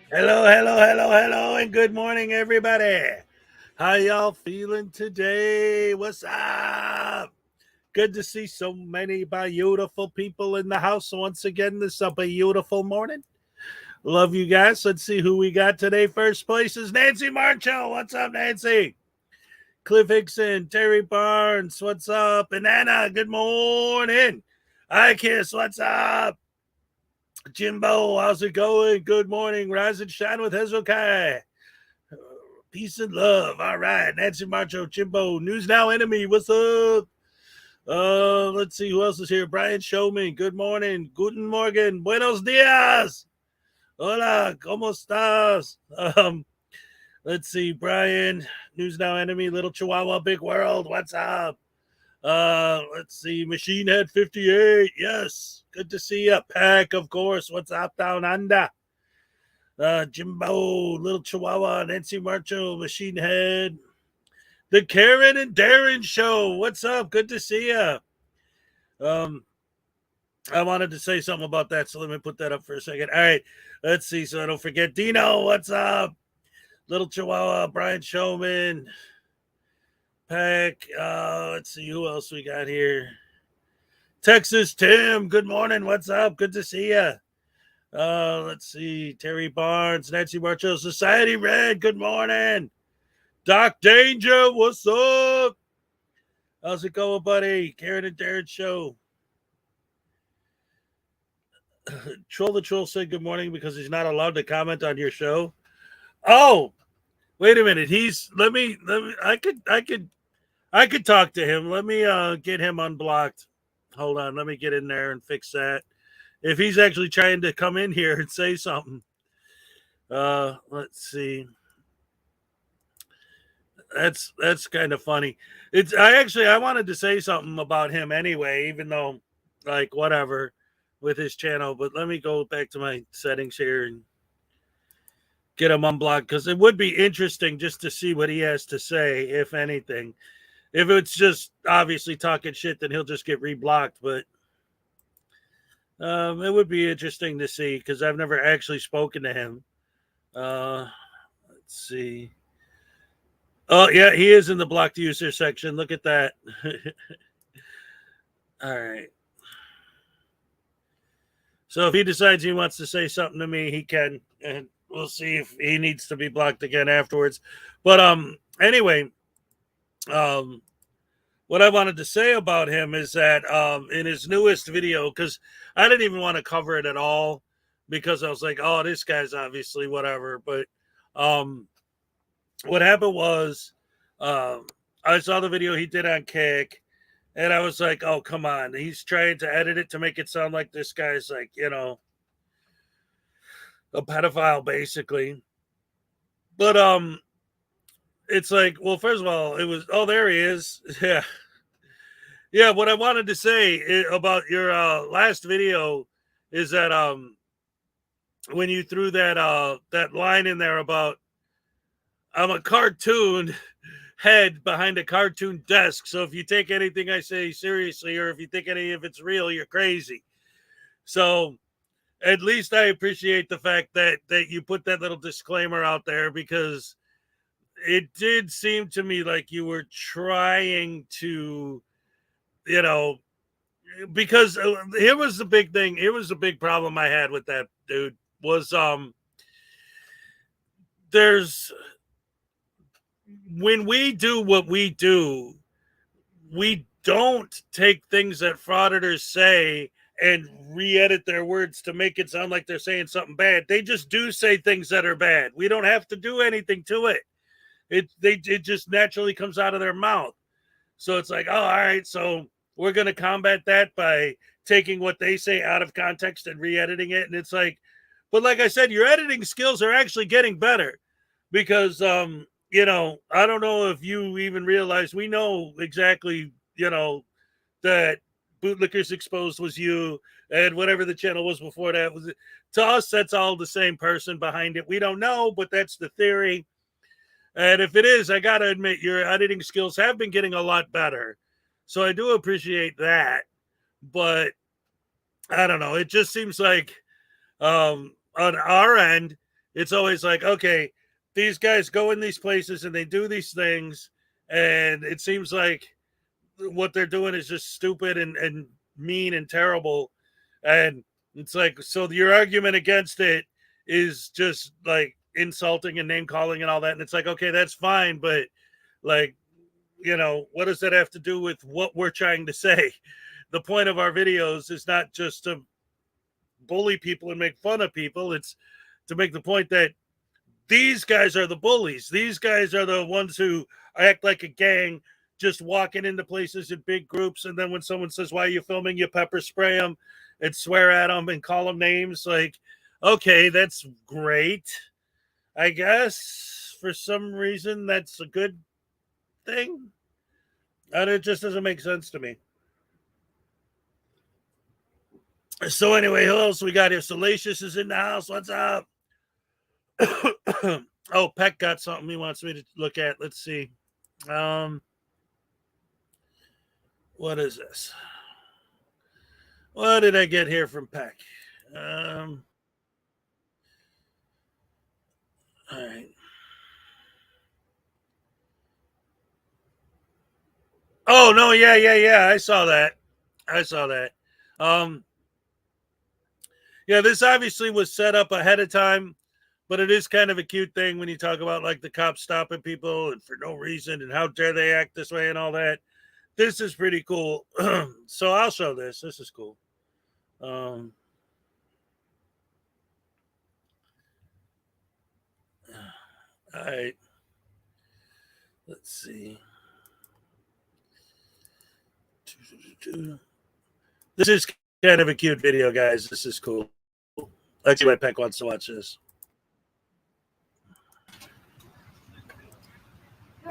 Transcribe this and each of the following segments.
Hello, and good morning, everybody. How y'all feeling today? What's up? Good to see so many beautiful people in the house once again this a beautiful morning. Love you guys. Let's see who we got today. First place is Nancy Marshall. What's up, Nancy? Cliff Hickson, Terry Barnes. What's up? And Anna, good morning. Hi, Kiss. What's up? Jimbo, how's it going? Good morning. Rise and shine with Hezokuai. Peace and love. All right. Nancy Marcho, Jimbo, News Now Enemy. What's up? Let's see who else is here. Brian Showman. Good morning. Guten Morgen. Buenos dias. Hola. ¿Cómo estás? Let's see. Brian, News Now Enemy, Little Chihuahua, Big World. What's up? Let's see. Machine Head 58. Yes. Good to see you. Pack, of course. What's up down under? Jimbo, Little Chihuahua, Nancy Marcho, Machine Head. The Karen and Darren Show. What's up? Good to see you. I wanted to say something about that, so let me put that up for a second. All right. Let's see, so I don't forget. Dino, what's up? Little Chihuahua, Brian Showman. Pack. Let's see who else we got here. Texas Tim, good morning. What's up? Good to see you. Let's see. Terry Barnes, Nancy Marcho, Society Red, good morning. Doc Danger, what's up? How's it going, buddy? Karen and Darren Show. Troll the Troll said good morning because he's not allowed to comment on your show. Oh, wait a minute. I could talk to him. Let me get him unblocked. Hold on, let me get in there and fix that. If he's actually trying to come in here and say something. Let's see. That's kind of funny. I wanted to say something about him anyway, even though like whatever with his channel, but let me go back to my settings here and get him unblocked because it would be interesting just to see what he has to say, if anything. If it's just obviously talking shit, then he'll just get reblocked. But it would be interesting to see because I've never actually spoken to him. Let's see. Oh, yeah, he is in the blocked user section. Look at that. All right. So if he decides he wants to say something to me, he can. And we'll see if he needs to be blocked again afterwards. But anyway, what I wanted to say about him is that in his newest video, because I didn't even want to cover it at all because I was like, oh, this guy's obviously whatever. But what happened was I saw the video he did on Kick, and I was like, oh, come on. He's trying to edit it to make it sound like this guy's like, a pedophile, basically. But it's like, well, first of all, it was, oh, there he is. Yeah. Yeah, what I wanted to say about your last video is that when you threw that line in there about I'm a cartoon head behind a cartoon desk, so if you take anything I say seriously or if you think any of it's real, you're crazy. So at least I appreciate the fact that you put that little disclaimer out there because it did seem to me like you were trying to, because here was the big thing. Here was the big problem I had with that dude was there's when we do what we do, we don't take things that frauditors say and re-edit their words to make it sound like they're saying something bad. They just do say things that are bad. We don't have to do anything to it. It just naturally comes out of their mouth. So it's like, oh, all right, so we're going to combat that by taking what they say out of context and re-editing it. And it's like, but like I said, your editing skills are actually getting better because, I don't know if you even realize we know exactly, that Bootlickers Exposed was you and whatever the channel was before that was to us. That's all the same person behind it. We don't know, but that's the theory. And if it is, I got to admit your editing skills have been getting a lot better. So I do appreciate that. But I don't know. It just seems like on our end, it's always like, okay, these guys go in these places and they do these things. And it seems like what they're doing is just stupid and mean and terrible. And it's like, so your argument against it is just like insulting and name calling and all that. And it's like, okay, that's fine. But like, what does that have to do with what we're trying to say? The point of our videos is not just to bully people and make fun of people. It's to make the point that these guys are the bullies. These guys are the ones who act like a gang, just walking into places in big groups. And then when someone says, why are you filming? You pepper spray them and swear at them and call them names. Like, okay, that's great. I guess for some reason that's a good thing. And it just doesn't make sense to me. So anyway, who else we got here? Salacious is in the house. What's up? Oh, Peck got something he wants me to look at. Let's see. What is this? What did I get here from Peck? All right. Oh no, yeah. I saw that. Yeah, this obviously was set up ahead of time, but it is kind of a cute thing when you talk about like the cops stopping people and for no reason and how dare they act this way and all that. This is pretty cool. So I'll show this. This is cool. All right. Let's see. This is kind of a cute video, guys. This is cool. Let's see why Peck wants to watch this. I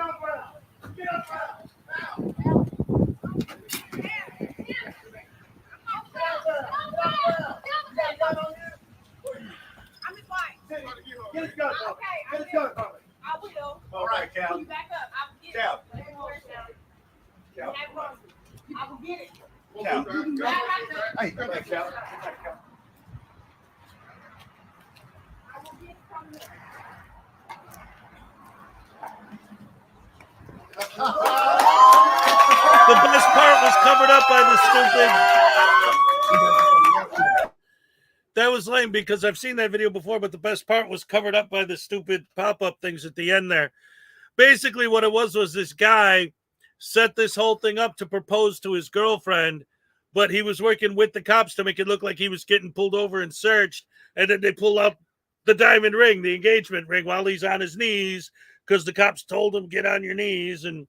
will. All right, Cal. Back up. I will get it. Cal. I will get it. Cal. Hey, come back, Cal. The best part was covered up by the stupid. That was lame because I've seen that video before, but the best part was covered up by the stupid pop-up things at the end there. Basically, what it was this guy set this whole thing up to propose to his girlfriend, but he was working with the cops to make it look like he was getting pulled over and searched, and then they pull out the diamond ring, the engagement ring, while he's on his knees because the cops told him, get on your knees. And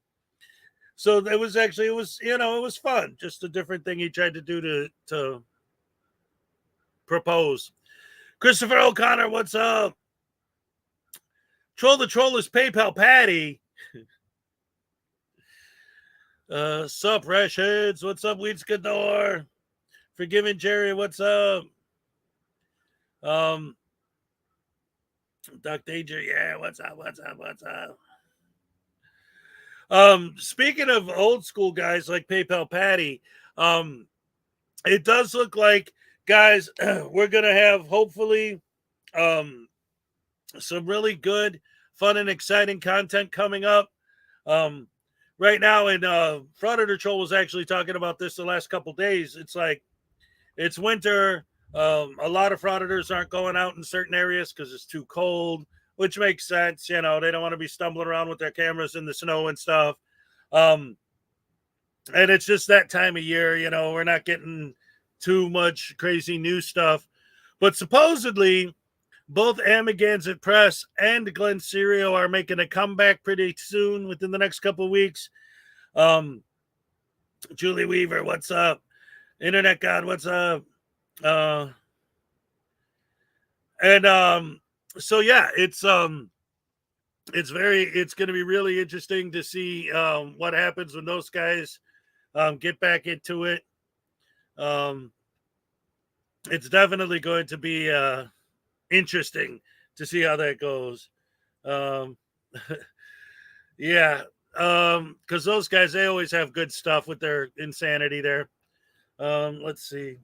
so it was fun. Just a different thing he tried to do to propose. Christopher O'Connor, what's up? Troll the Troll is PayPal Patty. Sup, Rashheads? What's up, Weeds Gador? Forgiving Jerry, what's up? Duck Danger, yeah, what's up? Speaking of old school guys like PayPal Patty, it does look like, guys, we're gonna have hopefully some really good, fun, and exciting content coming up. Right now, and Frauditor Troll was actually talking about this the last couple days. It's like it's winter. A lot of frauditors aren't going out in certain areas because it's too cold, which makes sense. You know, they don't want to be stumbling around with their cameras in the snow and stuff. And it's just that time of year. You know, we're not getting too much crazy new stuff. But supposedly, both Amagansett Press and Glen Serio are making a comeback pretty soon within the next couple of weeks. Julie Weaver, what's up? Internet God, what's up? So yeah, it's going to be really interesting to see what happens when those guys get back into it. It's definitely going to be interesting to see how that goes. Yeah, because those guys, they always have good stuff with their insanity there. Let's see.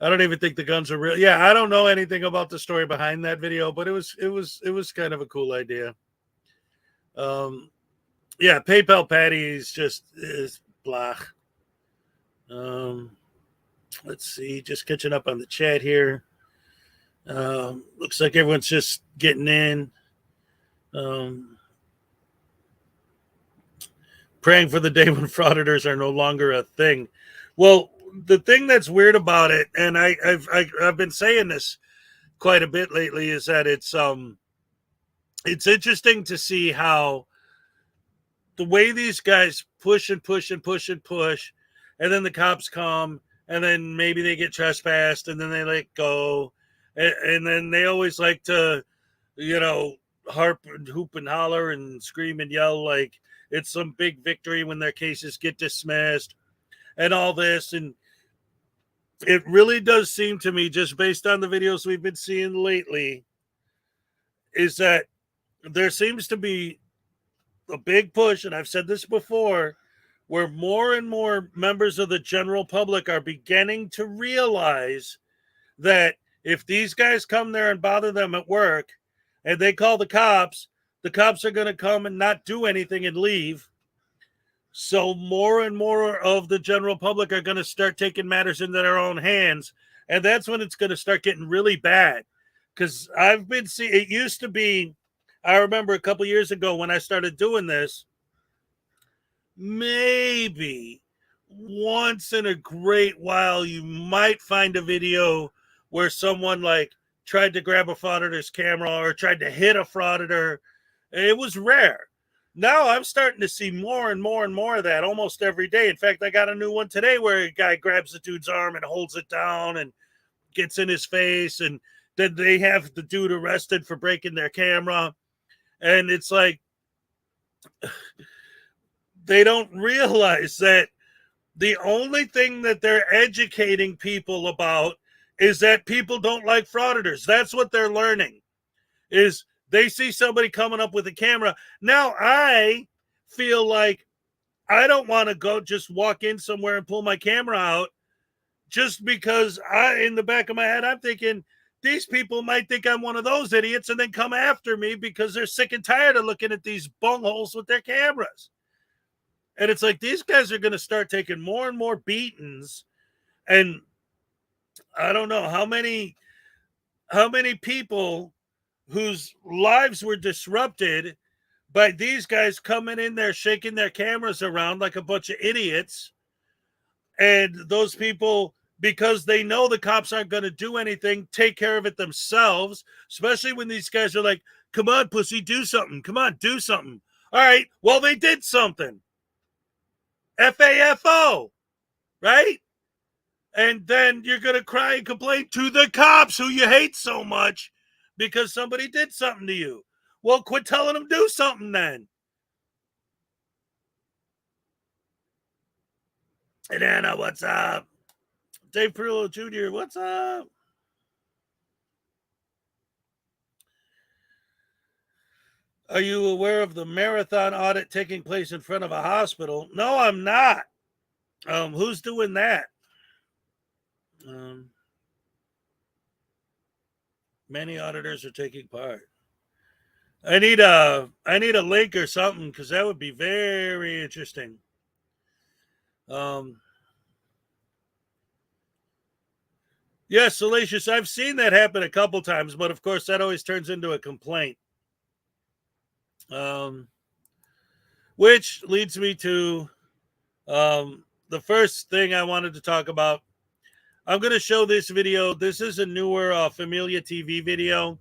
I don't even think the guns are real. Yeah, I don't know anything about the story behind that video, but it was kind of a cool idea. Yeah, PayPal Patty is blah. Let's see, just catching up on the chat here. Looks like everyone's just getting in. Praying for the day when frauditors are no longer a thing. Well, the thing that's weird about it, and I've been saying this quite a bit lately, is that it's interesting to see how the way these guys push and push and push and push, and then the cops come, and then maybe they get trespassed, and then they let go, and then they always like to, hoop and holler and scream and yell like it's some big victory when their cases get dismissed and all this. And it really does seem to me, just based on the videos we've been seeing lately, is that there seems to be a big push, and I've said this before, where more and more members of the general public are beginning to realize that if these guys come there and bother them at work and they call the cops are going to come and not do anything and leave. So more and more of the general public are going to start taking matters into their own hands. And that's when it's going to start getting really bad. Because I've been seeing, it used to be, I remember a couple years ago when I started doing this, maybe once in a great while you might find a video where someone like tried to grab a frauditor's camera or tried to hit a frauditor. It was rare. Now I'm starting to see more and more and more of that almost every day. In fact, I got a new one today where a guy grabs the dude's arm and holds it down and gets in his face, and then they have the dude arrested for breaking their camera. And it's like, they don't realize that the only thing that they're educating people about is that people don't like frauditors. That's what they're learning, is they see somebody coming up with a camera. Now I feel like I don't want to go just walk in somewhere and pull my camera out, just because in the back of my head, I'm thinking these people might think I'm one of those idiots and then come after me because they're sick and tired of looking at these bungholes with their cameras. And it's like, these guys are going to start taking more and more beatings. And I don't know how many people whose lives were disrupted by these guys coming in there, shaking their cameras around like a bunch of idiots. And those people, because they know the cops aren't going to do anything, take care of it themselves, especially when these guys are like, come on, pussy, do something. Come on, do something. All right, well, they did something. FAFO, right? And then you're going to cry and complain to the cops who you hate so much because somebody did something to you. Well, quit telling them do something then. And Anna, what's up? Dave Perillo Jr., what's up? Are you aware of the marathon audit taking place in front of a hospital? No, I'm not. Who's doing that? Many auditors are taking part. I need a link or something, because that would be very interesting. Yes, Salacious, I've seen that happen a couple times, but of course that always turns into a complaint. Which leads me to the first thing I wanted to talk about. I'm going to show this video. This is a newer Familia TV video.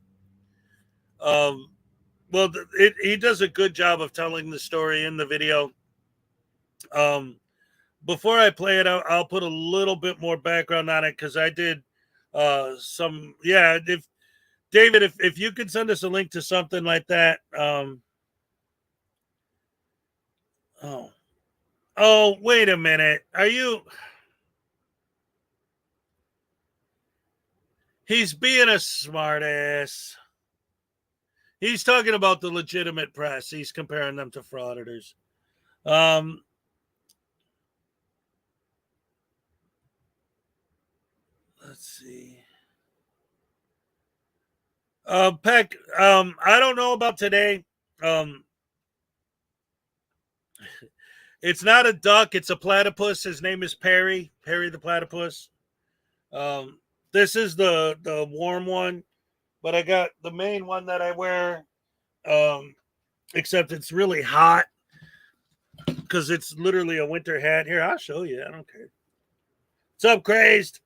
Well, he does a good job of telling the story in the video. Before I play it, I'll put a little bit more background on it, because I did some. Yeah, if David, if you could send us a link to something like that. Oh, wait a minute. Are you? He's being a smartass. He's talking about the legitimate press. He's comparing them to frauditors. Let's see. Peck, I don't know about today. It's not a duck. It's a platypus. His name is Perry. Perry the platypus. This is the warm one, but I got the main one that I wear. Except it's really hot because it's literally a winter hat. Here, I'll show you. I don't care. What's up, Crazed?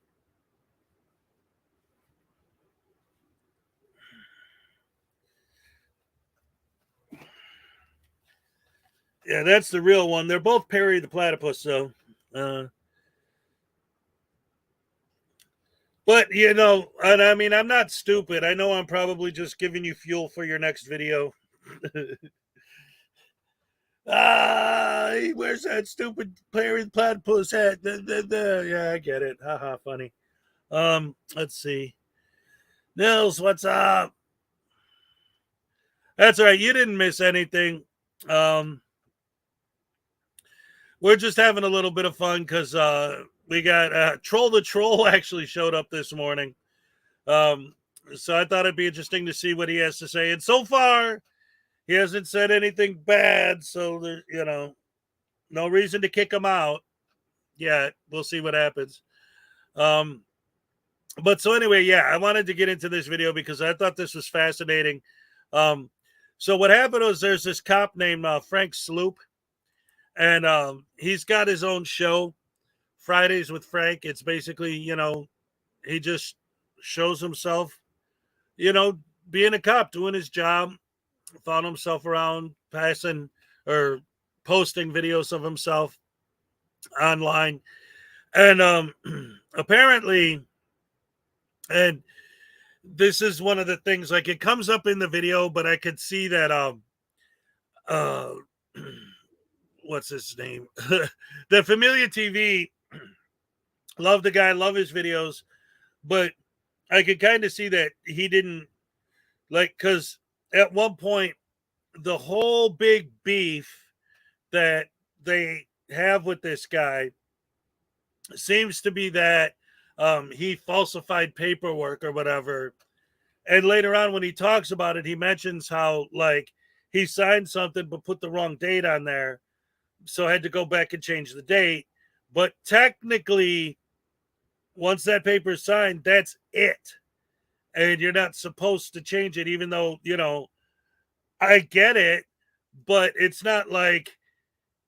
Yeah, that's the real one. They're both Perry the platypus, though. But But, you know, and I mean, I'm not stupid. I know I'm probably just giving you fuel for your next video. Where's that stupid parent platypus hat? Yeah, I get it. Haha, funny. Let's see. Nils, what's up? That's all right. You didn't miss anything. We're just having a little bit of fun because we got Troll the Troll actually showed up this morning. So I thought it'd be interesting to see what he has to say. And so far, he hasn't said anything bad. So there's, you know, no reason to kick him out yet. We'll see what happens. But so anyway, yeah, I wanted to get into this video because I thought this was fascinating. So what happened was there's this cop named Frank Sloop, and he's got his own show, Fridays with Frank. It's basically, you know, he just shows himself, you know, being a cop, doing his job, found himself around passing or posting videos of himself online. And apparently, and this is one of the things, like, it comes up in the video, but I could see that uh what's his name? The Familia TV, love the guy, love his videos, but I could kind of see that he didn't like, because at one point the whole big beef that they have with this guy seems to be that he falsified paperwork or whatever. And later on, when he talks about it, he mentions how, like, he signed something but put the wrong date on there, so I had to go back and change the date. But technically, once that paper is signed, that's it, and you're not supposed to change it. Even though, you know, I get it, but it's not like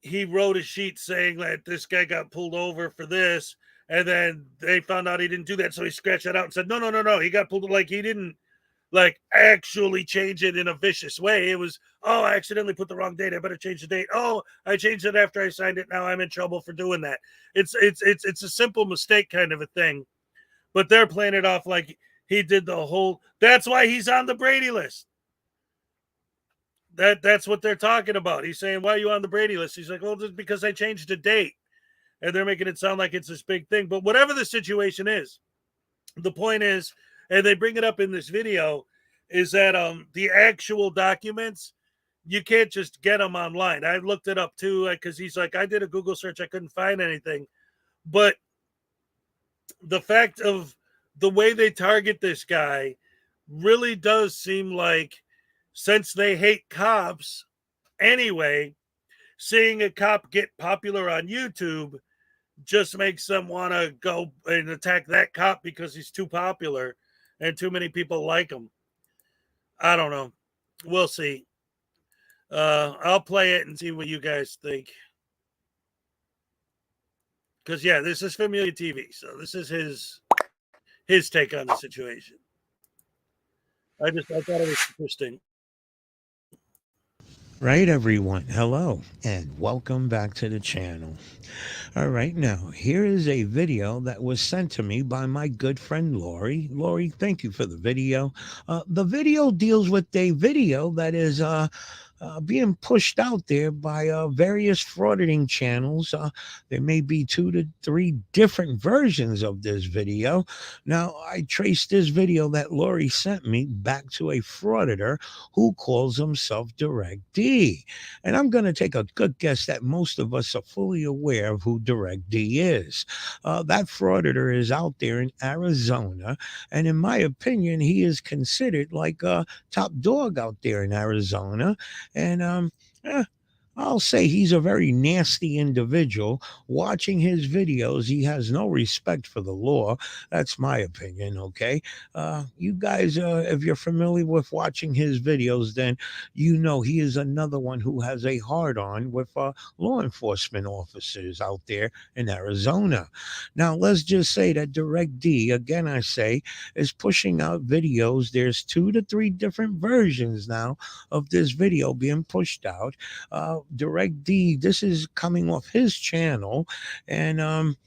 he wrote a sheet saying that this guy got pulled over for this, and then they found out he didn't do that, so he scratched that out and said, no, he got pulled. Like, he didn't, like, actually change it in a vicious way. It was, oh, I accidentally put the wrong date, I better change the date. Oh, I changed it after I signed it, now I'm in trouble for doing that. It's a simple mistake kind of a thing, but they're playing it off like he did the whole. That's why he's on the Brady list. That's what they're talking about. He's saying, why are you on the Brady list? He's like, well, just because I changed the date. And they're making it sound like it's this big thing. But whatever the situation is, the point is, and they bring it up in this video, is that the actual documents, you can't just get them online. I looked it up too, because he's like, I did a Google search, I couldn't find anything. But the fact of the way they target this guy really does seem like, since they hate cops anyway, seeing a cop get popular on YouTube just makes them want to go and attack that cop because he's too popular and too many people like him. I don't know. We'll see. I'll play it and see what you guys think. Because, yeah, this is Familia TV, so this is his take on the situation. I thought it was interesting. Right, everyone. Hello, and welcome back to the channel. All right, now, here is a video that was sent to me by my good friend Lori. Lori, thank you for the video. The video deals with a video that is being pushed out there by various frauditing channels. There may be 2 to 3 different versions of this video. Now, I traced this video that Lori sent me back to a frauditor who calls himself Direct D. And I'm going to take a good guess that most of us are fully aware of who Direct D is. That frauditor is out there in Arizona. And in my opinion, he is considered like a top dog out there in Arizona. And I'll say he's a very nasty individual. Watching his videos, he has no respect for the law. That's my opinion, okay? You guys, if you're familiar with watching his videos, then you know he is another one who has a hard-on with law enforcement officers out there in Arizona. Now, let's just say that Direct D, again I say, is pushing out videos. There's 2 to 3 different versions now of this video being pushed out. Direct D, this is coming off his channel, and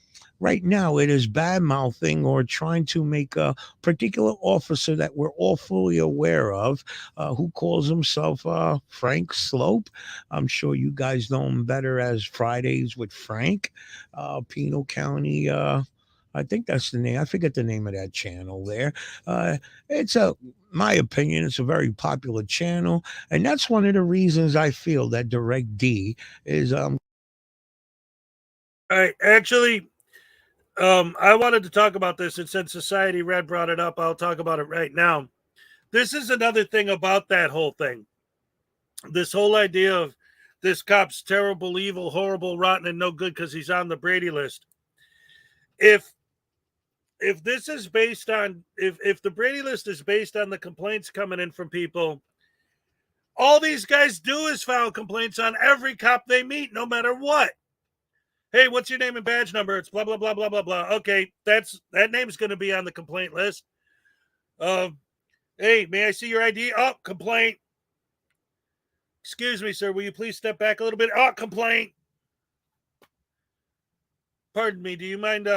right now it is bad mouthing or trying to make a particular officer that we're all fully aware of, who calls himself Frank Slope. I'm sure you guys know him better as Fridays with Frank, Pinal County. I think that's the name. I forget the name of that channel there. Uh, it's a, my opinion, it's a very popular channel, and that's one of the reasons I feel that Direct D is All right, actually, I wanted to talk about this, and since Society Red brought it up, I'll talk about it right now. This is another thing about that whole thing. This whole idea of this cop's terrible, evil, horrible, rotten, and no good because he's on the Brady list. If this is based on if the Brady list is based on the complaints coming in from people, all these guys do is file complaints on every cop they meet, no matter what. Hey, what's your name and badge number? It's blah blah blah blah blah blah. Okay, that name's going to be on the complaint list. Hey, may I see your ID? Oh, complaint. Excuse me, sir. Will you please step back a little bit? Oh, complaint. Pardon me. Do you mind,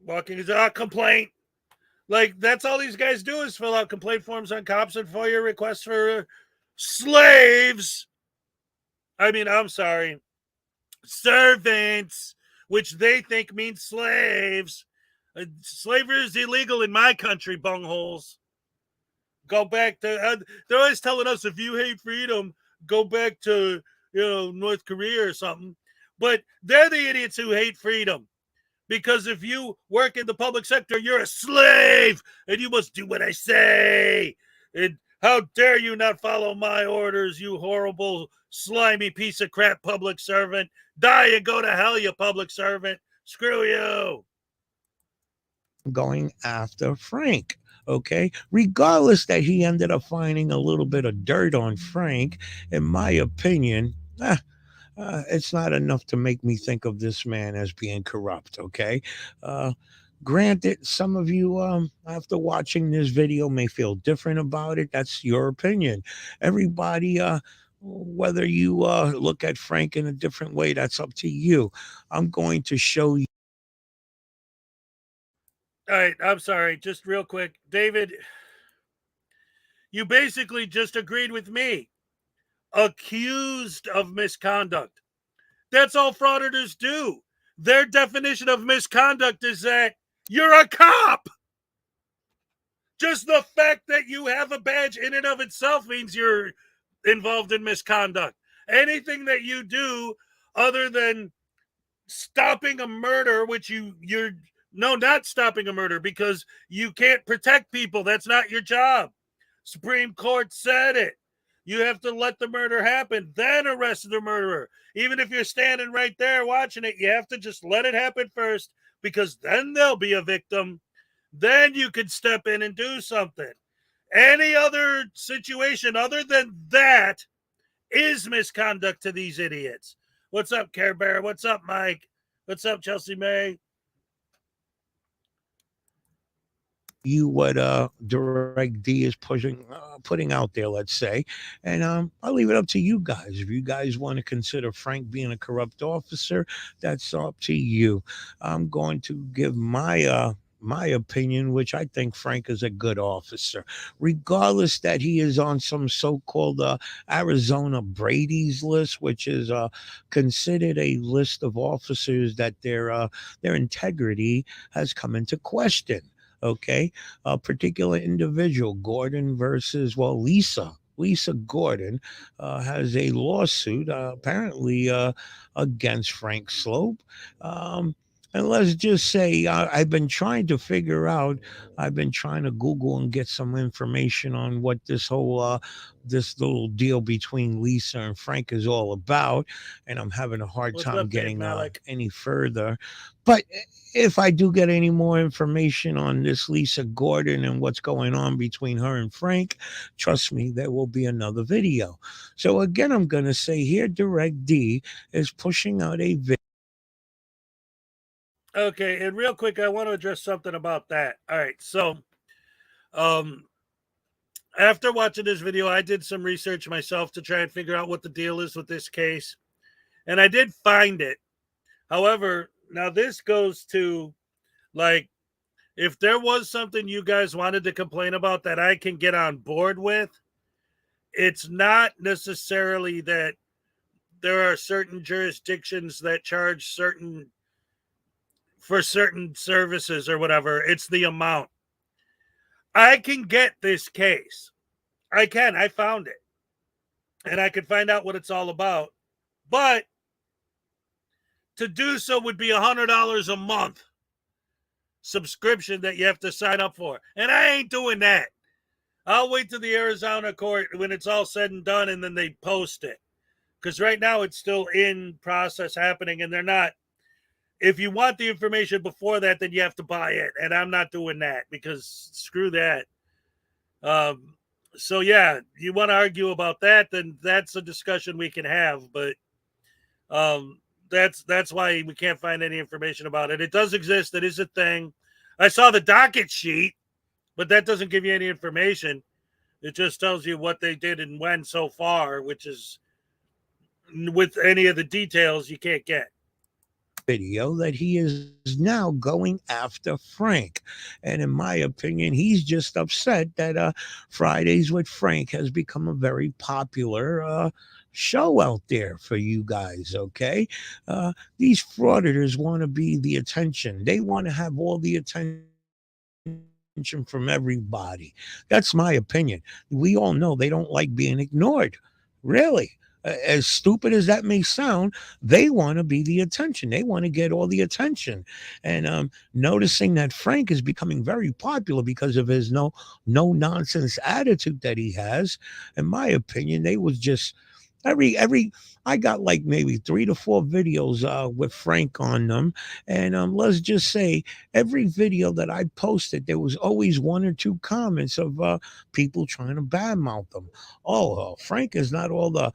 walking? Complaint. Like, that's all these guys do is fill out complaint forms on cops and FOIA requests for slaves. I mean, I'm sorry. Servants, which they think means slaves. Slavery is illegal in my country, bungholes. Go back to, they're always telling us if you hate freedom, go back to, North Korea or something. But they're the idiots who hate freedom. Because if you work in the public sector, you're a slave and you must do what I say. And how dare you not follow my orders, you horrible, slimy piece of crap public servant. Die and go to hell, you public servant. Screw you. going after Frank. Okay, regardless that he ended up finding a little bit of dirt on Frank, in my opinion, it's not enough to make me think of this man as being corrupt. Okay. Uh, Granted, some of you, after watching this video, may feel different about it. That's your opinion. Everybody, whether you look at Frank in a different way, that's up to you. I'm going to show you. All right, I'm sorry. Just real quick. David, you basically just agreed with me. Accused of misconduct. That's all frauditors do. Their definition of misconduct is that you're a cop. Just the fact that you have a badge in and of itself means you're involved in misconduct. Anything that you do other than stopping a murder, which you're no, not stopping a murder because you can't protect people. That's not your job. Supreme Court said it. You have to let the murder happen, then arrest the murderer. Even if you're standing right there watching it, you have to just let it happen first because then there'll be a victim. Then you can step in and do something. Any other situation other than that is misconduct to these idiots. What's up, Care Bear? What's up, Mike? What's up, Chelsea May? You what Direct D is putting out there, let's say, and I'll leave it up to you guys. If you guys want to consider Frank being a corrupt officer, that's up to you. I'm going to give my opinion, which I think Frank is a good officer, regardless that he is on some so-called Arizona Brady's list, which is considered a list of officers that their integrity has come into question. Okay, a particular individual, Gordon versus, well, Lisa Gordon has a lawsuit apparently against Frank Slope. And let's just say I've been trying to figure out, I've been trying to Google and get some information on what this whole, this little deal between Lisa and Frank is all about. And I'm having a hard What's time up, Dave getting Malik? any further. But if I do get any more information on this Lisa Gordon and what's going on between her and Frank, trust me, there will be another video. So again, I'm going to say here, Direct D is pushing out a video. Okay, and real quick, I want to address something about that. All right, so um, after watching this video, I did some research myself to try and figure out what the deal is with this case, and I did find it. However, Now this goes to, like, if there was something you guys wanted to complain about that I can get on board with, it's not necessarily that there are certain jurisdictions that charge for certain services or whatever. It's the amount. I can get this case. I found it. And I can find out what it's all about. But to do so would be $100 a month subscription that you have to sign up for. And I ain't doing that. I'll wait till the Arizona court when it's all said and done, and then they post it. Because right now it's still in process happening, and they're not. If you want the information before that, then you have to buy it. And I'm not doing that because screw that. So yeah, you want to argue about that, then that's a discussion we can have. But that's why we can't find any information about it. It does exist. It is a thing. I saw the docket sheet, but that doesn't give you any information. It just tells you what they did and when so far, which is, with any of the details, you can't get. Video that he is now going after Frank. And in my opinion, he's just upset that Fridays with Frank has become a very popular show out there for you guys. Okay. These frauditors want to be the attention, they want to have all the attention from everybody. That's my opinion. We all know they don't like being ignored. Really. As stupid as that may sound, they want to be the attention. They want to get all the attention. And noticing that Frank is becoming very popular because of his no nonsense attitude that he has, in my opinion, they was just every I got like maybe 3 to 4 videos with Frank on them, and let's just say every video that I posted, there was always 1 or 2 comments of people trying to badmouth them. Oh, Frank is not all the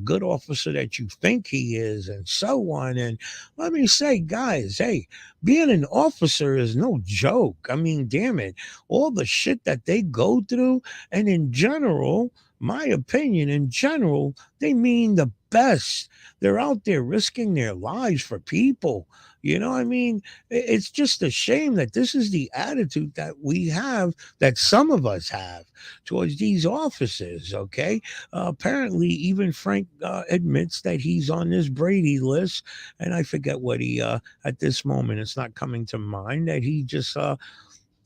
good officer that you think he is, and so on. And let me say, guys, hey, being an officer is no joke. I mean, damn it, all the shit that they go through, and in general, my opinion, in general, they mean the best. They're out there risking their lives for people. You know, I mean, it's just a shame that this is the attitude that we have, that some of us have towards these officers. Okay. Apparently, even Frank admits that he's on this Brady list. And I forget what at this moment, it's not coming to mind, that he just,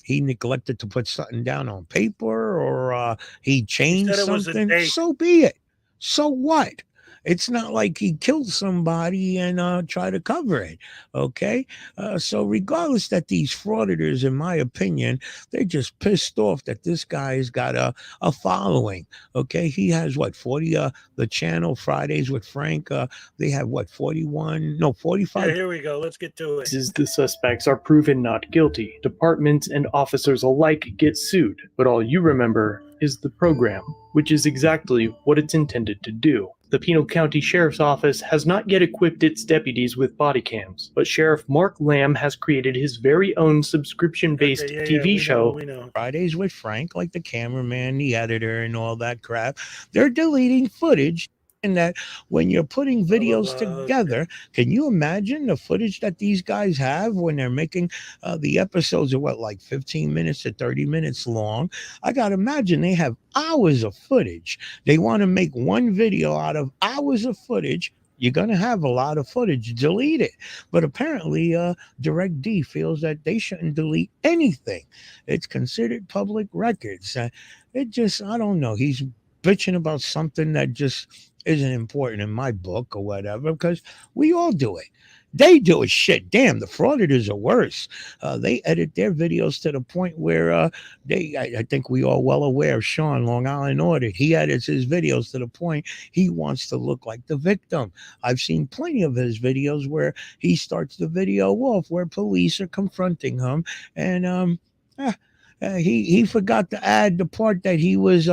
he neglected to put something down on paper, or he changed something. So be it. So what? It's not like he killed somebody and try to cover it. Okay. So regardless, that these frauditors, in my opinion, they're just pissed off that this guy's got a following. Okay. He has what, 40, the channel Fridays with Frank. They have what, 41, no, 45. Yeah, here we go. Let's get to it. The suspects are proven not guilty. Departments and officers alike get sued. But all you remember is the program, which is exactly what it's intended to do. The Pinal County Sheriff's Office has not yet equipped its deputies with body cams, but Sheriff Mark Lamb has created his very own subscription-based TV show. Fridays with Frank, like the cameraman, the editor, and all that crap. They're deleting footage. And that when you're putting videos together, can you imagine the footage that these guys have when they're making the episodes are what, like 15 minutes to 30 minutes long? I got to imagine they have hours of footage. They want to make one video out of hours of footage. You're going to have a lot of footage. Delete it. But apparently, Direct D feels that they shouldn't delete anything. It's considered public records. It just, I don't know. He's bitching about something that just isn't important in my book or whatever, because we all do it. They do it. Shit, damn, the frauditors are worse. They edit their videos to the point where I think we are well aware of Sean, Long Island Audit. He edits his videos to the point he wants to look like the victim. I've seen plenty of his videos where he starts the video off where police are confronting him, and he forgot to add the part that he was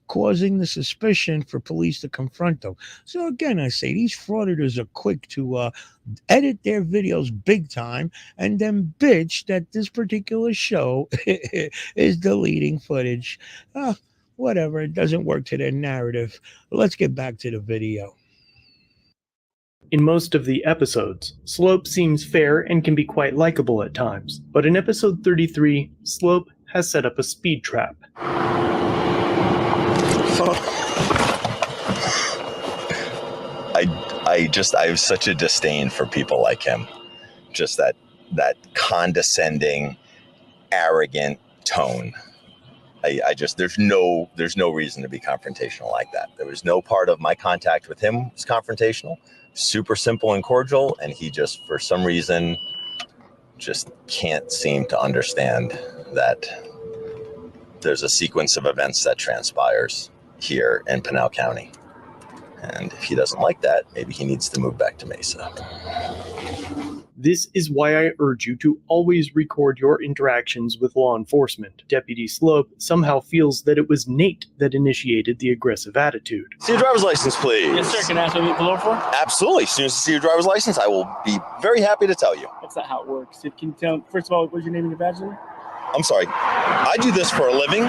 causing the suspicion for police to confront him. So again, I say these frauditors are quick to edit their videos big time and then bitch that this particular show is deleting footage. Whatever, it doesn't work to their narrative. Let's get back to the video. In most of the episodes, Slope seems fair and can be quite likable at times, but in episode 33, Slope has set up a speed trap. I have such a disdain for people like him. Just that condescending, arrogant tone. There's no reason to be confrontational like that. There was no part of my contact with him was confrontational. Super simple and cordial, and he just, for some reason, just can't seem to understand that there's a sequence of events that transpires here in Pinal County. And if he doesn't like that, maybe he needs to move back to Mesa. This is why I urge you to always record your interactions with law enforcement. Deputy Slope somehow feels that it was Nate that initiated the aggressive attitude. See your driver's license, please. Yes, sir. Can I ask what you pull over for? Absolutely. As soon as I see your driver's license, I will be very happy to tell you. That's not how it works. Can you tell, first of all, what's your name and your badge number? I'm sorry. I do this for a living.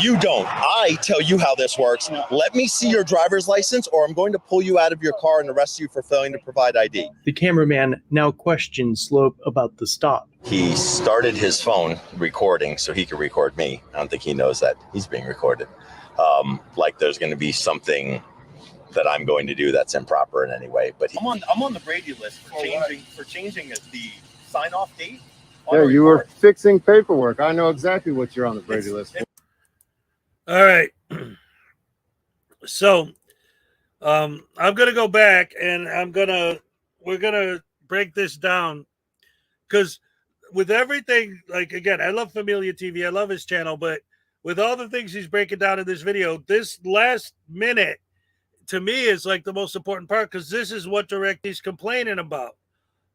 You don't. I tell you how this works. Let me see your driver's license, or I'm going to pull you out of your car and arrest you for failing to provide ID. The cameraman now questions Slope about the stop. He started his phone recording so he could record me. I don't think he knows that he's being recorded. Like there's going to be something that I'm going to do that's improper in any way. But I'm on the Brady list for changing the sign-off date. Yeah, you were fixing paperwork. I know exactly what you're on the Brady list for. All right. So I'm going to go back and we're going to break this down because with everything, like, again, I love Familia TV. I love his channel, but with all the things he's breaking down in this video, this last minute to me is like the most important part because this is what he's complaining about.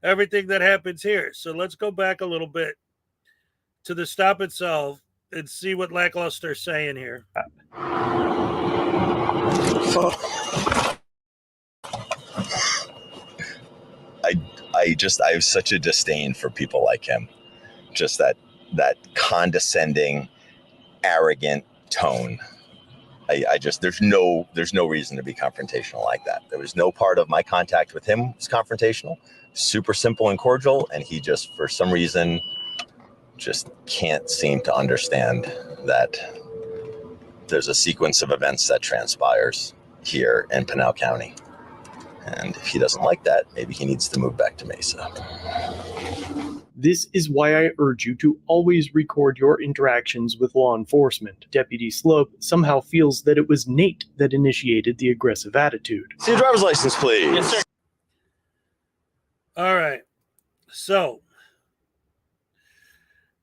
Everything that happens here. So let's go back a little bit to the stop itself and see what Lackluster is saying here. I have such a disdain for people like him. Just that condescending, arrogant tone. There's no reason to be confrontational like that. There was no part of my contact with him was confrontational. Super simple and cordial, and he just, for some reason, just can't seem to understand that there's a sequence of events that transpires here in Pinal County. And if he doesn't like that, maybe he needs to move back to Mesa. This is why I urge you to always record your interactions with law enforcement. Deputy Slope somehow feels that it was Nate that initiated the aggressive attitude. See your driver's license, please. Yes, sir. All right. So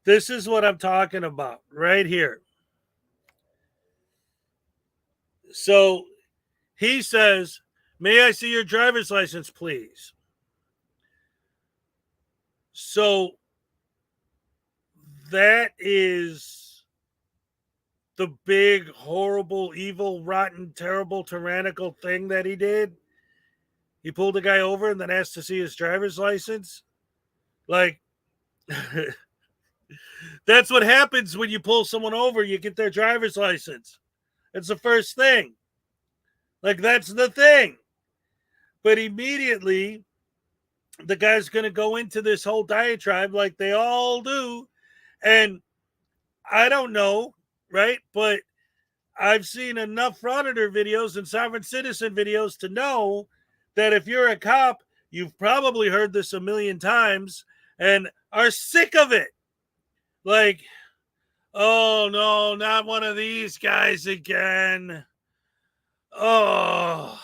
this is what I'm talking about right here. So he says, "May I see your driver's license, please?" So that is the big, horrible, evil, rotten, terrible, tyrannical thing that he did. He pulled the guy over and then asked to see his driver's license. Like, that's what happens when you pull someone over. You get their driver's license. It's the first thing. Like, that's the thing. But immediately, the guy's going to go into this whole diatribe like they all do. And I don't know, right? But I've seen enough Frauditor videos and sovereign citizen videos to know that if you're a cop, you've probably heard this a million times and are sick of it. Like, oh, no, not one of these guys again. Oh,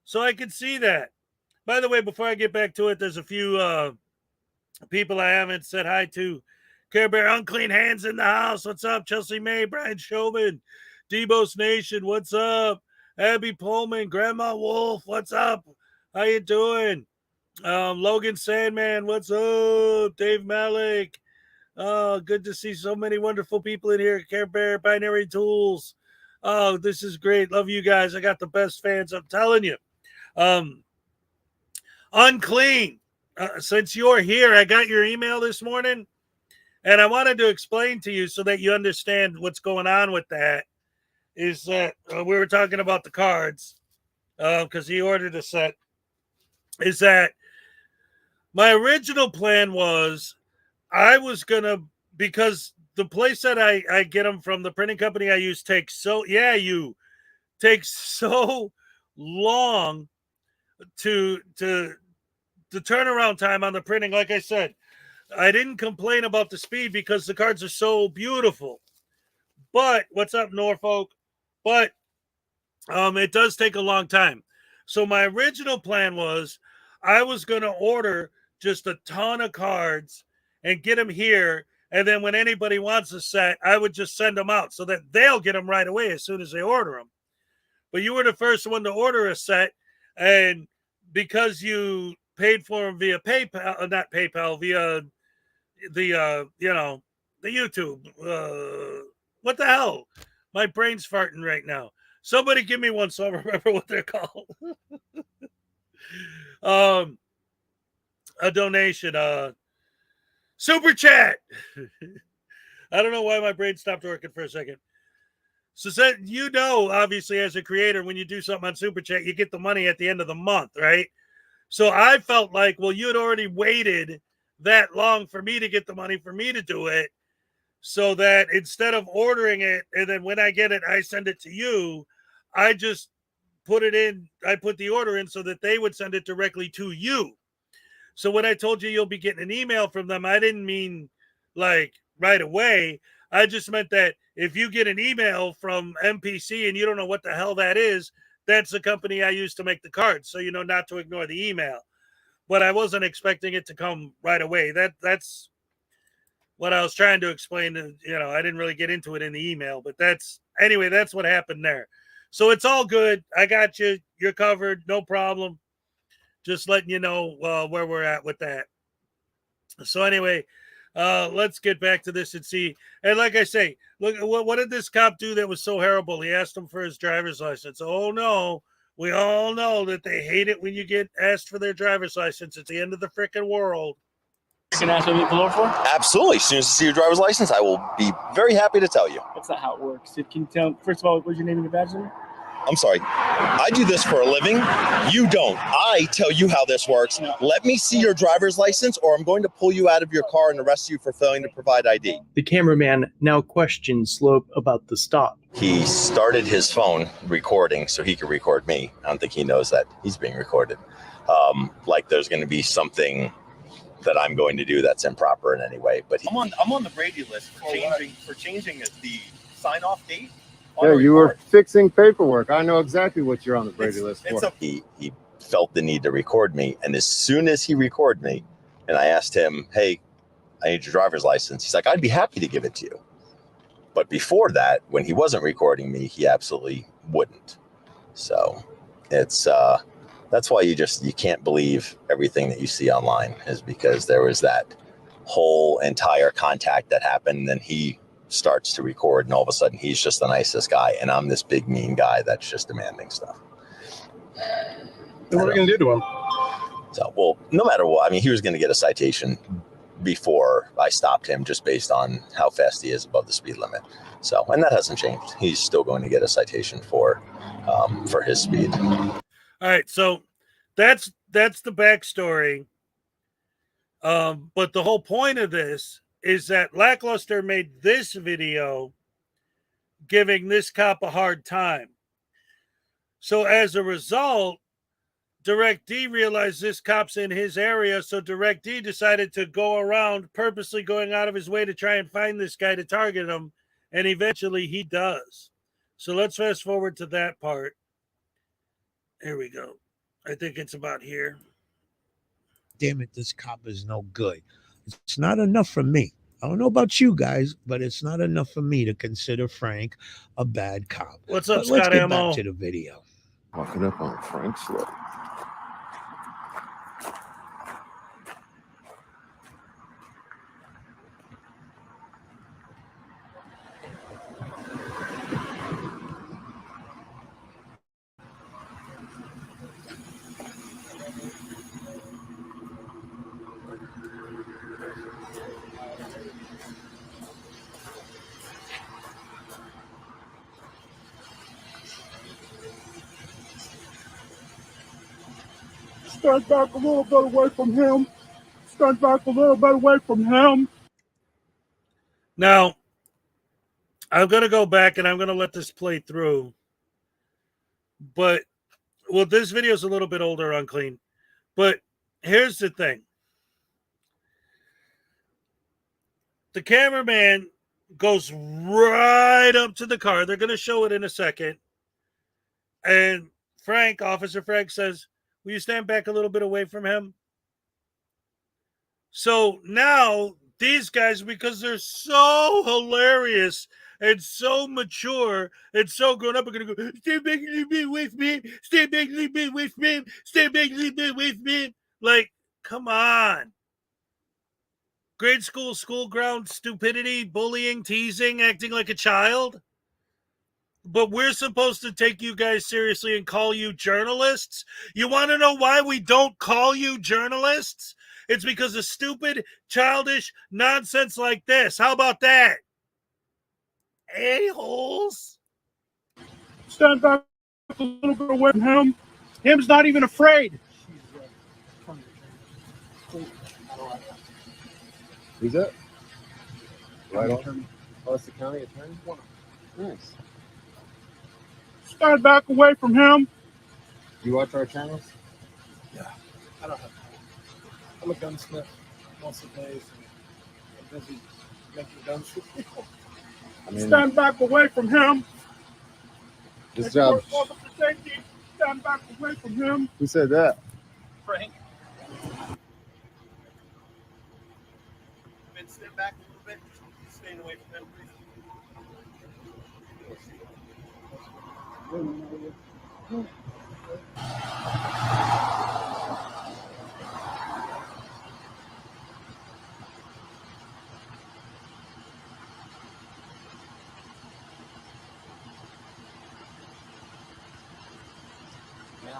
so I can see that. By the way, before I get back to it, there's a few people I haven't said hi to. Care Bear, Unclean Hands in the house. What's up? Chelsea May, Brian Showman, Debo's Nation. What's up? Abby Pullman, Grandma Wolf. What's up? How you doing? Logan Sandman. What's up? Dave Malik. Oh, good to see so many wonderful people in here. Care Bear, Binary Tools. Oh, this is great. Love you guys. I got the best fans. I'm telling you. Unclean. Since you're here, I got your email this morning, and I wanted to explain to you so that you understand what's going on with that. Is that we were talking about the cards because he ordered a set, is that my original plan was I was going to, because the place that I get them from, the printing company I use, takes so long to the turnaround time on the printing. Like I said, I didn't complain about the speed because the cards are so beautiful. But what's up, Norfolk? But it does take a long time. So my original plan was I was going to order just a ton of cards and get them here. And then when anybody wants a set, I would just send them out so that they'll get them right away as soon as they order them. But you were the first one to order a set. And because you paid for them via PayPal, not PayPal, via the, the YouTube. What the hell? My brain's farting right now. Somebody give me one so I remember what they're called. A donation, super chat. I don't know why my brain stopped working for a second. So obviously, as a creator, when you do something on super chat, you get the money at the end of the month, right? So I felt like, well, you had already waited that long for me to get the money for me to do it, so that instead of ordering it and then when I get it, I send it to you, I just put it in. I put the order in so that they would send it directly to you. So when I told you you'll be getting an email from them, I didn't mean like right away. I just meant that if you get an email from MPC and you don't know what the hell that is, that's the company I use to make the cards. So you know not to ignore the email. But I wasn't expecting it to come right away. That's what I was trying to explain. I didn't really get into it in the email, but that's what happened there. So it's all good. I got you. You're covered. No problem. Just letting you know where we're at with that. So anyway, let's get back to this and see. And like I say, look, what did this cop do that was so horrible? He asked him for his driver's license. Oh no, we all know that they hate it when you get asked for their driver's license. It's the end of the freaking world. Can I ask what below for? Absolutely. As soon as I see your driver's license, I will be very happy to tell you. That's not how it works. Can you tell, first of all, what's your name and your badge number? I'm sorry. I do this for a living. You don't. I tell you how this works. Let me see your driver's license or I'm going to pull you out of your car and arrest you for failing to provide ID. The cameraman now questions Slope about the stop. He started his phone recording so he could record me. I don't think he knows that he's being recorded. Like there's going to be something that I'm going to do that's improper in any way. But I'm on the Brady list for changing the sign-off date. Yeah, you were fixing paperwork. I know exactly what you're on the Brady list for. He felt the need to record me, and as soon as he recorded me, and I asked him, "Hey, I need your driver's license," he's like, "I'd be happy to give it to you." But before that, when he wasn't recording me, he absolutely wouldn't. So it's that's why you can't believe everything that you see online, is because there was that whole entire contact that happened, and then he starts to record and all of a sudden he's just the nicest guy and I'm this big mean guy that's just demanding stuff. What are we gonna do to him? So, well, no matter what, I mean, he was going to get a citation before I stopped him just based on how fast he is above the speed limit. So, and that hasn't changed. He's still going to get a citation for his speed. All right, so that's the backstory. But the whole point of this is that Lackluster made this video giving this cop a hard time. So as a result, DirectD realized this cop's in his area, so DirectD decided to go around purposely going out of his way to try and find this guy to target him, and eventually he does. So let's fast forward to that part. Here we go. I think it's about here. Damn it, this cop is no good. It's not enough for me. I don't know about you guys, but it's not enough for me to consider Frank a bad cop. What's up, But let's Scott get Ammo? back to the video. Walking up on Frank Slope. Stand back a little bit away from him. Stand back a little bit away from him. Now, I'm going to go back and I'm going to let this play through. But, well, this video is a little bit older, unclean. But here's the thing. The cameraman goes right up to the car. They're going to show it in a second. And Officer Frank says, will you stand back a little bit away from him? So now these guys, because they're so hilarious and so mature and so grown up, are going to go, stand back a little bit away from him. Stand back a little bit away from him. Stand back a little bit away from him. Like, come on. Grade school ground stupidity, bullying, teasing, acting like a child. But we're supposed to take you guys seriously and call you journalists? You want to know why we don't call you journalists? It's because of stupid, childish nonsense like this. How about that? A-holes. Stand back a little bit away from him. Him's not even afraid. Who's that? Right on. Oh, it's the county attorney? Nice. Stand back away from him. You watch our channels? Yeah. I don't have time. I'm a gunsmith most of the days. I'm busy making guns for people. Stand back away from him. This job. Officer safety. Stand back away from him. Who said that? Frank. Ben, step back a little bit. Staying away from him, please. Man,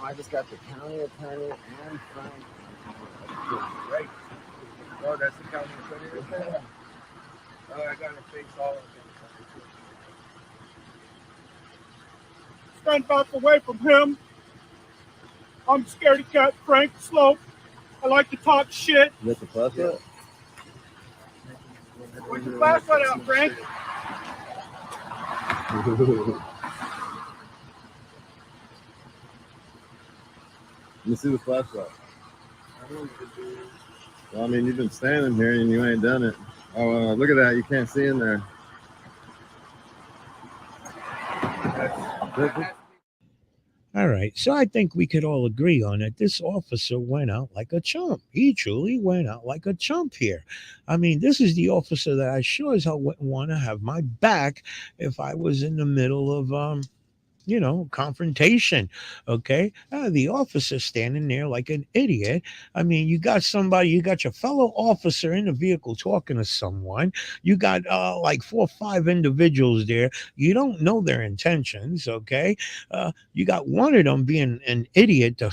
I just got the county attorney and Frank. Right. Oh, that's the county attorney right there. Oh, I got to face all of them. Stand back away from him. I'm scaredy cat Frank Slope. I like to talk shit. You got the flashlight? Put your flashlight out, Frank. Let me see the flashlight. Well, I mean, you've been standing here and you ain't done it. Oh, look at that. You can't see in there. All right, so I think we could all agree on it. This officer went out like a chump. He truly went out like a chump here. I mean, this is the officer that I sure as hell wouldn't want to have my back if I was in the middle of confrontation. Okay. The officer standing there like an idiot. I mean, you got your fellow officer in the vehicle talking to someone. You got like 4 or 5 individuals there. You don't know their intentions. Okay. You got one of them being an idiot to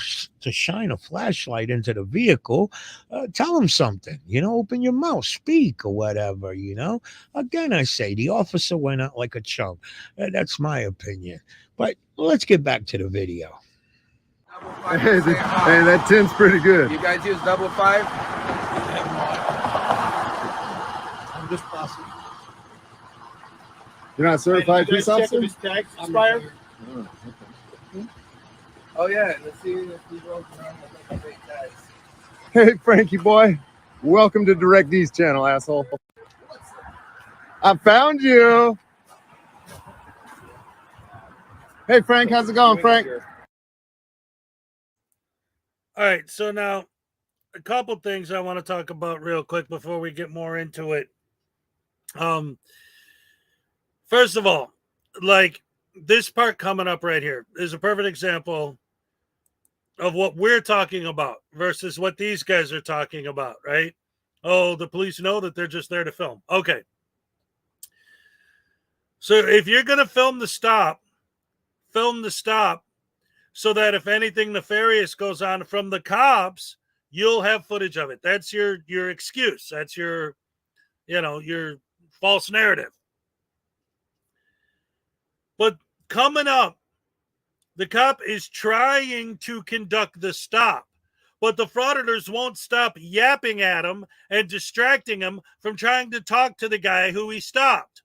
shine a flashlight into the vehicle. Tell them something, open your mouth, speak or whatever, Again, I say the officer went out like a chump. That's my opinion. But let's get back to the video. Hey, that tin's pretty good. You guys use 555? I'm just passing. You're not certified police officer? His tag's expired. Oh, okay. Oh yeah, let's see if he rolls around with the tags. Hey, Frankie boy. Welcome to Direct D's channel, asshole. I found you. Hey, Frank, how's it going, Frank? All right, so now a couple things I want to talk about real quick before we get more into it. First of all, like this part coming up right here is a perfect example of what we're talking about versus what these guys are talking about, right? Oh, the police know that they're just there to film. Okay. So if you're going to film the stop so that if anything nefarious goes on from the cops, you'll have footage of it. That's your excuse. That's your false narrative. But coming up, the cop is trying to conduct the stop. but the frauditors won't stop yapping at him and distracting him from trying to talk to the guy who he stopped.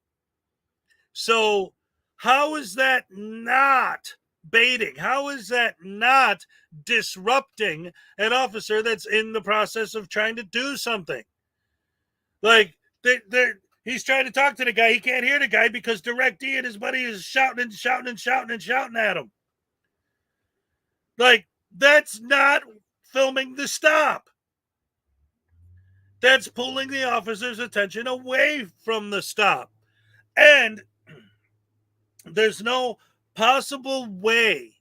So how is that not baiting? How is that not disrupting an officer that's in the process of trying to do something? Like, he's trying to talk to the guy. He can't hear the guy because Direct D and his buddy is shouting and shouting and shouting and shouting at him. Like, that's not filming the stop. That's pulling the officer's attention away from the stop. And there's no possible way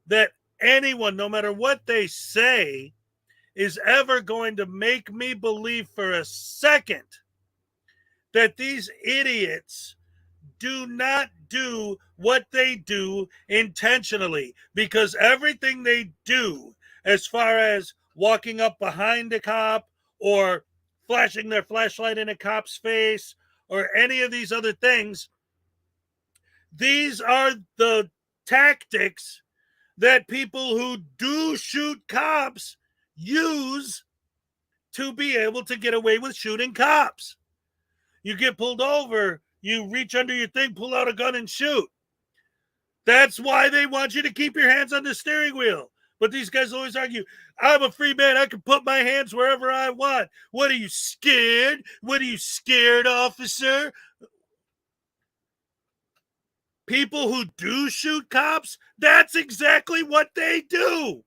that anyone, no matter what they say, is ever going to make me believe for a second that these idiots do not do what they do intentionally, because everything they do, as far as walking up behind a cop or flashing their flashlight in a cop's face or any of these other things, these are the tactics that people who do shoot cops use to be able to get away with shooting cops. You get pulled over, you reach under your thing, pull out a gun and shoot. That's why they want you to keep your hands on the steering wheel. But these guys always argue, I'm a free man, I can put my hands wherever I want. What are you, scared? What are you, scared, officer? People who do shoot cops, that's exactly what they do.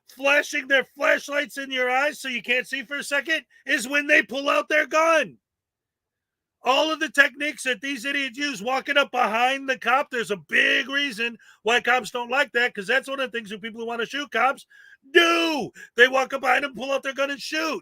Flashing their flashlights in your eyes so you can't see for a second is when they pull out their gun. All of the techniques that these idiots use, walking up behind the cop, there's a big reason why cops don't like that, because that's one of the things that people who want to shoot cops do. They walk up behind them, pull out their gun, and shoot.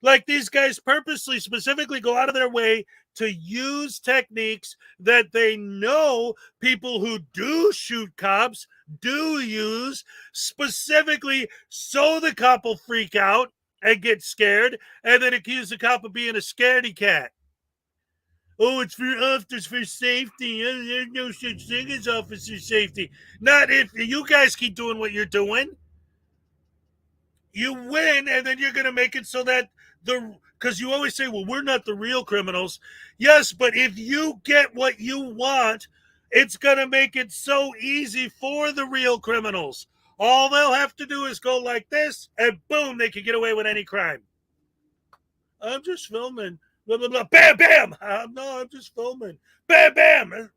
Like, these guys purposely, specifically go out of their way to use techniques that they know people who do shoot cops do use, specifically so the cop will freak out and get scared and then accuse the cop of being a scaredy cat. Oh, it's for officers for safety. There's no such thing as officer safety. Not if you guys keep doing what you're doing. You win, and then you're going to make it so that because you always say, well, we're not the real criminals. Yes, but if you get what you want, it's going to make it so easy for the real criminals. All they'll have to do is go like this, and boom, they can get away with any crime. I'm just filming. Blah, blah, blah. Bam, bam. No, I'm just filming. Bam, bam.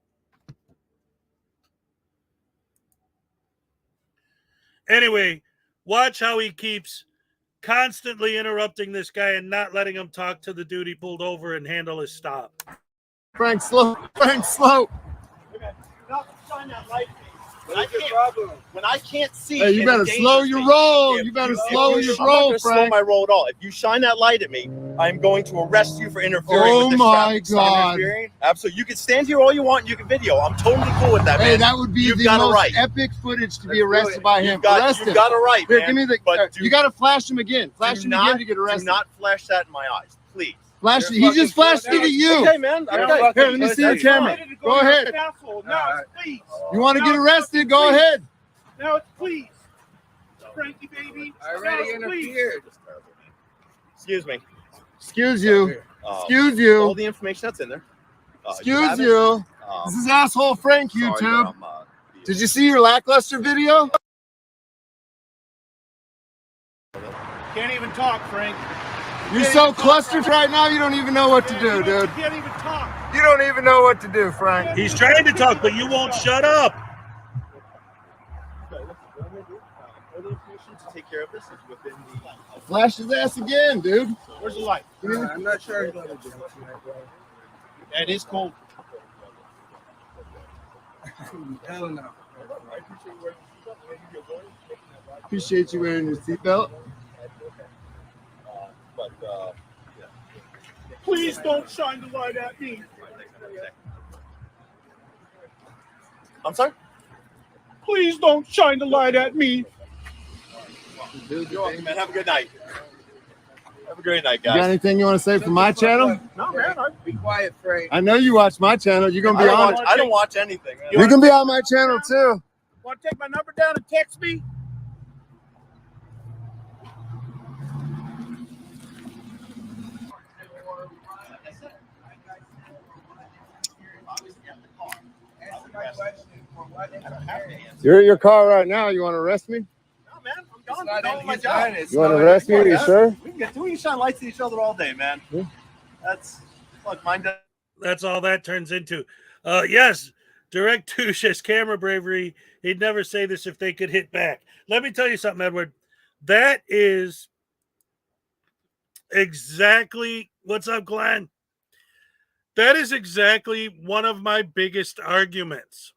Anyway, watch how he keeps constantly interrupting this guy and not letting him talk to the dude he pulled over and handle his stop. Frank, slow. Frank, slow. When I can't see, Hey, you better slow your roll. You better slow your roll, Frank. Slow my roll at all. If you shine that light at me, I'm going to arrest you for interfering with Oh this my traffic. God. Absolutely. You can stand here all you want. You can video. I'm totally cool with that, man. Hey, that would be You've the got a most right. epic footage to be arrested by him. Arrest him. You've got a right, Here, man. give me the. But You got to flash him again. Flash him again to get arrested. Do not flash that in my eyes, please. Flash. He just flashed it at you. Okay, man. Okay. Here, let me see the camera. Go ahead. Now it's please. You want to get arrested? Go ahead. Now it's please. Frankie, baby. I already interfered. Excuse me. Excuse you. Excuse All you. the information that's in there. Excuse you. This is asshole Frank YouTube. Did you see your lackluster video? Can't even talk, Frank. You're so clustered right now, you don't even know what to do, dude. You can't even talk. You don't even know what to do, Frank. He's trying to talk, but you won't shut up. All the information to take care of this is within the. Flash his ass again, dude. Where's the light? I'm not sure he's going to do it tonight, bro. That is cold. Hell no. Appreciate you wearing your seatbelt. Please don't shine the light at me. I'm sorry? Please don't shine the light at me. You're welcome, man. Have a good night. Have a great night, You got guys. anything you want to say for my channel? No, man. Be quiet, Frank. I know you watch my channel. You're gonna be on. I don't watch anything. Man. You can be on my channel too. Want to take my number down and text me? You're in your car right now. You want to arrest me? No, man, I'm going my job. You want to arrest me? Are you sure? We can shine lights at each other all day, man. Yeah. Look, mine does. That's all that turns into. Yes, direct touche has camera bravery. He'd never say this if they could hit back. Let me tell you something, Edward. That is exactly what's up, Glenn. That is exactly one of my biggest arguments.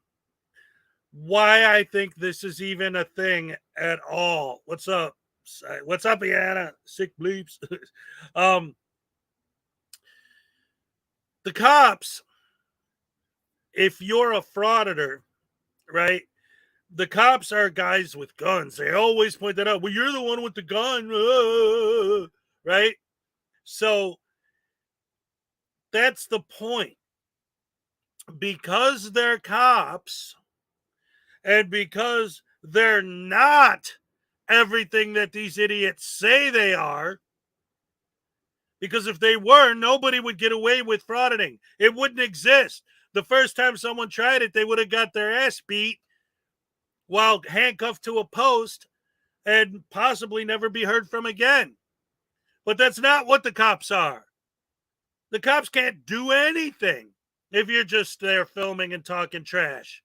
Why I think this is even a thing at all. What's up? What's up, Iana? Sick bleeps. The cops, if you're a frauditor, right? The cops are guys with guns. They always point that out. Well, you're the one with the gun, right? So that's the point. Because they're cops and because they're not everything that these idiots say they are, because if they were, nobody would get away with frauding. It wouldn't exist. The first time someone tried it, they would have got their ass beat while handcuffed to a post and possibly never be heard from again. But that's not what the cops are. The cops can't do anything if you're just there filming and talking trash.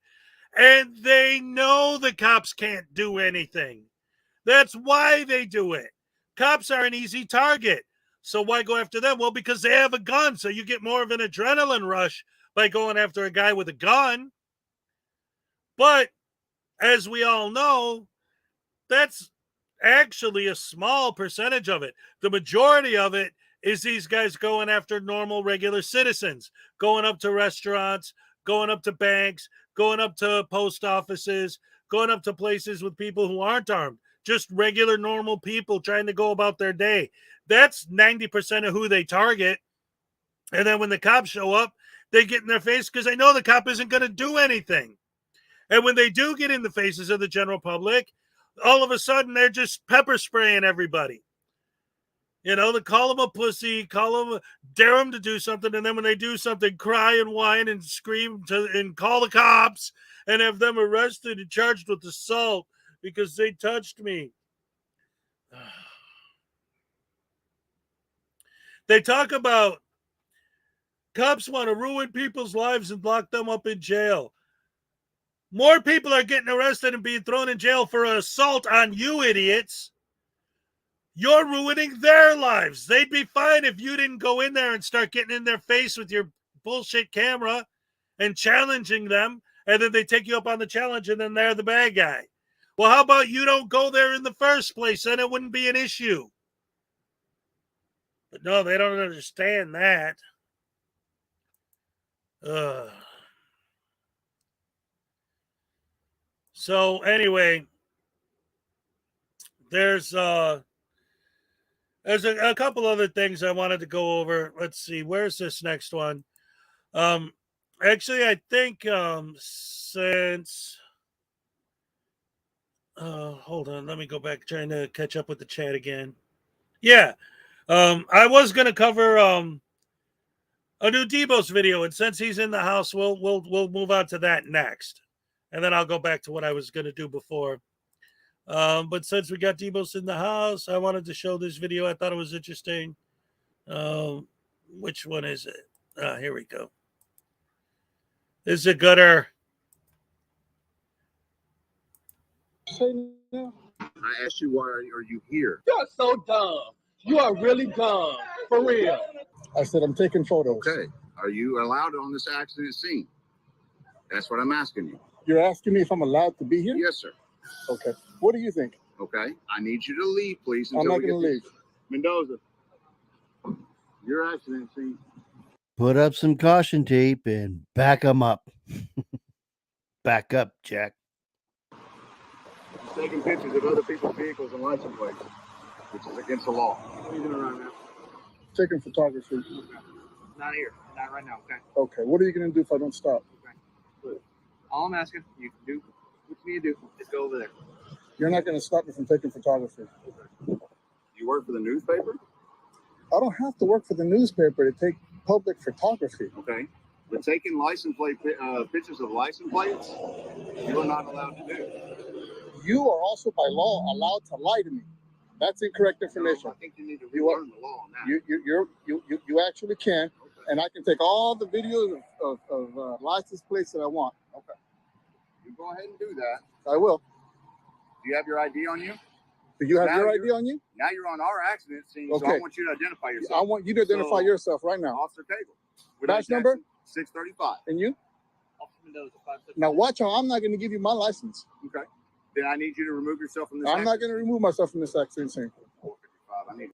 And they know the cops can't do anything. That's why they do it. Cops are an easy target. So why go after them? Well, because they have a gun. So you get more of an adrenaline rush by going after a guy with a gun. But as we all know, that's actually a small percentage of it. The majority of it is these guys going after normal, regular citizens, going up to restaurants, going up to banks, going up to post offices, going up to places with people who aren't armed. Just regular, normal people trying to go about their day. That's 90% of who they target. And then when the cops show up, they get in their face because they know the cop isn't going to do anything. And when they do get in the faces of the general public, all of a sudden they're just pepper spraying everybody. You know, they call them a pussy, dare them to do something, and then when they do something, cry and whine and scream and call the cops and have them arrested and charged with assault because they touched me. They talk about cops want to ruin people's lives and lock them up in jail. More people are getting arrested and being thrown in jail for assault on you idiots. You're ruining their lives. They'd be fine if you didn't go in there and start getting in their face with your bullshit camera and challenging them, and then they take you up on the challenge, and then they're the bad guy. Well, how about you don't go there in the first place, and it wouldn't be an issue. But no, they don't understand that. So anyway, there's a couple other things I wanted to go over. Let's see, where's this next one? Actually, I think since hold on, let me go back, trying to catch up with the chat again. Yeah, I was gonna cover a new Debo's video, and since he's in the house, we'll move on to that next, and then I'll go back to what I was gonna do before. But since we got Debo's in the house, I wanted to show this video. I thought it was interesting. Which one is it? Here we go. This is a gutter. I asked you, why are you here? You're so dumb. You are really dumb. For real. I said I'm taking photos. Okay. Are you allowed on this accident scene? That's what I'm asking you. You're asking me if I'm allowed to be here? Yes, sir. Okay. What do you think? Okay. I need you to leave, please. I'm not going to leave. Mendoza, your accident scene. Put up some caution tape and back them up. Back up, Jack. He's taking pictures of other people's vehicles and license plates, which is against the law. What are you doing right now? Taking photography. Okay. Not here. Not right now, okay? Okay. What are you going to do if I don't stop? Okay. Good. All I'm asking you to do, what you need to do, is go over there. You're not going to stop me from taking photography. Okay. You work for the newspaper? I don't have to work for the newspaper to take public photography. Okay. But taking license plate pictures of license plates, you are not allowed to do. You are also by law allowed to lie to me. That's incorrect information. No, I think you need to relearn the law on that. You actually can, okay. And I can take all the videos of license plates that I want. Okay. You go ahead and do that. I will. Do you have your ID on you? Do you have your ID on you? Now you're on our accident scene, okay. So I want you to identify yourself. I want you to identify yourself right now. Officer Cagle. Badge number? 635. And you? Officer Mendoza, 565. Now watch how I'm not going to give you my license. Okay. Then I need you to remove yourself from this I'm not going to remove myself from this accident scene. 455. I need.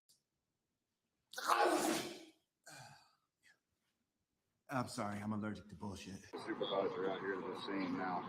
I'm sorry, I'm allergic to bullshit. Supervisor out here at the scene now.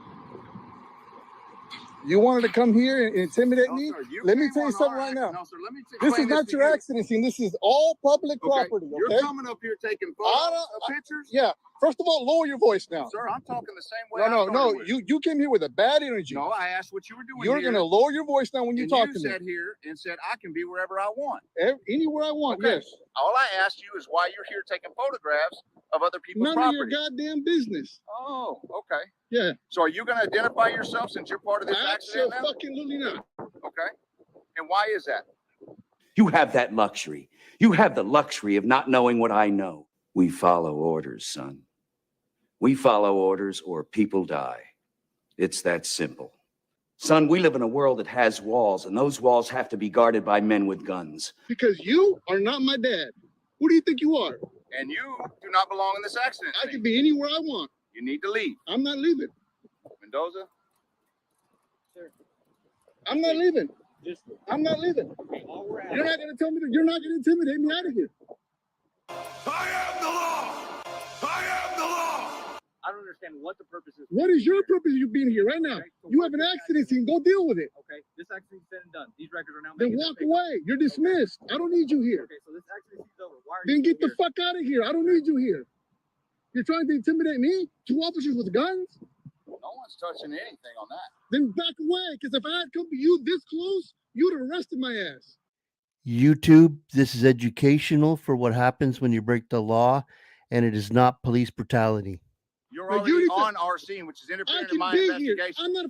You wanted to come here and intimidate me? Sir, let me tell you something right now. No, sir, let me this is not your accident scene. This is all public property. Okay? You're coming up here taking photos of pictures? Yeah. First of all, lower your voice now. Sir, I'm talking the same way. No. You came here with a bad energy. No, I asked what you were doing. You're going to lower your voice now when you talk to me. You sat here and said I can be wherever I want. Anywhere I want, okay. Yes. All I asked you is why you're here taking photographs of other people's property. None of your goddamn business. Oh, okay. Yeah. So are you going to identify yourself since you're part of this accident now? Absolutely not. Okay. And why is that? You have that luxury. You have the luxury of not knowing what I know. We follow orders, son. We follow orders or people die. It's that simple. Son, we live in a world that has walls, and those walls have to be guarded by men with guns. Because you are not my dad. Who do you think you are? And you do not belong in this accident. I can be anywhere I want. You need to leave. I'm not leaving. Mendoza? Sir. I'm not leaving. I'm not leaving. You're not going to tell me that. You're not going to intimidate me out of here. I am the law. I am the law. I don't understand what the purpose is. What is your purpose of you being here right now? Okay, so you have an accident scene. Go deal with it. Okay, this accident's said and done. These records are now. Then walk away. You're dismissed. Okay. I don't need you here. Okay, so this accident is over. Why are then you get the fuck out of here. I don't need you here. You're trying to intimidate me? 2 officers with guns? No one's touching anything on that. Then back away, because if I had come to you this close, you'd have arrested my ass. YouTube, this is educational for what happens when you break the law, and it is not police brutality. You're already on our scene, which is interfering in my investigation. Here. I'm not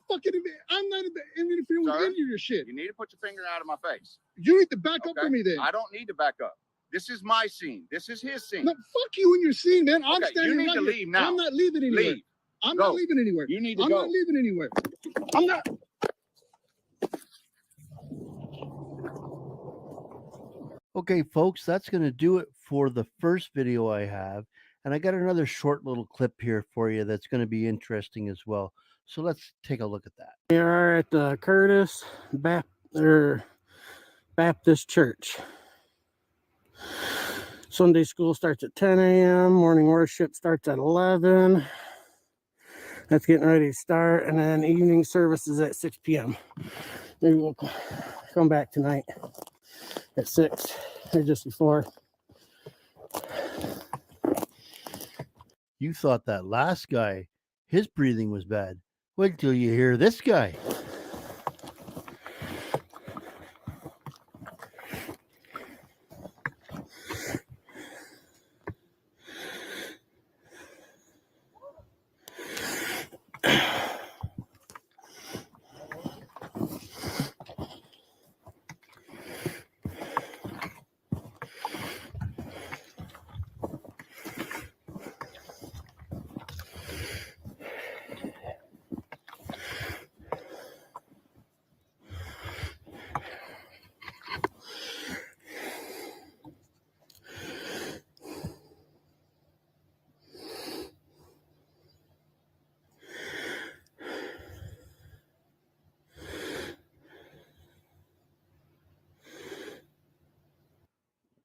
interfering with any of your shit. You need to put your finger out of my face. You need to back up for me then. I don't need to back up. This is my scene. This is his scene. No, fuck you and your scene, man. I'm standing you need to leave now. I'm not leaving anywhere. Leave. I'm not leaving anywhere. You need to go. I'm not leaving anywhere. I'm not. Okay, folks, that's going to do it for the first video I have. And I got another short little clip here for you that's going to be interesting as well. So let's take a look at that. We are at the Curtis Baptist Church. Sunday school starts at 10 a.m. Morning worship starts at 11. That's getting ready to start. And then evening service is at 6 p.m. Maybe we'll come back tonight at 6 or just before. You thought that last guy, his breathing was bad. Wait till you hear this guy.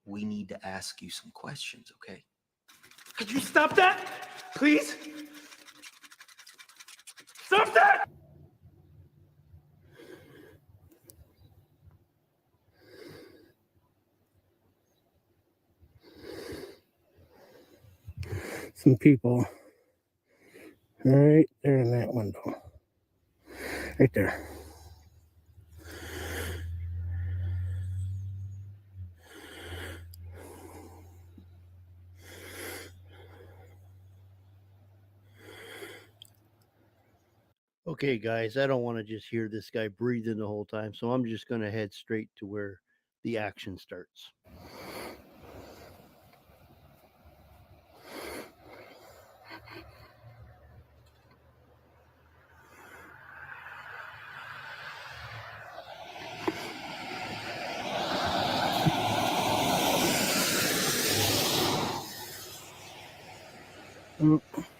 We need to ask you some questions, okay? Could you stop that? Please? Stop that! Some people right there in that window. Right there. Okay, guys, I don't want to just hear this guy breathing the whole time, so I'm just going to head straight to where the action starts.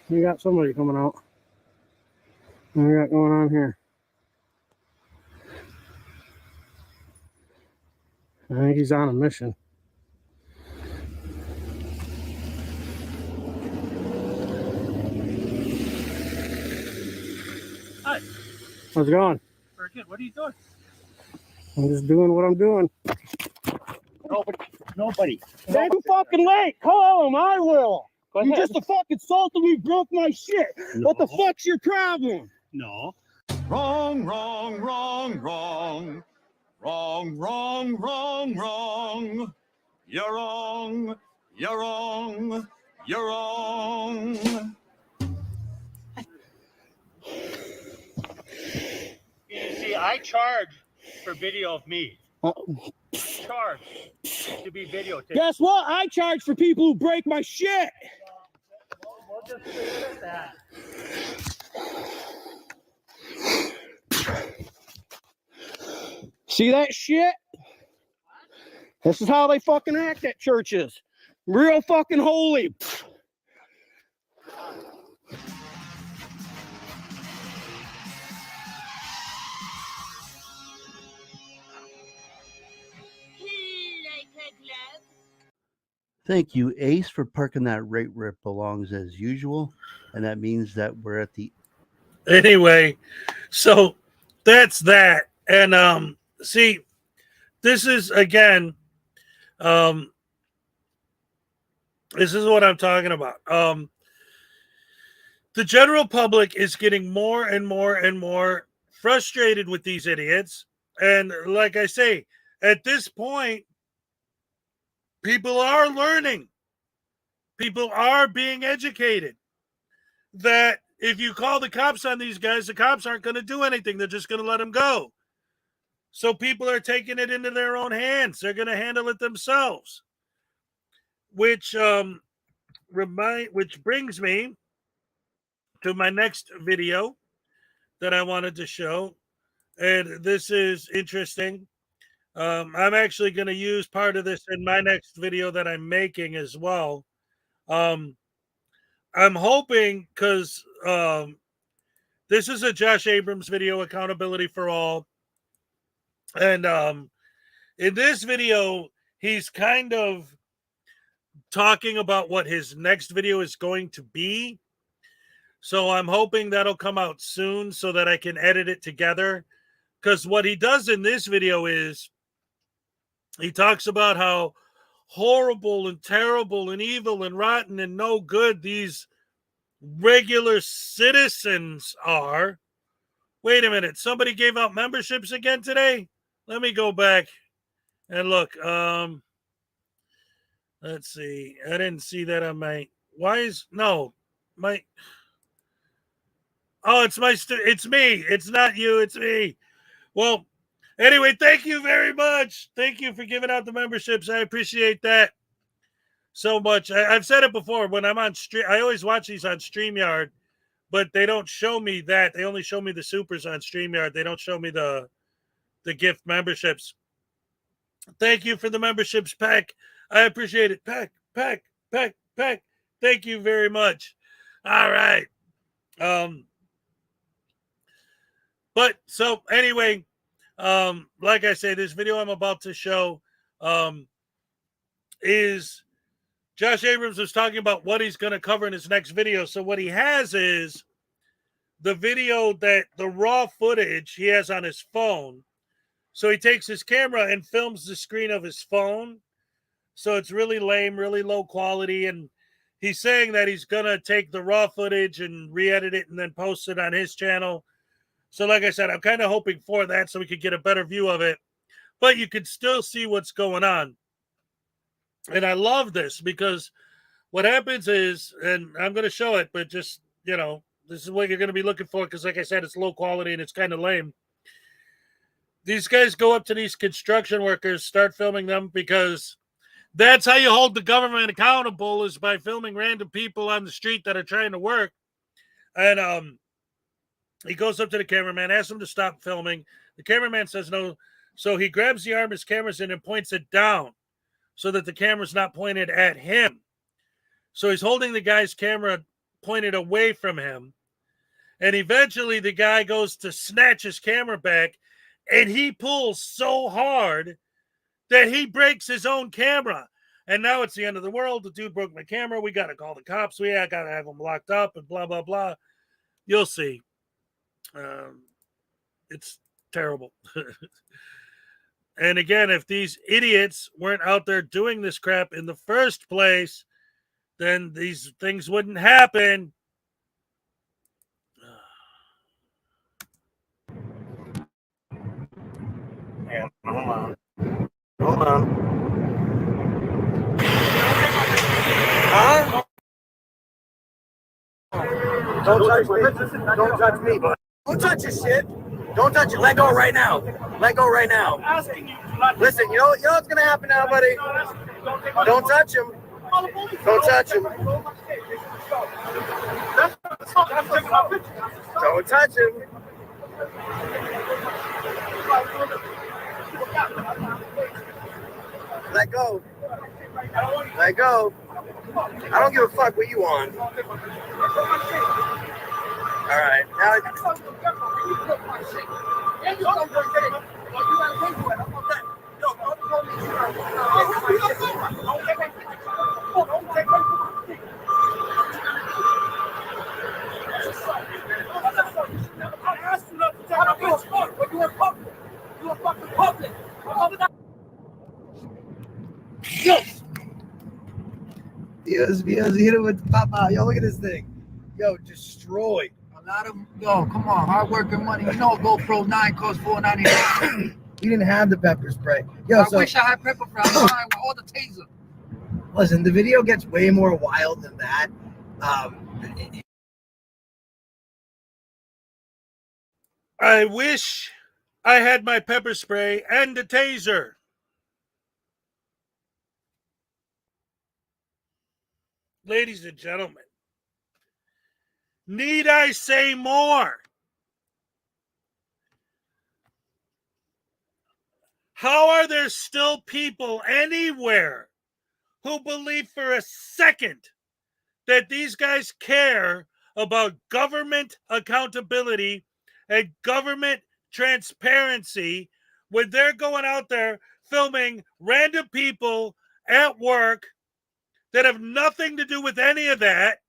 We got somebody coming out. What we got going on here? I think he's on a mission. Hi. How's it going? Very good. What are you doing? I'm just doing what I'm doing. Nobody. It's too fucking late. Call him. I will. Go You ahead. just fucking assaulted me, broke my shit. No. What the fuck's your problem? No. Wrong, wrong, wrong, wrong. Wrong, wrong, wrong, wrong. You're wrong. You're wrong. You're wrong. You see, I charge for video of me. Charge to be videotaped. Guess what? I charge for people who break my shit. We'll just leave it at that. See that shit? This is how they fucking act at churches. Real fucking holy. Thank you, Ace, for parking that right where it belongs as usual. And that means that we're at the... Anyway, so that's that. And see, this is again, this is what I'm talking about. The general public is getting more and more and more frustrated with these idiots. And like I say, at this point, people are learning. People are being educated that if you call the cops on these guys, the cops aren't going to do anything. They're just going to let them go. So people are taking it into their own hands. They're going to handle it themselves. Which brings me to my next video that I wanted to show. And this is interesting. I'm actually going to use part of this in my next video that I'm making as well. I'm hoping, because this is a Josh Abrams video, Accountability for All. And in this video, he's kind of talking about what his next video is going to be. So I'm hoping that'll come out soon so that I can edit it together. Because what he does in this video is he talks about how horrible and terrible and evil and rotten and no good these regular citizens are. Wait a minute. Somebody gave out memberships again today? Let me go back and look. Let's see. I didn't see that on my... It's me. It's not you. It's me. Well, anyway, thank you very much. Thank you for giving out the memberships. I appreciate that so much. I've said it before. When I'm on stream, I always watch these on StreamYard, but they don't show me that. They only show me the supers on StreamYard. They don't show me the gift memberships. Thank you for the memberships, Peck. I appreciate it. Peck. Thank you very much. All right. But so anyway, like I say, this video I'm about to show is Josh Abrams was talking about what he's going to cover in his next video. So what he has is the video that the raw footage he has on his phone. So he takes his camera and films the screen of his phone. So it's really lame, really low quality. And he's saying that he's going to take the raw footage and re-edit it and then post it on his channel. So like I said, I'm kind of hoping for that so we could get a better view of it. But you could still see what's going on. And I love this because what happens is, and I'm going to show it, but just, this This is what you're going to be looking for because, like I said, it's low quality and it's kind of lame. These guys go up to these construction workers, start filming them because that's how you hold the government accountable, is by filming random people on the street that are trying to work. And he goes up to the cameraman, asks him to stop filming. The cameraman says no. So he grabs the arm of his cameras and points it down so that the camera's not pointed at him. So he's holding the guy's camera pointed away from him. And eventually the guy goes to snatch his camera back, and he pulls so hard that he breaks his own camera. And now it's the end of the world. The dude broke my camera. We got to call the cops. I got to have them locked up and blah, blah, blah. You'll see. It's terrible. And again, if these idiots weren't out there doing this crap in the first place, then these things wouldn't happen. Yeah, hold on. Hold on. Huh? Don't touch me. Don't touch me, bud. Don't touch your shit. Don't touch it. Let go right now. Let go right now. Listen, you know what's gonna happen now, buddy? Don't touch him. Don't touch him. Don't touch him. Let go. Let go. I don't give a fuck what you want. All right. Now. Yes, hit it with Papa. Yo, look at this thing. Yo, destroyed. Yo, come on, hard work and money. You know, a GoPro 9 costs $4.99. You didn't have the pepper spray. Yo, I wish I had pepper spray with all the taser. Listen, the video gets way more wild than that. I wish I had my pepper spray and a taser. Ladies and gentlemen, need I say more? How are there still people anywhere who believe for a second that these guys care about government accountability and government transparency when they're going out there filming random people at work that have nothing to do with any of that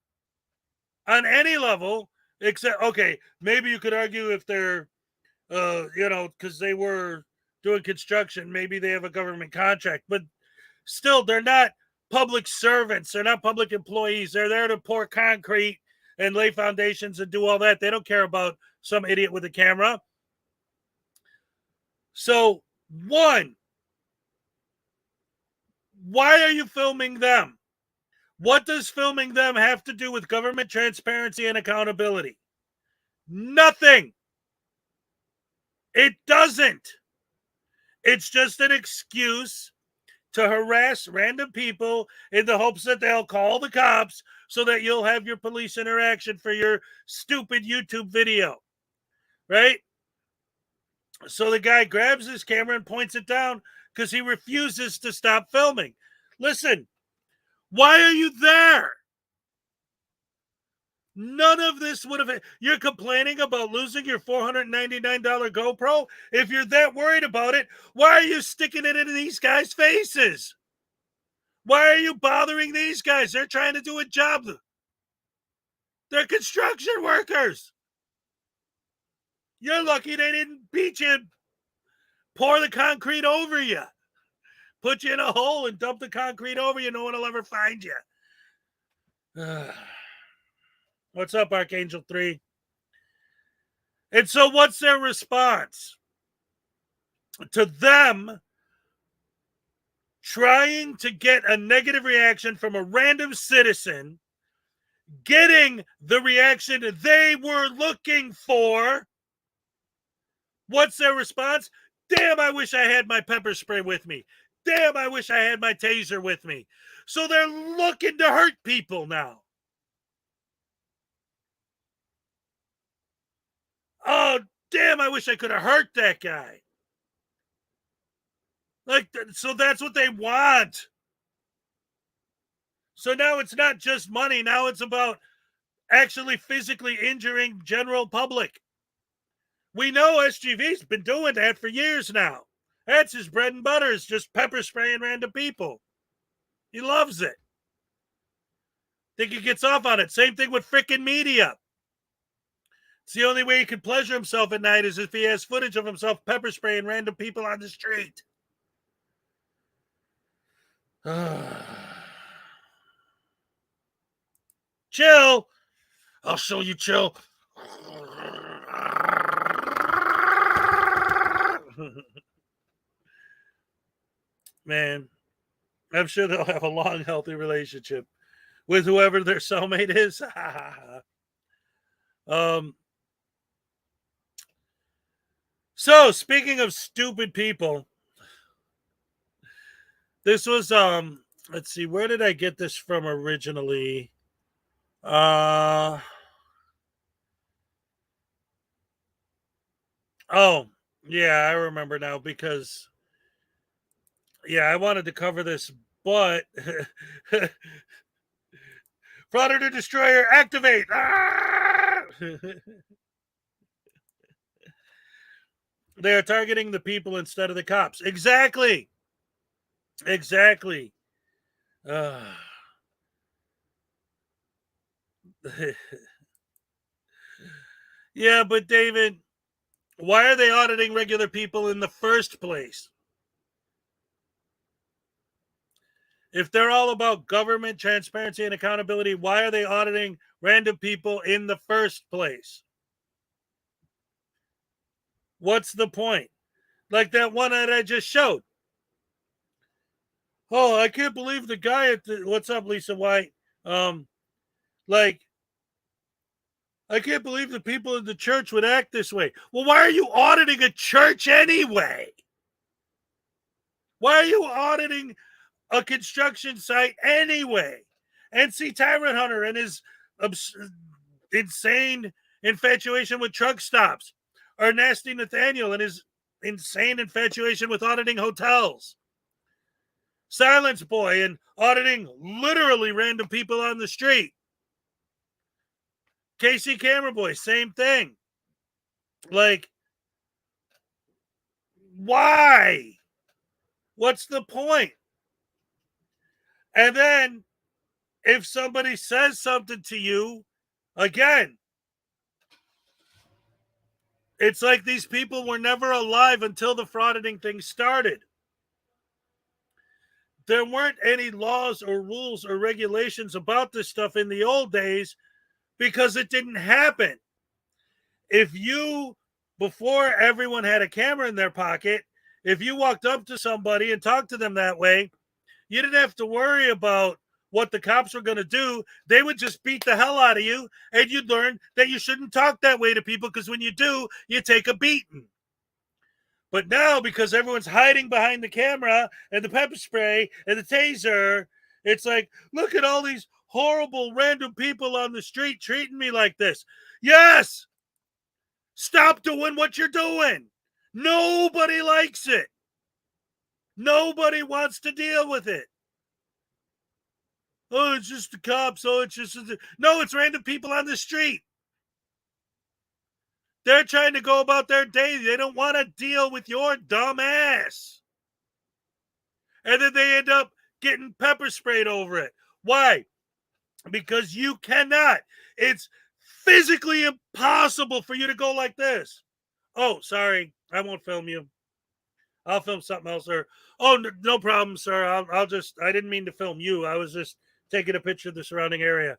on any level, except, okay, maybe you could argue if they're, because they were doing construction, maybe they have a government contract, but still, they're not public servants. They're not public employees. They're there to pour concrete and lay foundations and do all that. They don't care about some idiot with a camera. So, one, why are you filming them? What does filming them have to do with government transparency and accountability? Nothing. It doesn't. It's just an excuse to harass random people in the hopes that they'll call the cops so that you'll have your police interaction for your stupid YouTube video, right? So the guy grabs his camera and points it down because he refuses to stop filming. Listen, why are you there? None of this would have... You're complaining about losing your $499 GoPro? If you're that worried about it, why are you sticking it in these guys' faces? Why are you bothering these guys? They're trying to do a job. They're construction workers. You're lucky they didn't beat you and pour the concrete over you. Put you in a hole and dump the concrete over you. No one will ever find you. What's up, Archangel 3? And so what's their response? To them trying to get a negative reaction from a random citizen, getting the reaction they were looking for. What's their response? Damn, I wish I had my pepper spray with me. Damn, I wish I had my taser with me. So they're looking to hurt people now. Oh, damn, I wish I could have hurt that guy. Like, so that's what they want. So now it's not just money. Now it's about actually physically injuring general public. We know SGV's been doing that for years now. That's his bread and butter, is just pepper spraying random people. He loves it. Think he gets off on it. Same thing with frickin' media. It's the only way he can pleasure himself at night is if he has footage of himself pepper spraying random people on the street. Chill. I'll show you chill. Man, I'm sure they'll have a long, healthy relationship with whoever their cellmate is. So speaking of stupid people, this was let's see, where did I get this from originally? Oh, yeah, I remember now because I wanted to cover this, but Frauditor Destroyer activate. They are targeting the people instead of the cops. Exactly. Yeah, but David, why are they auditing regular people in the first place? If they're all about government transparency and accountability, why are they auditing random people in the first place? What's the point? Like that one that I just showed. Oh, I can't believe the guy at the... What's up, Lisa White? Like, I can't believe the people in the church would act this way. Well, why are you auditing a church anyway? Why are you auditing a construction site anyway? NC Tyrant Hunter and his insane infatuation with truck stops, or Nasty Nathaniel and his insane infatuation with auditing hotels. Silence Boy and auditing literally random people on the street. KC Camera Boy, same thing. Like, why? What's the point? And then if somebody says something to you, again, it's like these people were never alive until the frauditing thing started. There weren't any laws or rules or regulations about this stuff in the old days because it didn't happen. If you, before everyone had a camera in their pocket, if you walked up to somebody and talked to them that way, you didn't have to worry about what the cops were going to do. They would just beat the hell out of you, and you'd learn that you shouldn't talk that way to people because when you do, you take a beating. But now, because everyone's hiding behind the camera and the pepper spray and the taser, it's like, look at all these horrible random people on the street treating me like this. Yes! Stop doing what you're doing. Nobody likes it. Nobody wants to deal with it. Oh, it's just the cops. Oh, it's just... No, it's random people on the street. They're trying to go about their day. They don't want to deal with your dumb ass. And then they end up getting pepper sprayed over it. Why? Because you cannot. It's physically impossible for you to go like this. Oh, sorry. I won't film you. I'll film something else. Or, oh, no problem, sir. I didn't mean to film you. I was just taking a picture of the surrounding area.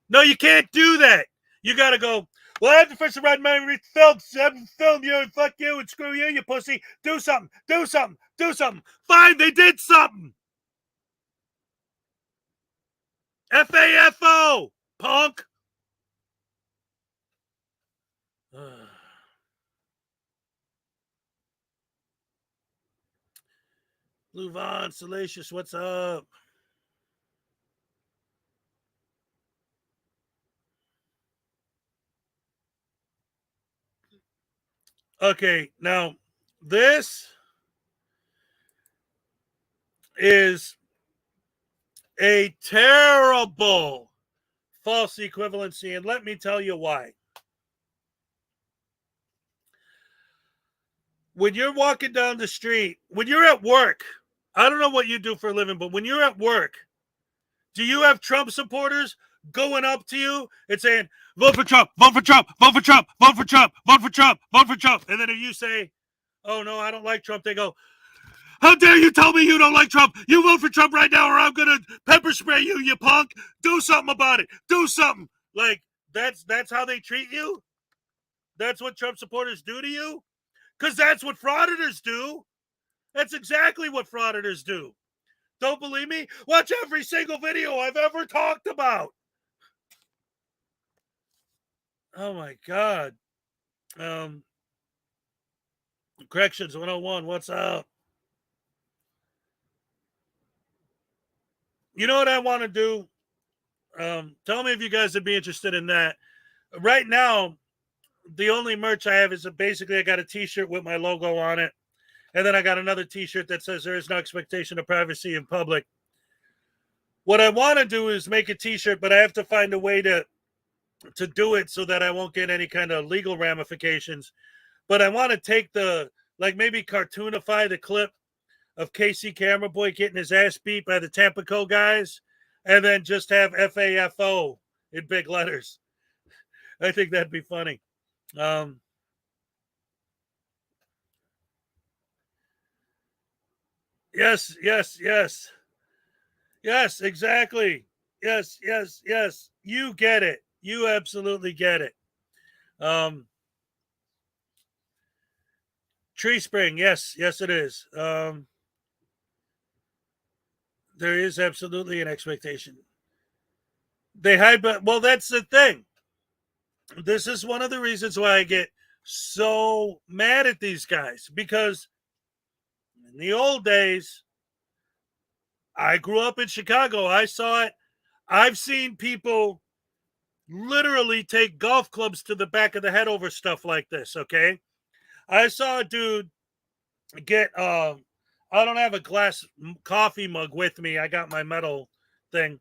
No, you can't do that. You got to go, well, I have the first right mind film you, and fuck you, and screw you, you pussy. Do something. Fine, they did something. FAFO. punk. Blue Vaughn, Salacious, what's up? Okay, now this is a terrible false equivalency, and let me tell you why. When you're walking down the street, when you're at work, I don't know what you do for a living, but when you're at work, do you have Trump supporters going up to you and saying, vote for Trump, vote for Trump, vote for Trump, vote for Trump, vote for Trump, vote for Trump? And then if you say, oh, no, I don't like Trump, they go, how dare you tell me you don't like Trump? You vote for Trump right now or I'm going to pepper spray you, you punk. Do something about it. Do something. Like, that's how they treat you? That's what Trump supporters do to you? Because that's what frauditors do. That's exactly what frauditors do. Don't believe me? Watch every single video I've ever talked about. Oh, my God. Corrections 101, what's up? You know what I want to do? Tell me if you guys would be interested in that. Right now, the only merch I have is basically I got a t-shirt with my logo on it. And then I got another t-shirt that says there is no expectation of privacy in public. What I want to do is make a t-shirt, but I have to find a way to do it so that I won't get any kind of legal ramifications. But I want to take maybe cartoonify the clip of KC Camera Boy getting his ass beat by the Tampico guys, and then just have FAFO in big letters. I think that'd be funny. Yes, exactly. Yes. You get it. You absolutely get it. Tree Spring, yes, it is. There is absolutely an expectation. They hide, but well, that's the thing. This is one of the reasons why I get so mad at these guys, because in the old days, I grew up in Chicago. I saw it. I've seen people literally take golf clubs to the back of the head over stuff like this, okay? I saw a dude get, I don't have a glass coffee mug with me. I got my metal thing.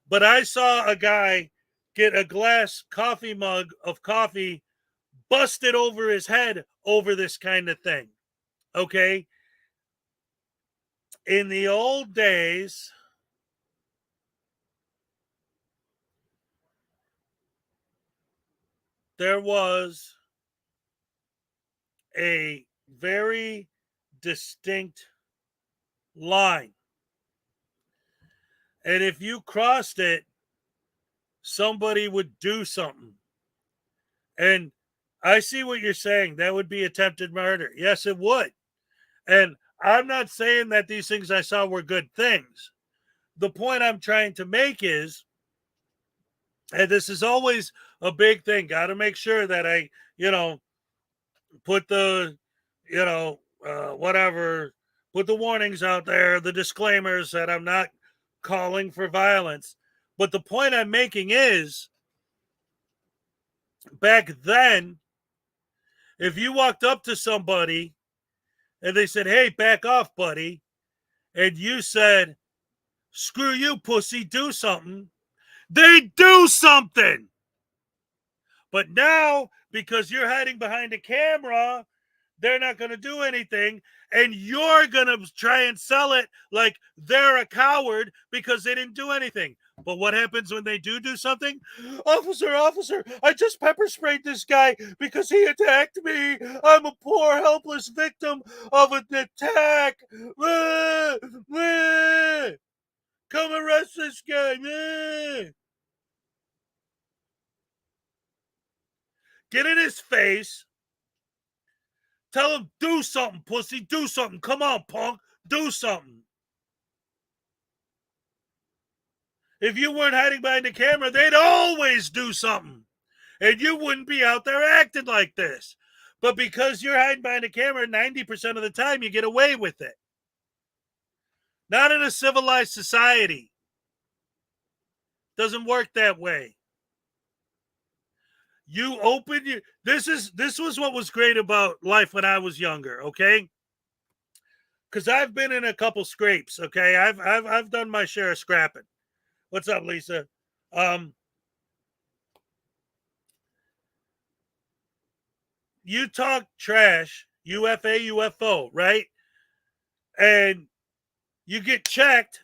But I saw a guy get a glass coffee mug of coffee busted over his head over this kind of thing, okay? In the old days, there was a very distinct line. And if you crossed it, somebody would do something. And I see what you're saying. That would be attempted murder. Yes, it would. And I'm not saying that these things I saw were good things. The point I'm trying to make is, and this is always a big thing, got to make sure that I, put the, whatever, put the warnings out there, the disclaimers that I'm not calling for violence. But the point I'm making is, back then, if you walked up to somebody and they said, hey, back off, buddy, and you said, screw you, pussy, do something, they do something. But now, because you're hiding behind a camera, they're not going to do anything, and you're going to try and sell it like they're a coward because they didn't do anything. But what happens when they do something? Officer, I just pepper sprayed this guy because he attacked me. I'm a poor, helpless victim of an attack. Come arrest this guy. Get in his face. Tell him, do something, pussy. Do something. Come on, punk. Do something. If you weren't hiding behind the camera, they'd always do something. And you wouldn't be out there acting like this. But because you're hiding behind the camera, 90% of the time you get away with it. Not in a civilized society. Doesn't work that way. You open your this was what was great about life when I was younger, okay? Because I've been in a couple scrapes, okay? I've done my share of scrapping. What's up, Lisa? You talk trash, UFA, UFO, right? And you get checked,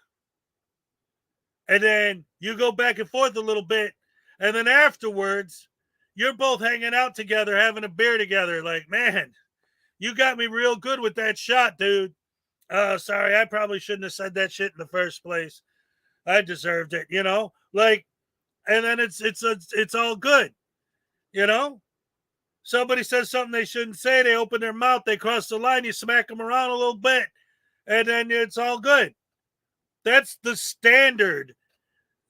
and then you go back and forth a little bit, and then afterwards, you're both hanging out together, having a beer together. Like, man, you got me real good with that shot, dude. Sorry, I probably shouldn't have said that shit in the first place. I deserved it, you know? Like, and then it's all good, you know? Somebody says something they shouldn't say, they open their mouth, they cross the line, you smack them around a little bit, and then it's all good. That's the standard.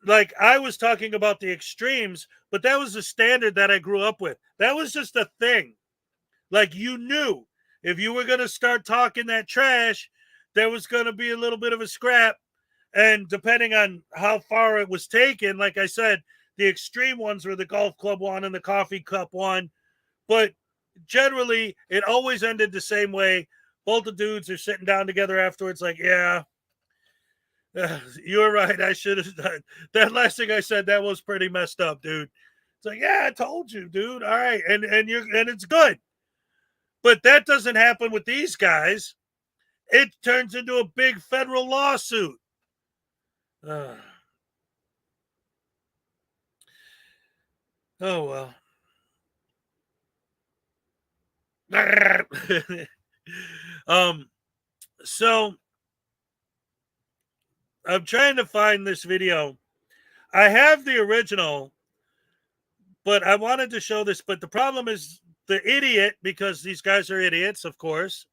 Like, I was talking about the extremes, but that was the standard that I grew up with. That was just a thing. Like, you knew if you were going to start talking that trash, there was going to be a little bit of a scrap. And depending on how far it was taken, like I said, the extreme ones were the golf club one and the coffee cup one. But generally, it always ended the same way. Both the dudes are sitting down together afterwards, like, yeah, you're right. I should have done that. Last thing I said, that was pretty messed up, dude. It's like, yeah, I told you, dude. All right, and it's good. But that doesn't happen with these guys. It turns into a big federal lawsuit. Oh, well. So I'm trying to find this video. I have the original, but I wanted to show this. But the problem is the idiot, because these guys are idiots, of course.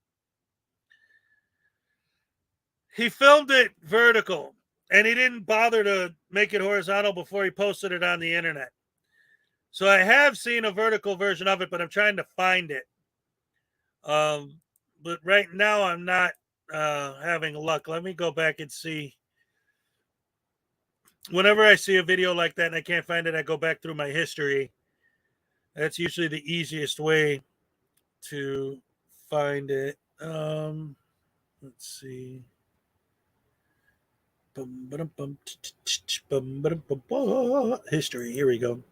He filmed it vertical, and he didn't bother to make it horizontal before he posted it on the internet. So I have seen a vertical version of it, but I'm trying to find it. But right now I'm not having luck. Let me go back and see. Whenever I see a video like that and I can't find it, I go back through my history. That's usually the easiest way to find it. Let's see. History. Here we go.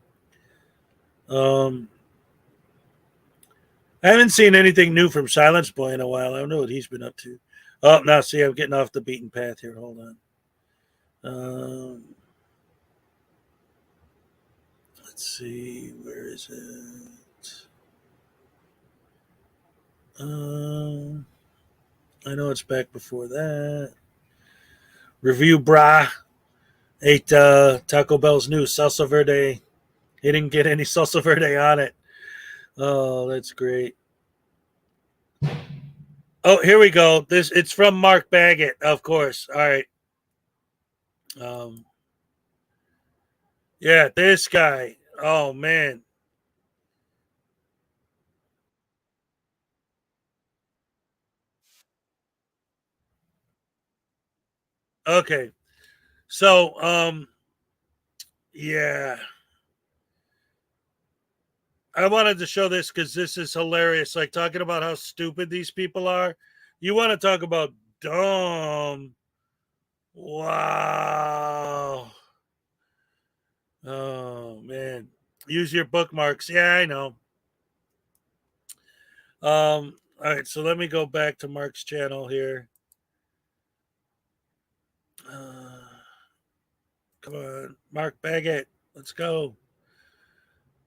I haven't seen anything new from Silence Boy in a while. I don't know what he's been up to. Oh, now see, I'm getting off the beaten path here. Hold on. Let's see, where is it? I know it's back before that. Review Bra ate Taco Bell's new salsa verde. He didn't get any salsa verde on it. Oh, that's great. Oh, here we go. It's from Mark Baggett, of course. All right. Yeah, this guy. Oh man. Okay. So, yeah. I wanted to show this because this is hilarious. Like, talking about how stupid these people are. You want to talk about dumb. Wow. Oh, man. Use your bookmarks. Yeah, I know. All right, so let me go back to Mark's channel here. Come on, Mark Baggett. Let's go.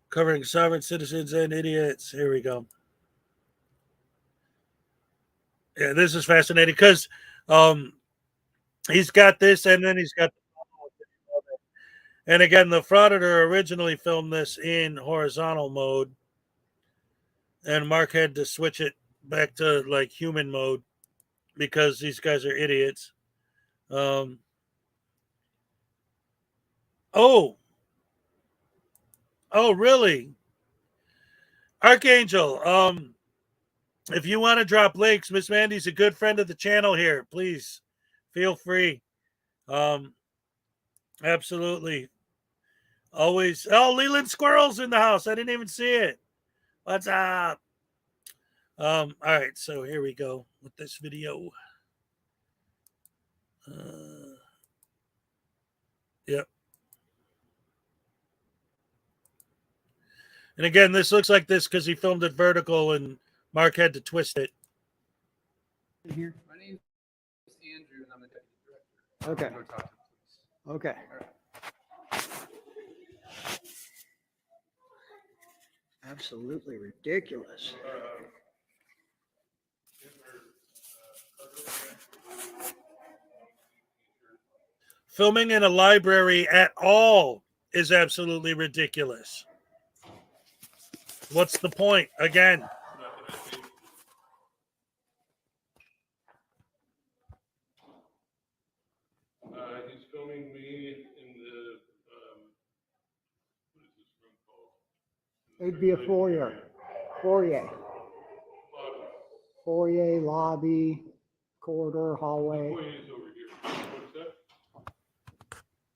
Covering sovereign citizens and idiots. Here we go. Yeah, this is fascinating because he's got this, and then he's got. And again, the Frauditor originally filmed this in horizontal mode, and Mark had to switch it back to like human mode because these guys are idiots. Oh, really? Archangel, if you want to drop links, Miss Mandy's a good friend of the channel here. Please feel free. Absolutely. Always. Oh, Leland Squirrel's in the house. I didn't even see it. What's up? All right, so here we go with this video. Yep. And again, this looks like this because he filmed it vertical and Mark had to twist it. Here. My name is Andrew and I'm the deputy director. Okay. Okay. Absolutely ridiculous. Filming in a library at all is absolutely ridiculous. What's the point? Again. He's filming me in the, what is this room called? It'd be a foyer. Foyer, lobby, corridor, hallway.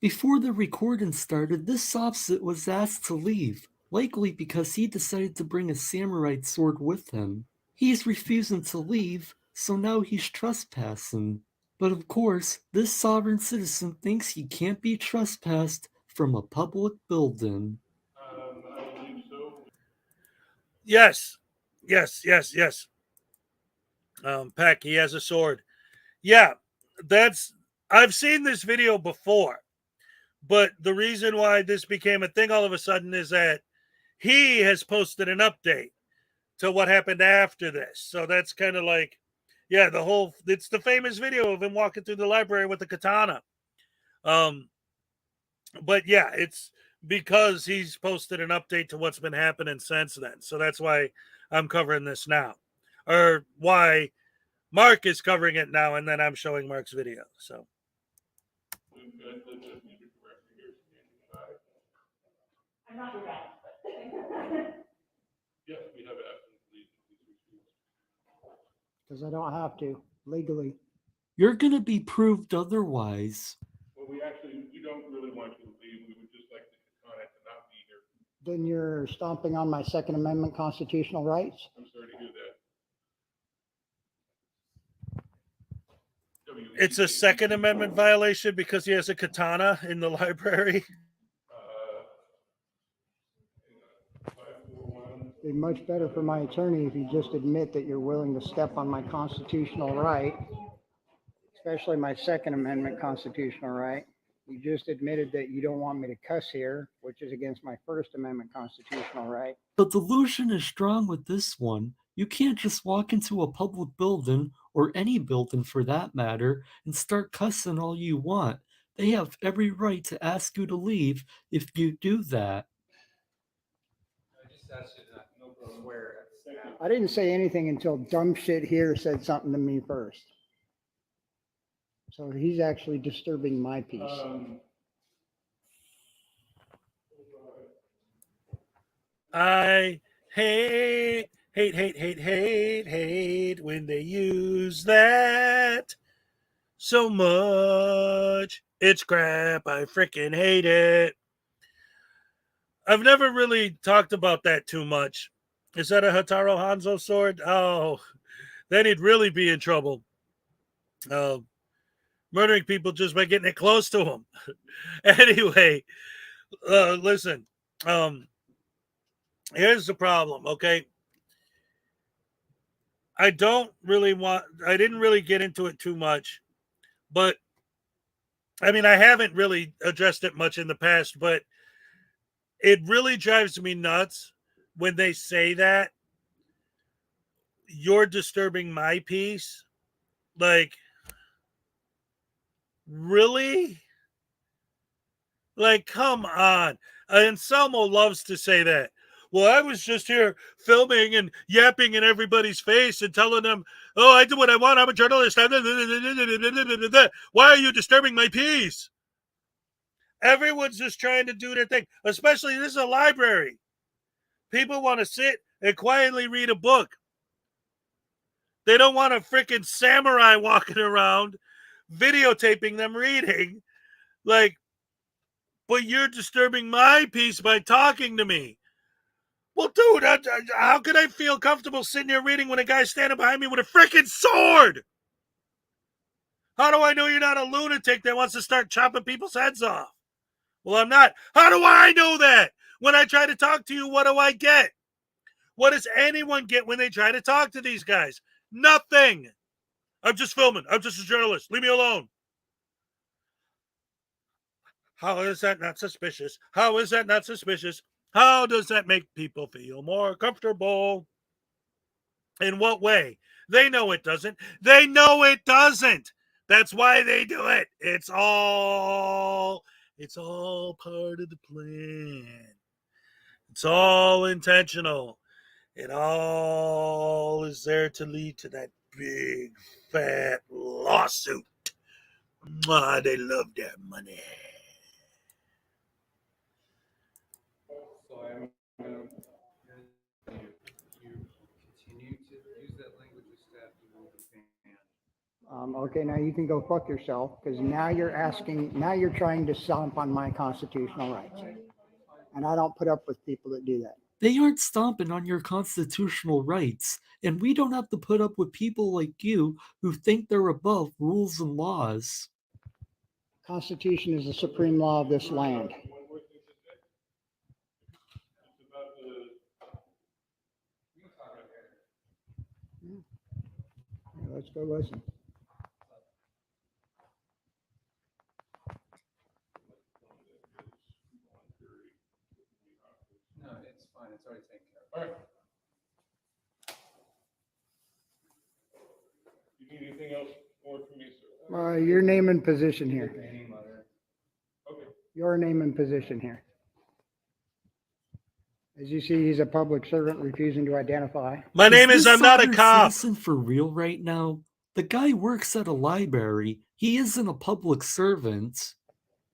Before the recording started, this officer was asked to leave, likely because he decided to bring a samurai sword with him. He's refusing to leave, so now he's trespassing. But of course, this sovereign citizen thinks he can't be trespassed from a public building. Yes. Peck, he has a sword. Yeah, I've seen this video before, but the reason why this became a thing all of a sudden is that he has posted an update to what happened after this. So that's kind of like, yeah, it's the famous video of him walking through the library with the katana. But yeah, it's because he's posted an update to what's been happening since then. So that's why I'm covering this now, or why Mark is covering it now, and then I'm showing Mark's video. So. I'm not your dad, Yes, we have absolutely. Because I don't have to, legally. You're gonna be proved otherwise. Well, we don't really want you to leave. We would just like the katana to not be here. Then you're stomping on my Second Amendment constitutional rights? I'm sorry to hear that. It's a Second Amendment violation because he has a katana in the library. It'd be much better for my attorney if you just admit that you're willing to step on my constitutional right, especially my Second Amendment constitutional right. You just admitted that you don't want me to cuss here, which is against my First Amendment constitutional right. The delusion is strong with this one. You can't just walk into a public building, or any building for that matter, and start cussing all you want. They have every right to ask you to leave if you do that. I didn't say anything until dumb shit here said something to me first. So he's actually disturbing my peace. I hate when they use that so much. It's crap. I freaking hate it. I've never really talked about that too much. Is that a Hataro Hanzo sword? Oh, then he'd really be in trouble. Murdering people just by getting it close to him. Anyway, listen. Here's the problem, okay? I didn't really get into it too much, but I mean, I haven't really addressed it much in the past, but it really drives me nuts when they say that you're disturbing my peace. Like, really? Like, come on. Anselmo loves to say that. Well, I was just here filming and yapping in everybody's face and telling them, oh, I do what I want. I'm a journalist. Why are you disturbing my peace? Everyone's just trying to do their thing, especially this is a library. People want to sit and quietly read a book. They don't want a freaking samurai walking around videotaping them reading. Like, but you're disturbing my peace by talking to me. Well, dude, how can I feel comfortable sitting here reading when a guy's standing behind me with a freaking sword? How do I know you're not a lunatic that wants to start chopping people's heads off? Well, I'm not. How do I know that? When I try to talk to you, what do I get? What does anyone get when they try to talk to these guys? Nothing. I'm just filming. I'm just a journalist. Leave me alone. How is that not suspicious? How is that not suspicious? How does that make people feel more comfortable? In what way? They know it doesn't. They know it doesn't. That's why they do it. It's all part of the plan. It's all intentional. It all is there to lead to that big fat lawsuit. Mwah, they love their money. So I'm going to continue to use that language of staff to move the pan. Okay, now you can go fuck yourself, because now you're trying to stomp on my constitutional rights. And I don't put up with people that do that. They aren't stomping on your constitutional rights, and we don't have to put up with people like you who think they're above rules and laws. Constitution is the supreme law of this land. Let's go listen. No, it's fine. It's already taken care of. All right. You need anything else more from me, sir? Your name and position here. Okay. Your name and position here. As you see, he's a public servant refusing to identify. My name is I'm not a cop. Citizen for real right now? The guy works at a library. He isn't a public servant.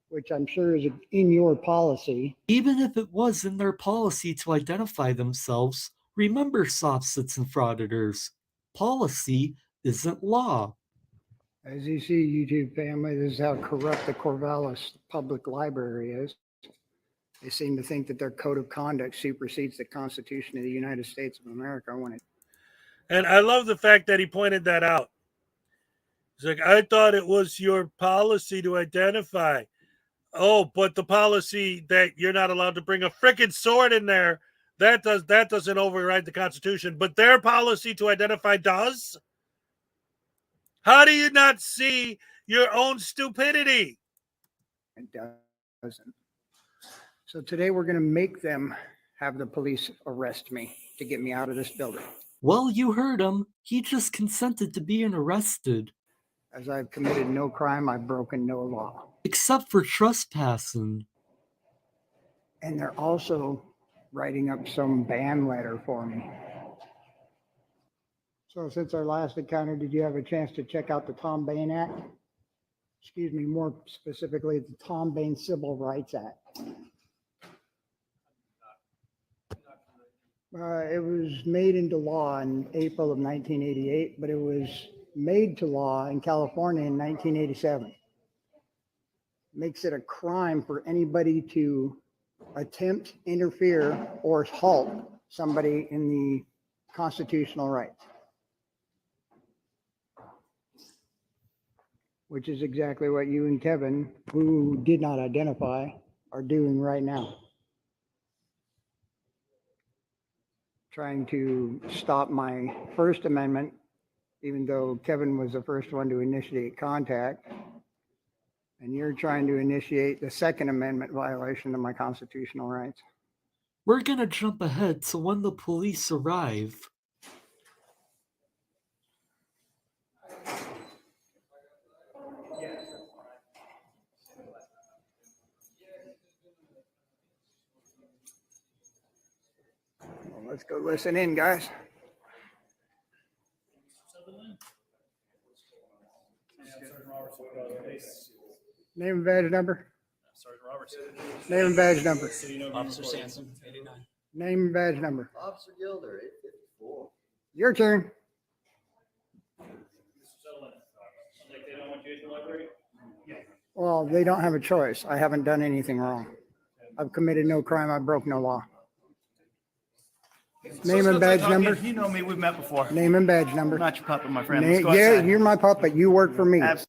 Which I'm sure is in your policy. Even if it was in their policy to identify themselves, remember, soft sits and frauditors, policy isn't law. As you see, YouTube family, this is how corrupt the Corvallis Public Library is. They seem to think that their code of conduct supersedes the Constitution of the United States of America. And I love the fact that he pointed that out. He's like, I thought it was your policy to identify. Oh, but the policy that you're not allowed to bring a freaking sword in there, that doesn't override the Constitution, but their policy to identify does? How do you not see your own stupidity? It doesn't. So today we're going to make them have the police arrest me to get me out of this building. Well, you heard him. He just consented to being arrested. As I've committed no crime, I've broken no law. Except for trespassing. And they're also writing up some ban letter for me. So since our last encounter, did you have a chance to check out the Tom Bain Act? Excuse me, more specifically, the Tom Bain Civil Rights Act. It was made into law in April of 1988, but it was made to law in California in 1987. Makes it a crime for anybody to attempt, interfere, or halt somebody in the constitutional rights. Which is exactly what you and Kevin, who did not identify, are doing right now. Trying to stop my First Amendment, even though Kevin was the first one to initiate contact. And you're trying to initiate the Second Amendment violation of my constitutional rights. We're gonna jump ahead to when the police arrive. Well, let's go listen in, guys. Name and badge number? Sergeant Roberts. Name and badge number. Officer Sanson, 89. Name and badge number. Officer Gilder, 854. Your turn. Well, they don't have a choice. I haven't done anything wrong. I've committed no crime. I broke no law. Name and badge number. You know me, we've met before. Name and badge number. I'm not your puppet, my friend. Let's go Yeah, outside. you're my puppet. You work for me. Absolutely.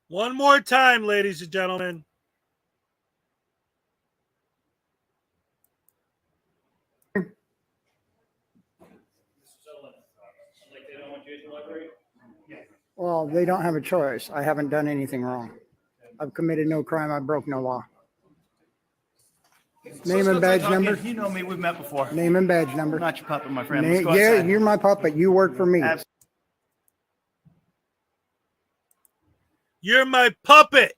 One more time, ladies and gentlemen. Well, they don't have a choice. I haven't done anything wrong. I've committed no crime. I broke no law. Name and badge number. You know me, we've met before. Name and badge number. I'm not your puppet, my friend. Let's go Yeah, outside. you're my puppet. You work for me. You're my puppet.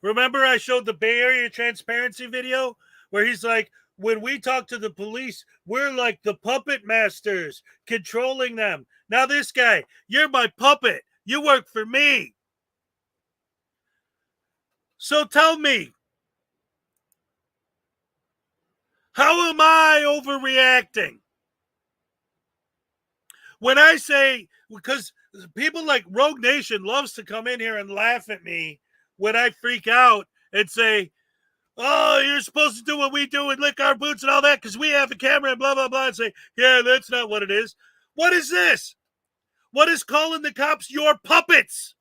Remember I showed the Bay Area transparency video where he's like, when we talk to the police, we're like the puppet masters, controlling them. Now this guy, you're my puppet. You work for me. So tell me, how am I overreacting? When I say, because people like Rogue Nation loves to come in here and laugh at me when I freak out and say, oh, you're supposed to do what we do and lick our boots and all that because we have a camera and blah, blah, blah, and say, yeah, that's not what it is. What is this? What is calling the cops your puppets?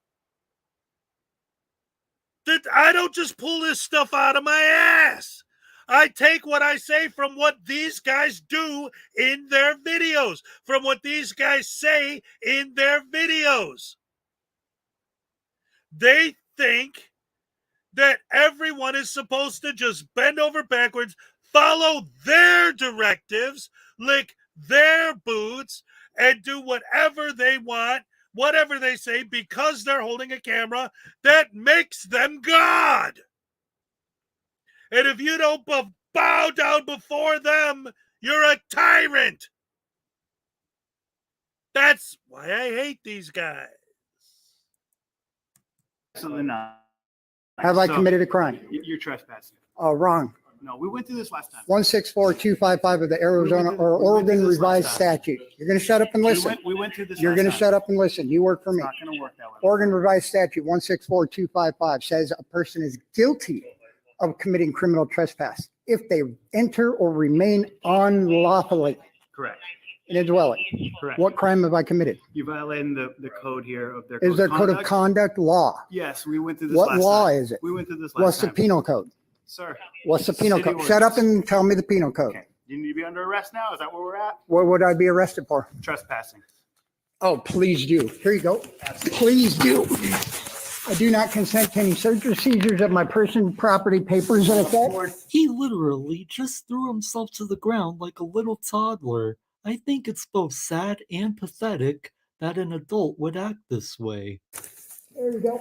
That I don't just pull this stuff out of my ass. I take what I say from what these guys do in their videos, from what these guys say in their videos. They think that everyone is supposed to just bend over backwards, follow their directives, lick their boots, and do whatever they want, whatever they say, because they're holding a camera that makes them God. And if you don't bow down before them, you're a tyrant. That's why I hate these guys. Absolutely not. Have I committed a crime? You're trespassing. Oh, wrong. No, we went through this last time. 164255 of the Arizona or Oregon Revised Statute. You're going to shut up and listen. We went through this You're last going to time. shut up and listen. You work for me. It's not going to work that way. Oregon Revised Statute 164255 says a person is guilty of committing criminal trespass if they enter or remain unlawfully Correct. in a dwelling. Correct. What crime have I committed? You're violating the code here of their Is there code of conduct law? Yes, we went through this What last law time. is it? We went through this last What's time. the penal code? Sir. What's the penal City code? Shut up ordinance. and tell me the penal code. Okay. You need to be under arrest now? Is that where we're at? What would I be arrested for? Trespassing. Oh, please do. Here you go. Please do. I do not consent to any search or seizures of my person, property, papers, and effects. He literally just threw himself to the ground like a little toddler. I think it's both sad and pathetic that an adult would act this way. There you go.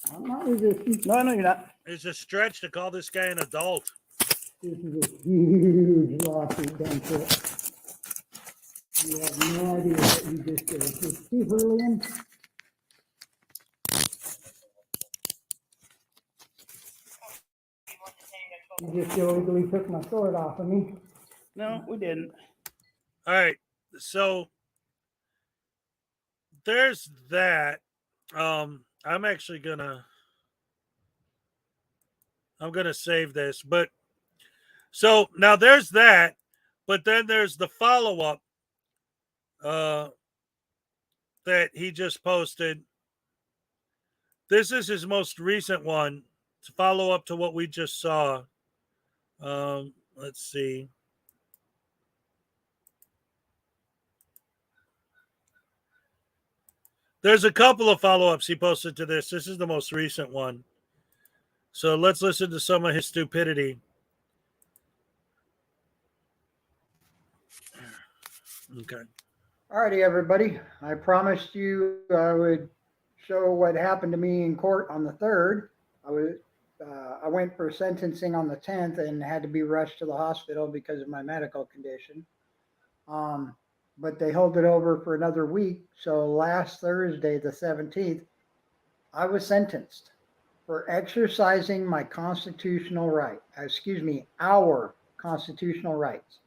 I'm not resisting. No, you're not. It's a stretch to call this guy an adult. This is a huge lawsuit done to it. You have no idea what you just did. Just Steve Hurlian. You just illegally took my sword off of me. No, we didn't. All right. So there's that. I'm actually I'm gonna save this, but so now there's that, but then there's the follow-up that he just posted. This is his most recent one. It's a follow-up to what we just saw. Let's see. There's a couple of follow-ups he posted to this. This is the most recent one. So let's listen to some of his stupidity. Okay. All righty, everybody. I promised you I would show what happened to me in court on the 3rd. I went for sentencing on the 10th and had to be rushed to the hospital because of my medical condition. But they held it over for another week. So last Thursday, the 17th, I was sentenced for exercising my constitutional right. Excuse me, our constitutional rights.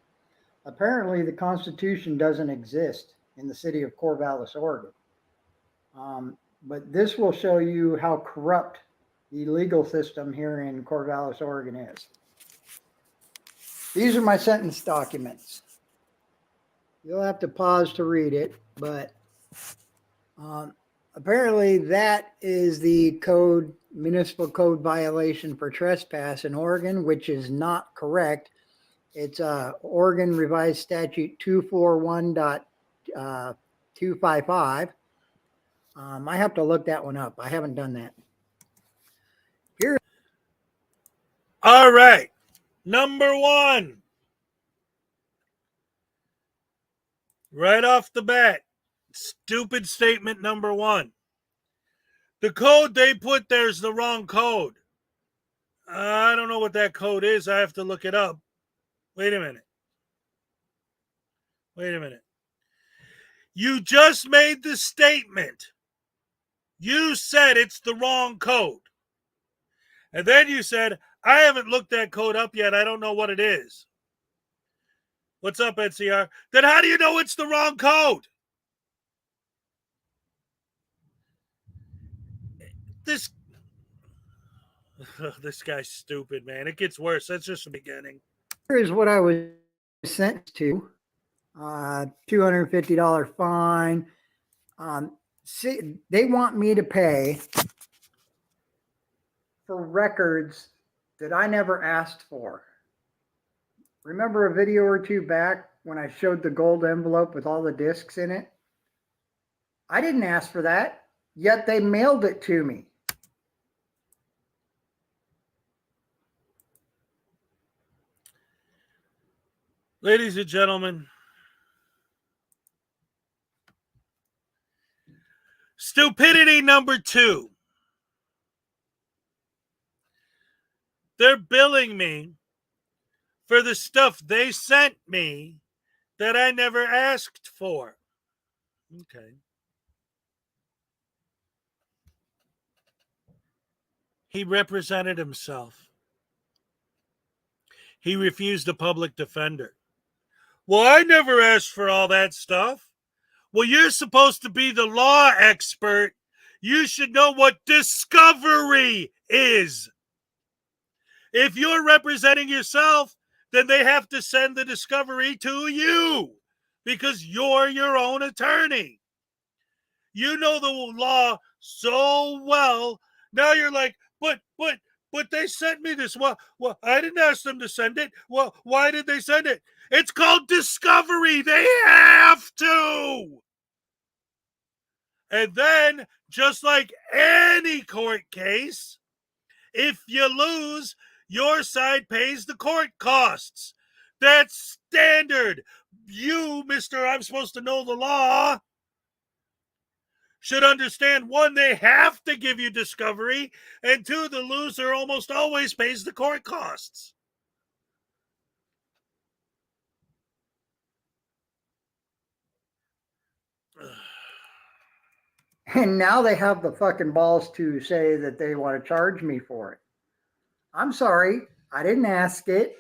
Apparently, the Constitution doesn't exist in the city of Corvallis, Oregon. But this will show you how corrupt the legal system here in Corvallis, Oregon is. These are my sentence documents. You'll have to pause to read it, but apparently that is the code, municipal code violation for trespass in Oregon, which is not correct. It's Oregon Revised Statute 241.255. I have to look that one up. I haven't done that. Here. All right. Number one. Right off the bat. Stupid statement number one. The code they put there is the wrong code. I don't know what that code is. I have to look it up. Wait a minute. You just made the statement. You said it's the wrong code. And then you said, I haven't looked that code up yet. I don't know what it is. What's up, NCR? Then how do you know it's the wrong code? This guy's stupid, man. It gets worse. That's just the beginning. Here's what I was sentenced to. $250 fine. See, they want me to pay for records that I never asked for. Remember a video or two back when I showed the gold envelope with all the discs in it? I didn't ask for that, yet they mailed it to me. Ladies and gentlemen, stupidity number two. They're billing me for the stuff they sent me that I never asked for. Okay. He represented himself. He refused a public defender. Well, I never asked for all that stuff. Well, you're supposed to be the law expert. You should know what discovery is. If you're representing yourself, then they have to send the discovery to you because you're your own attorney. You know the law so well. Now you're like, but they sent me this. Well, I didn't ask them to send it. Well, why did they send it? It's called discovery. They have to. And then, just like any court case, if you lose, your side pays the court costs. That's standard. You, Mr. I'm supposed to know the law, should understand, one, they have to give you discovery, and two, the loser almost always pays the court costs. And now they have the fucking balls to say that they want to charge me for it. I'm sorry. I didn't ask it.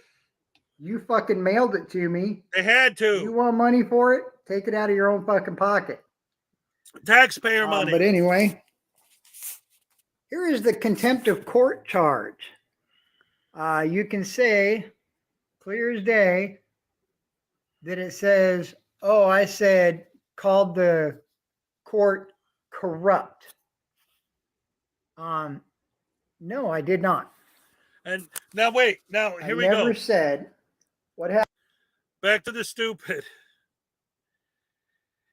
You fucking mailed it to me. They had to. You want money for it? Take it out of your own fucking pocket. Taxpayer money. But anyway, here is the contempt of court charge. You can say, clear as day, that it says, oh, I said, called the court corrupt. No, I did not. And now wait, here we go. I never said what happened. Back to the stupid.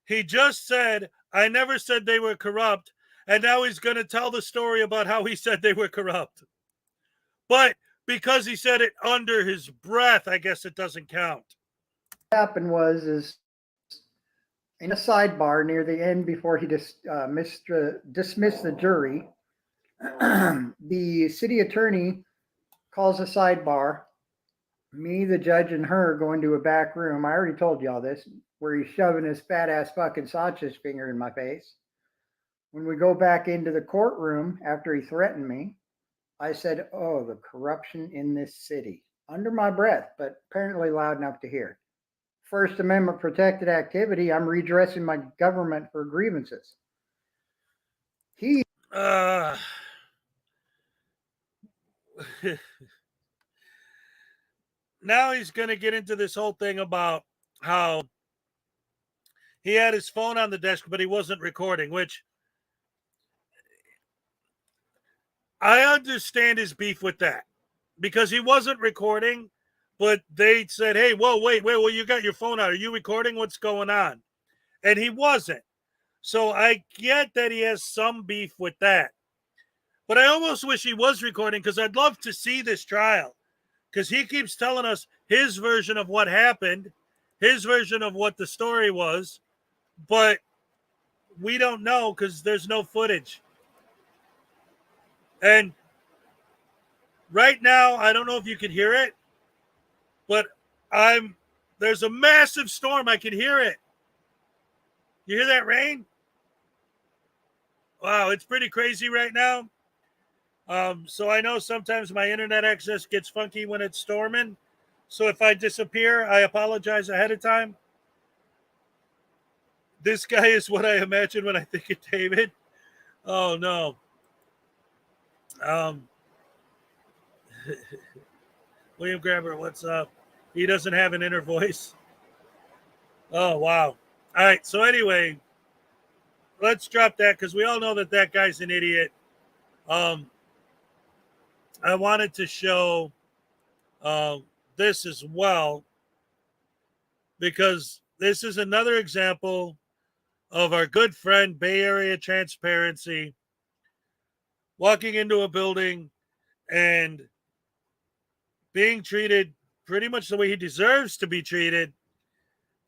He just said, I never said they were corrupt, and now he's going to tell the story about how he said they were corrupt. But because he said it under his breath, I guess it doesn't count. What happened was in a sidebar near the end before he dismissed the jury, the city attorney calls a sidebar Me, the judge, and her go into a back room. I already told y'all this, where he's shoving his fat ass fucking sausage finger in my face. When we go back into the courtroom after he threatened me, I said, "Oh, the corruption in this city," under my breath, but apparently loud enough to hear. First Amendment protected activity. I'm redressing my government for grievances. He now he's going to get into this whole thing about how he had his phone on the desk, but he wasn't recording, which I understand his beef with that because he wasn't recording, but they said, "Hey, whoa, wait, well, you got your phone out. Are you recording? What's going on?" And he wasn't. So I get that he has some beef with that. But I almost wish he was recording because I'd love to see this trial because he keeps telling us his version of what happened, his version of what the story was, but we don't know because there's no footage. And right now, I don't know if you can hear it, but there's a massive storm. I can hear it. You hear that rain? Wow, it's pretty crazy right now. So I know sometimes my internet access gets funky when it's storming. So if I disappear, I apologize ahead of time. This guy is what I imagine when I think of David. Oh no. William Grabber, what's up? He doesn't have an inner voice. Oh wow. All right. So anyway, let's drop that because we all know that guy's an idiot. I wanted to show this as well because this is another example of our good friend Bay Area Transparency walking into a building and being treated pretty much the way he deserves to be treated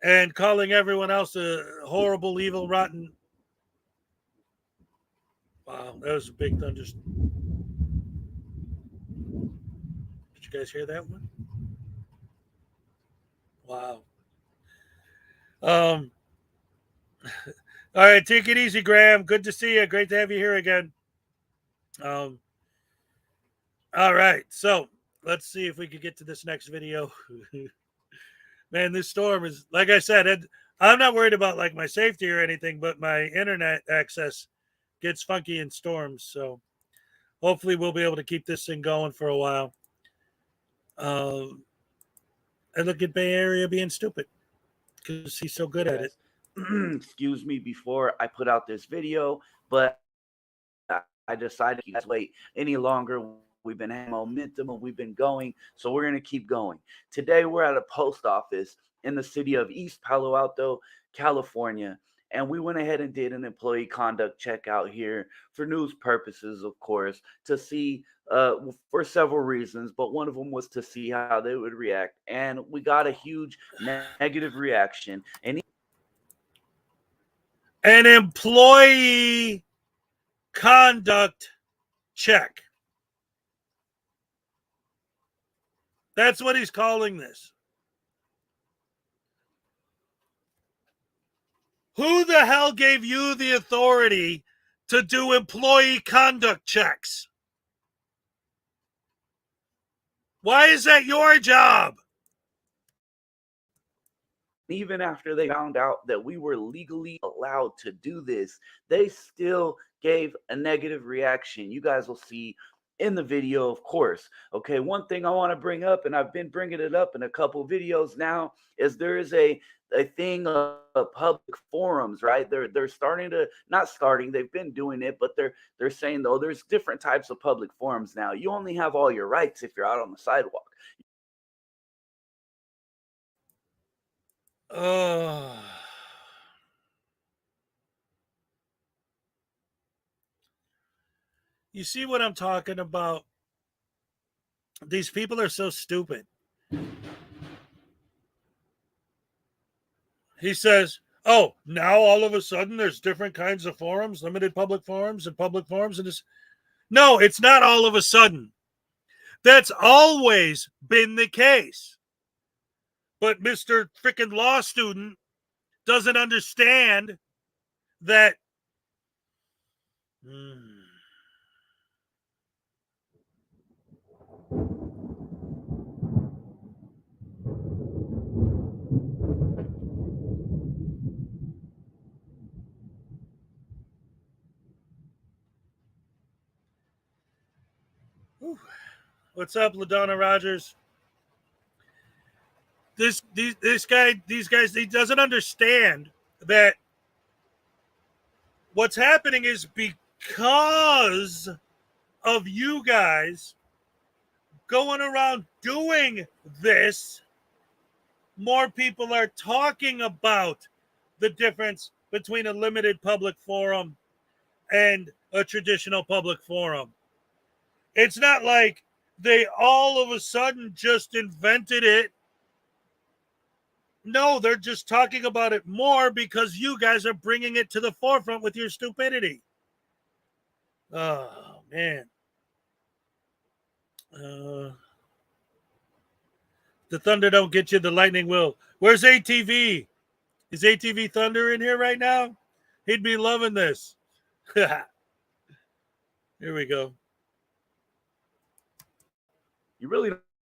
and calling everyone else a horrible, evil, rotten. Wow, that was a big thunderstorm. Did you guys hear that one? Wow. All right, take it easy, Graham. Good to see you. Great to have you here again. All right, so let's see if we can get to this next video. Man, this storm is, like I said, I'm not worried about like my safety or anything, but my internet access gets funky in storms. So hopefully we'll be able to keep this thing going for a while. And look at Bay Area being stupid because he's so good at it. Excuse me before I put out this video, but I decided to wait any longer. We've been having momentum and we've been going, so we're going to keep going. Today, we're at a post office in the city of East Palo Alto, California, and we went ahead and did an employee conduct check out here for news purposes, of course, to see for several reasons, but one of them was to see how they would react, and we got a huge negative reaction. And an employee conduct check. That's what he's calling this. Who the hell gave you the authority to do employee conduct checks? Why is that your job? Even after they found out that we were legally allowed to do this, they still gave a negative reaction. You guys will see in the video, of course. Okay, one thing I want to bring up, and I've been bringing it up in a couple videos now, is there is a thing of public forums, right? They're starting to, not starting, they've been doing it, but they're saying, though, there's different types of public forums now. You only have all your rights if you're out on the sidewalk. You see what I'm talking about? These people are so stupid. He says, oh, now all of a sudden there's different kinds of forums, limited public forums and public forums. And this. No, it's not all of a sudden. That's always been the case. But Mr. Frickin' law student doesn't understand that. What's up, LaDonna Rogers? These guys, he doesn't understand that what's happening is because of you guys going around doing this, more people are talking about the difference between a limited public forum and a traditional public forum. It's not like they all of a sudden just invented it. No, they're just talking about it more because you guys are bringing it to the forefront with your stupidity. Oh, man. The thunder don't get you, the lightning will. Where's ATV? Is ATV Thunder in here right now? He'd be loving this. Here we go. You really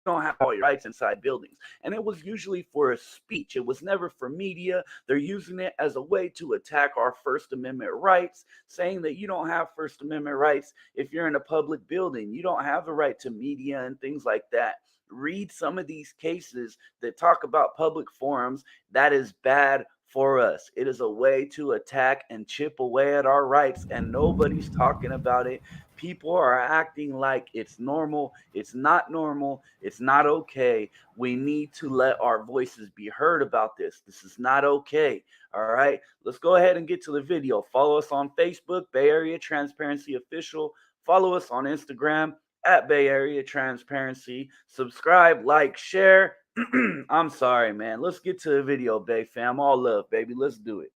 don't have all your rights inside buildings. And it was usually for a speech. It was never for media. They're using it as a way to attack our First Amendment rights, saying that you don't have First Amendment rights if you're in a public building. You don't have the right to media and things like that. Read some of these cases that talk about public forums. That is bad for us. It is a way to attack and chip away at our rights, and nobody's talking about it. People are acting like it's normal. It's not normal. It's not okay. We need to let our voices be heard about this. This is not okay. All right. Let's go ahead and get to the video. Follow us on Facebook, Bay Area Transparency Official. Follow us on Instagram at Bay Area Transparency. Subscribe, like, share. I'm sorry, man. Let's get to the video, Bay fam. All love, baby. Let's do it.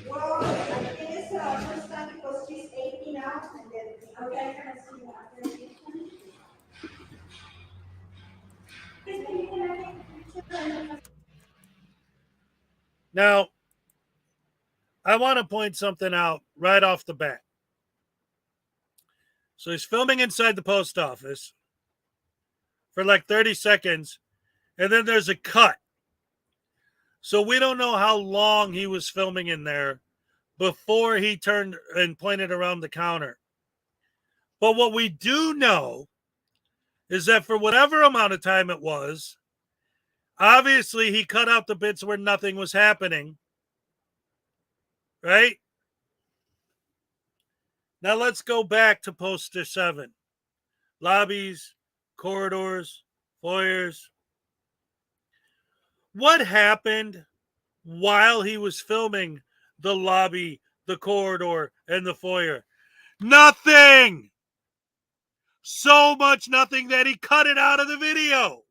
Well, I guess first time because she's 80 now, and then okay, I see that. Now, I want to point something out right off the bat. So he's filming inside the post office for like 30 seconds, and then there's a cut. So we don't know how long he was filming in there before he turned and pointed around the counter. But what we do know is that for whatever amount of time it was, obviously he cut out the bits where nothing was happening. Right? Now let's go back to poster 7. Lobbies, corridors, foyers. What happened while he was filming the lobby, the corridor, and the foyer? Nothing! So much nothing that he cut it out of the video.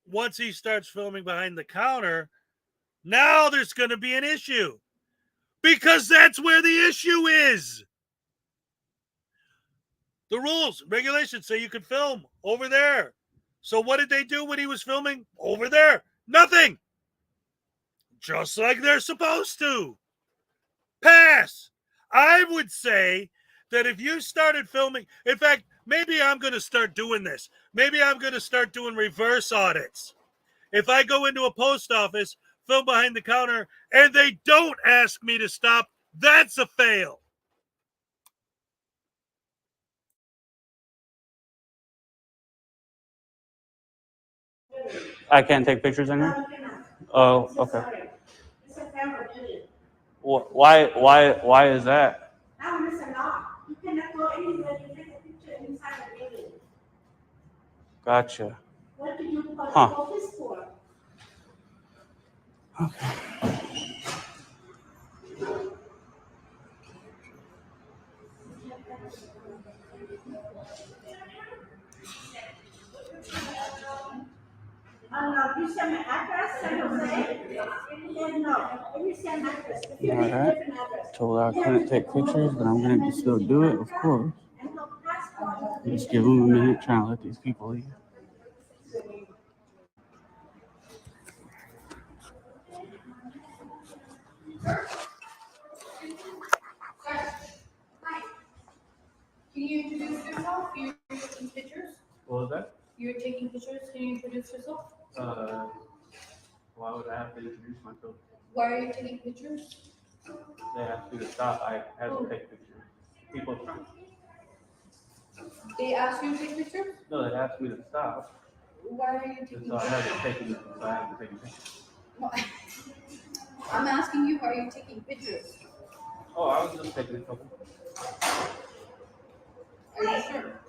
Once he starts filming behind the counter, now there's going to be an issue. Because that's where the issue is. The rules, regulations say you can film over there. So what did they do when he was filming over there? Nothing. Just like they're supposed to. Pass. I would say that if you started filming, in fact, maybe I'm going to start doing this. Maybe I'm going to start doing reverse audits. If I go into a post office, film behind the counter, and they don't ask me to stop, that's a fail. I can't take pictures in here? Oh, okay. Why is that? Now, listen, you cannot go Gotcha. What did you call Huh. the office for? You send my address, San Jose? Yeah, no, you send my address. If you All need a right. different address. Told her I couldn't take pictures, but I'm gonna still do it, of course. Just give them a minute, trying to let these people leave. Can you introduce yourself? You're taking pictures? What was that? You're taking pictures. Can you introduce yourself? Why would I have to introduce myself? Why are you taking pictures? They asked me to stop. I had to take pictures. People are trying. They asked you to take pictures? No, they asked me to stop. Why are you And taking so I had to pictures? take pictures. Well, I'm asking you, why are you taking pictures? Oh, I was just taking a couple. Are you sure?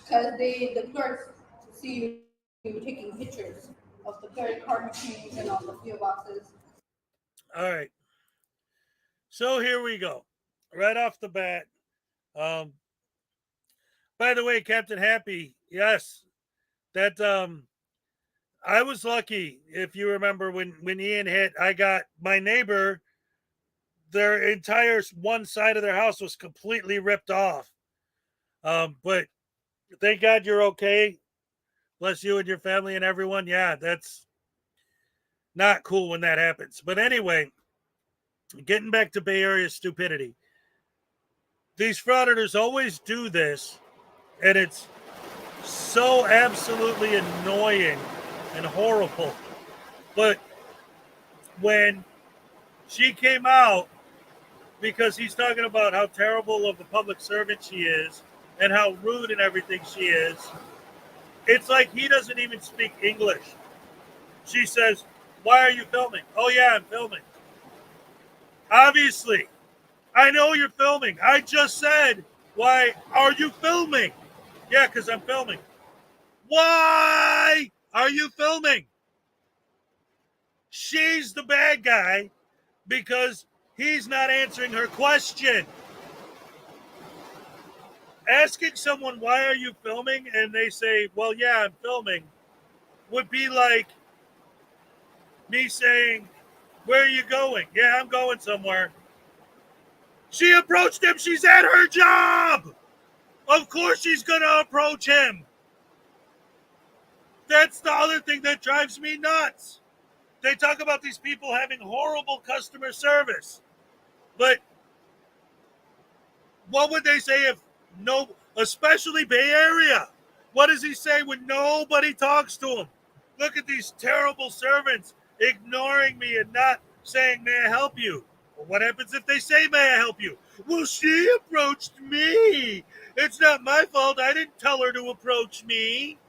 Because the clerks see you taking pictures of the credit card machines and all the PO boxes. All right. So here we go. Right off the bat. By the way, Captain Happy, yes, that I was lucky. If you remember when Ian hit, I got my neighbor. Their entire one side of their house was completely ripped off. But thank God you're okay. Bless you and your family and everyone. Yeah, that's not cool when that happens. But anyway, getting back to Bay Area stupidity. These frauditors always do this, and it's so absolutely annoying and horrible. But when she came out, because he's talking about how terrible of a public servant she is and how rude and everything she is, it's like he doesn't even speak English. She says, "Why are you filming?" "Oh yeah, I'm filming." Obviously, I know you're filming. I just said, "Why are you filming?" "Yeah, because I'm filming." "Why are you filming?" She's the bad guy because he's not answering her question. Asking someone, "Why are you filming?" and they say, "Well, yeah, I'm filming," would be like me saying, "Where are you going?" "Yeah, I'm going somewhere." She approached him. She's at her job. Of course she's going to approach him. That's the other thing that drives me nuts. They talk about these people having horrible customer service. But what would they say if no, especially Bay Area? What does he say when nobody talks to him? "Look at these terrible servants ignoring me and not saying, 'May I help you?'" Well, what happens if they say, "May I help you?" "Well, she approached me. It's not my fault. I didn't tell her to approach me."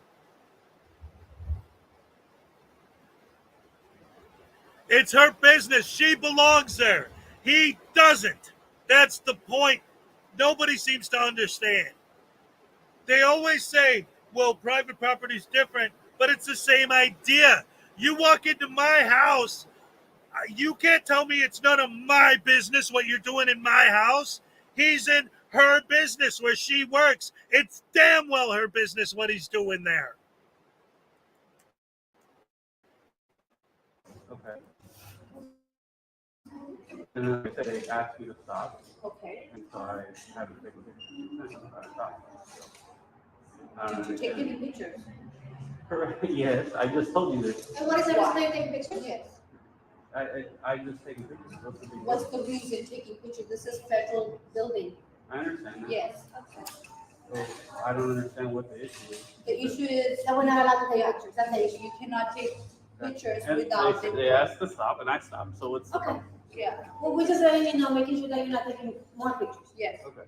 It's her business. She belongs there. He doesn't. That's the point. Nobody seems to understand. They always say, "Well, private property is different," but it's the same idea. You walk into my house, you can't tell me it's none of my business what you're doing in my house. He's in her business where she works. It's damn well her business what he's doing there. Okay. And then they said they asked me to stop. Okay. And so I had to take a picture. I stopped. Did you take any pictures? Correct. Yes, I just told you this. And what is the reason you're taking pictures? Yes. I just taking pictures. What's the big deal? What's the reason taking pictures? This is federal building. I understand that. Yes. Okay. So I don't understand what the issue is. The issue is that we're not allowed to take pictures. That's the issue. You cannot take pictures And without they asked to stop, and I stopped. So what's the Okay. problem? Yeah. Well, we're just letting you know, making sure that you're not taking more pictures. Yes. Okay.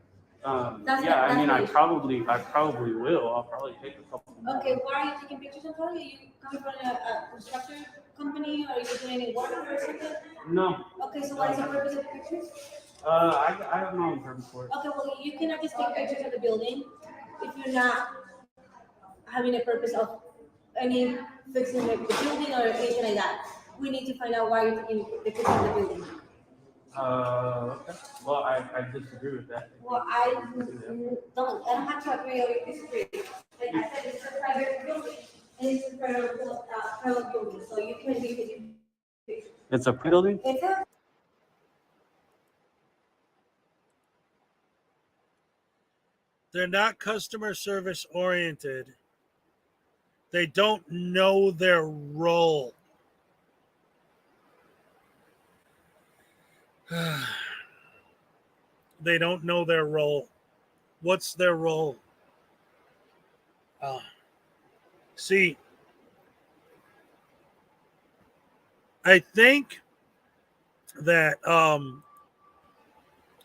That's Yeah, I mean, the I issue. probably will. I'll probably take a couple more. Okay. Why are you taking pictures, Antonio? Are you coming from a construction company, or are you doing any work or something? No. Okay. So what is the purpose of the pictures? I have my own purpose for it. Okay. Well, you cannot just take pictures of the building if you're not having a purpose of any fixing the building or anything like that. We need to find out why you're fixing the building. Okay. Well, I disagree with that. Well, I don't have to agree or disagree. Like I said, it's a private building and it's a private building, so you can be. It's a building? It's a. They're not customer service oriented. They don't know their role. They don't know their role. What's their role? See, I think that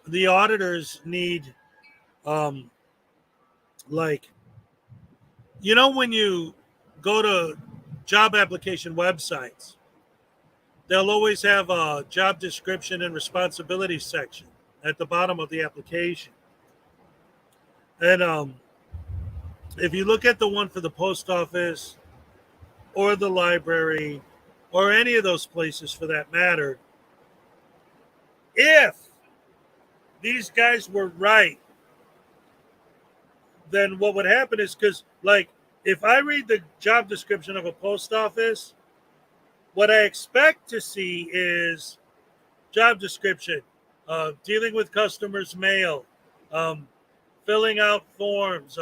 the auditors need, like, you know, when you go to job application websites, they'll always have a job description and responsibility section at the bottom of the application. And if you look at the one for the post office or the library or any of those places for that matter, if these guys were right, then what would happen is, because, like, if I read the job description of a post office, what I expect to see is job description, dealing with customers' mail, filling out forms,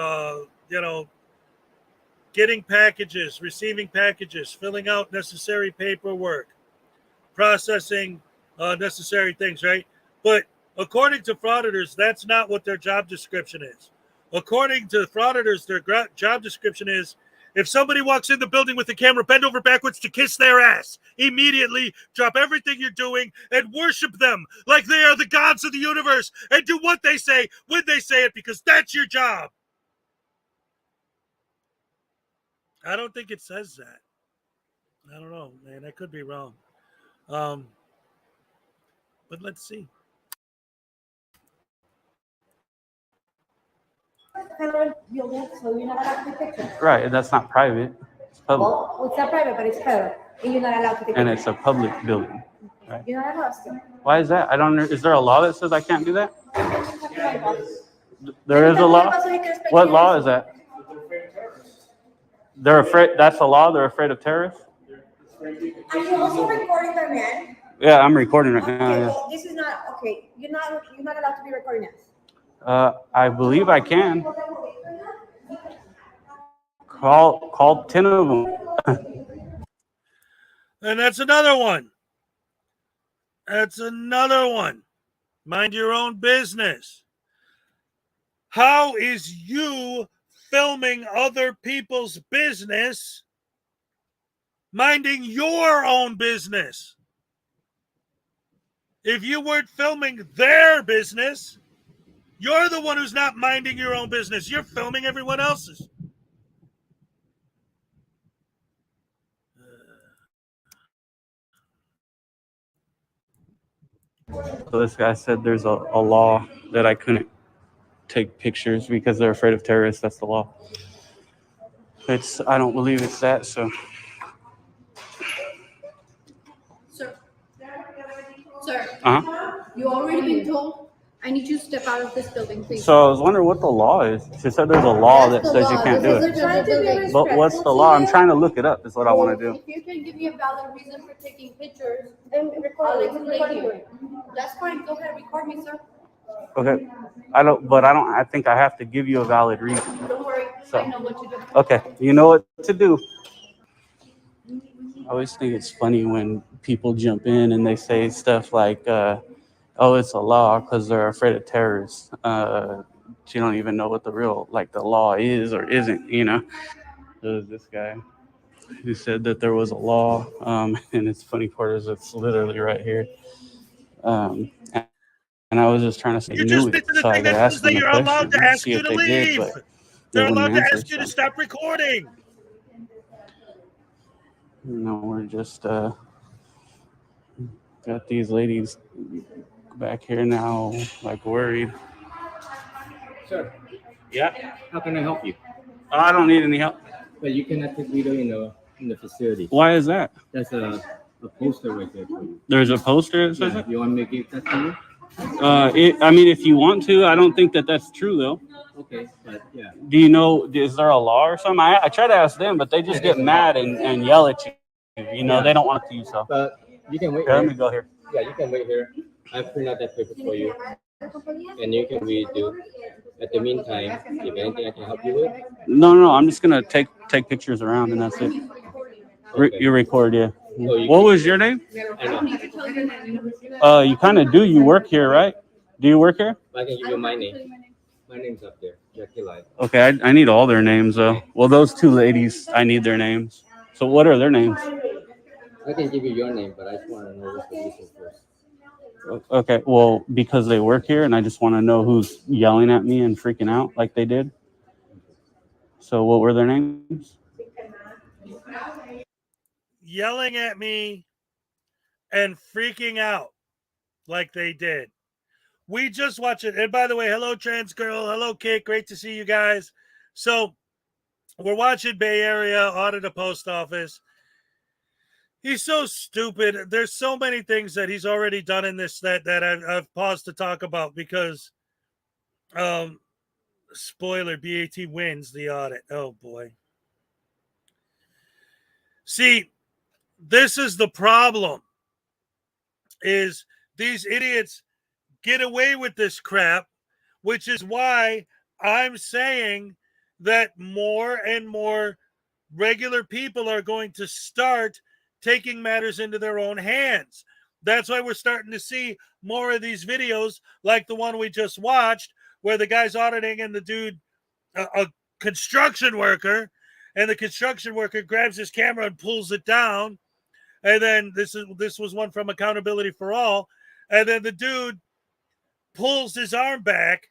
getting packages, receiving packages, filling out necessary paperwork, processing necessary things, right? But according to Frauditors, that's not what their job description is. According to Frauditors, their job description is, if somebody walks in the building with the camera, bend over backwards to kiss their ass. Immediately drop everything you're doing and worship them like they are the gods of the universe and do what they say when they say it, because that's your job. I don't think it says that. I don't know, man. I could be wrong. But let's see. Federal building, so you're not allowed to take pictures. Right, that's not private. It's public. Well, it's not private, but it's federal, and you're not allowed to take And pictures. it's a public building. Right? You're not allowed to. Why is that? I don't know. Is there a law that says I can't do that? There Let is me a talk law? about so you can explain What to me law this. is that? They're afraid. That's a law. They're afraid of terrorists? Are you also recording the man? Yeah, I'm recording right now. Okay, Yeah. well, this is not okay. You're not allowed to be recording us. I believe I can. Call 10 of them. And that's another one. That's another one. Mind your own business. How is you filming other people's business minding your own business? If you weren't filming their business, you're the one who's not minding your own business. You're filming everyone else's. So this guy said there's a law that I couldn't take pictures because they're afraid of terrorists. That's the law. I don't believe it's that, so. Sir, Uh-huh. you already been told. I need you to step out of this building, please. So I was wondering what the law is. She said there's a law that says you can't do it. But what's the law? I'm trying to look it up is what I want to do. If you can give me a valid reason for taking pictures, then I'll explain you. That's fine. Go ahead, record me, sir. Okay. I think I have to give you a valid reason. Don't worry, So, I know what to do. okay. You know what to do. I always think it's funny when people jump in and they say stuff like, oh, it's a law because they're afraid of terrorists. You don't even know what the law is or isn't, you know. There's this guy who said that there was a law, and it's funny part is it's literally right here. And I was just trying to say, You just did the thing that says that you're allowed to ask you to leave. They're allowed to ask you to stop recording. No, we're just got these ladies back here now, like worried. Sir. Yeah. How can I help you? I don't need any help. But you cannot take video in the facility. Why is that? That's a poster right there for you. There's a poster that says Yeah, it? you want me to give that to you? I mean, if you want to, I don't think that that's true, though. Okay, but yeah. Do you know, is there a law or something? I try to ask them, but they just get mad and yell at you. You know, they don't want to use so. But you can wait Here, here. let me go here. Yeah, you can wait here. I print out that paper for you. And you can read it. At the meantime, if anything I can help you with. No, I'm just going to take pictures around and that's it. Okay. You record, yeah. Oh, you What was your name? I know. You kind of do. You work here, right? Do you work here? I can give you my name. My name's up there, Jackie Lai. Okay, I need all their names, though. Well, those two ladies, I need their names. So what are their names? I can give you your name, but I just want to know what's the reason first. Okay, well, because they work here, and I just want to know who's yelling at me and freaking out like they did. So what were their names? Yelling at me and freaking out like they did. We just watched it. And by the way, hello, Trans Girl. Hello, Kate. Great to see you guys. So we're watching Bay Area Audit a Post Office. He's so stupid. There's so many things that he's already done in this that I've paused to talk about because, spoiler, BAT wins the audit. Oh, boy. See, this is the problem, is these idiots get away with this crap, which is why I'm saying that more and more regular people are going to start taking matters into their own hands. That's why we're starting to see more of these videos like the one we just watched where the guy's auditing and the dude, a construction worker, and the construction worker grabs his camera and pulls it down. And then this was one from Accountability for All. And then the dude pulls his arm back,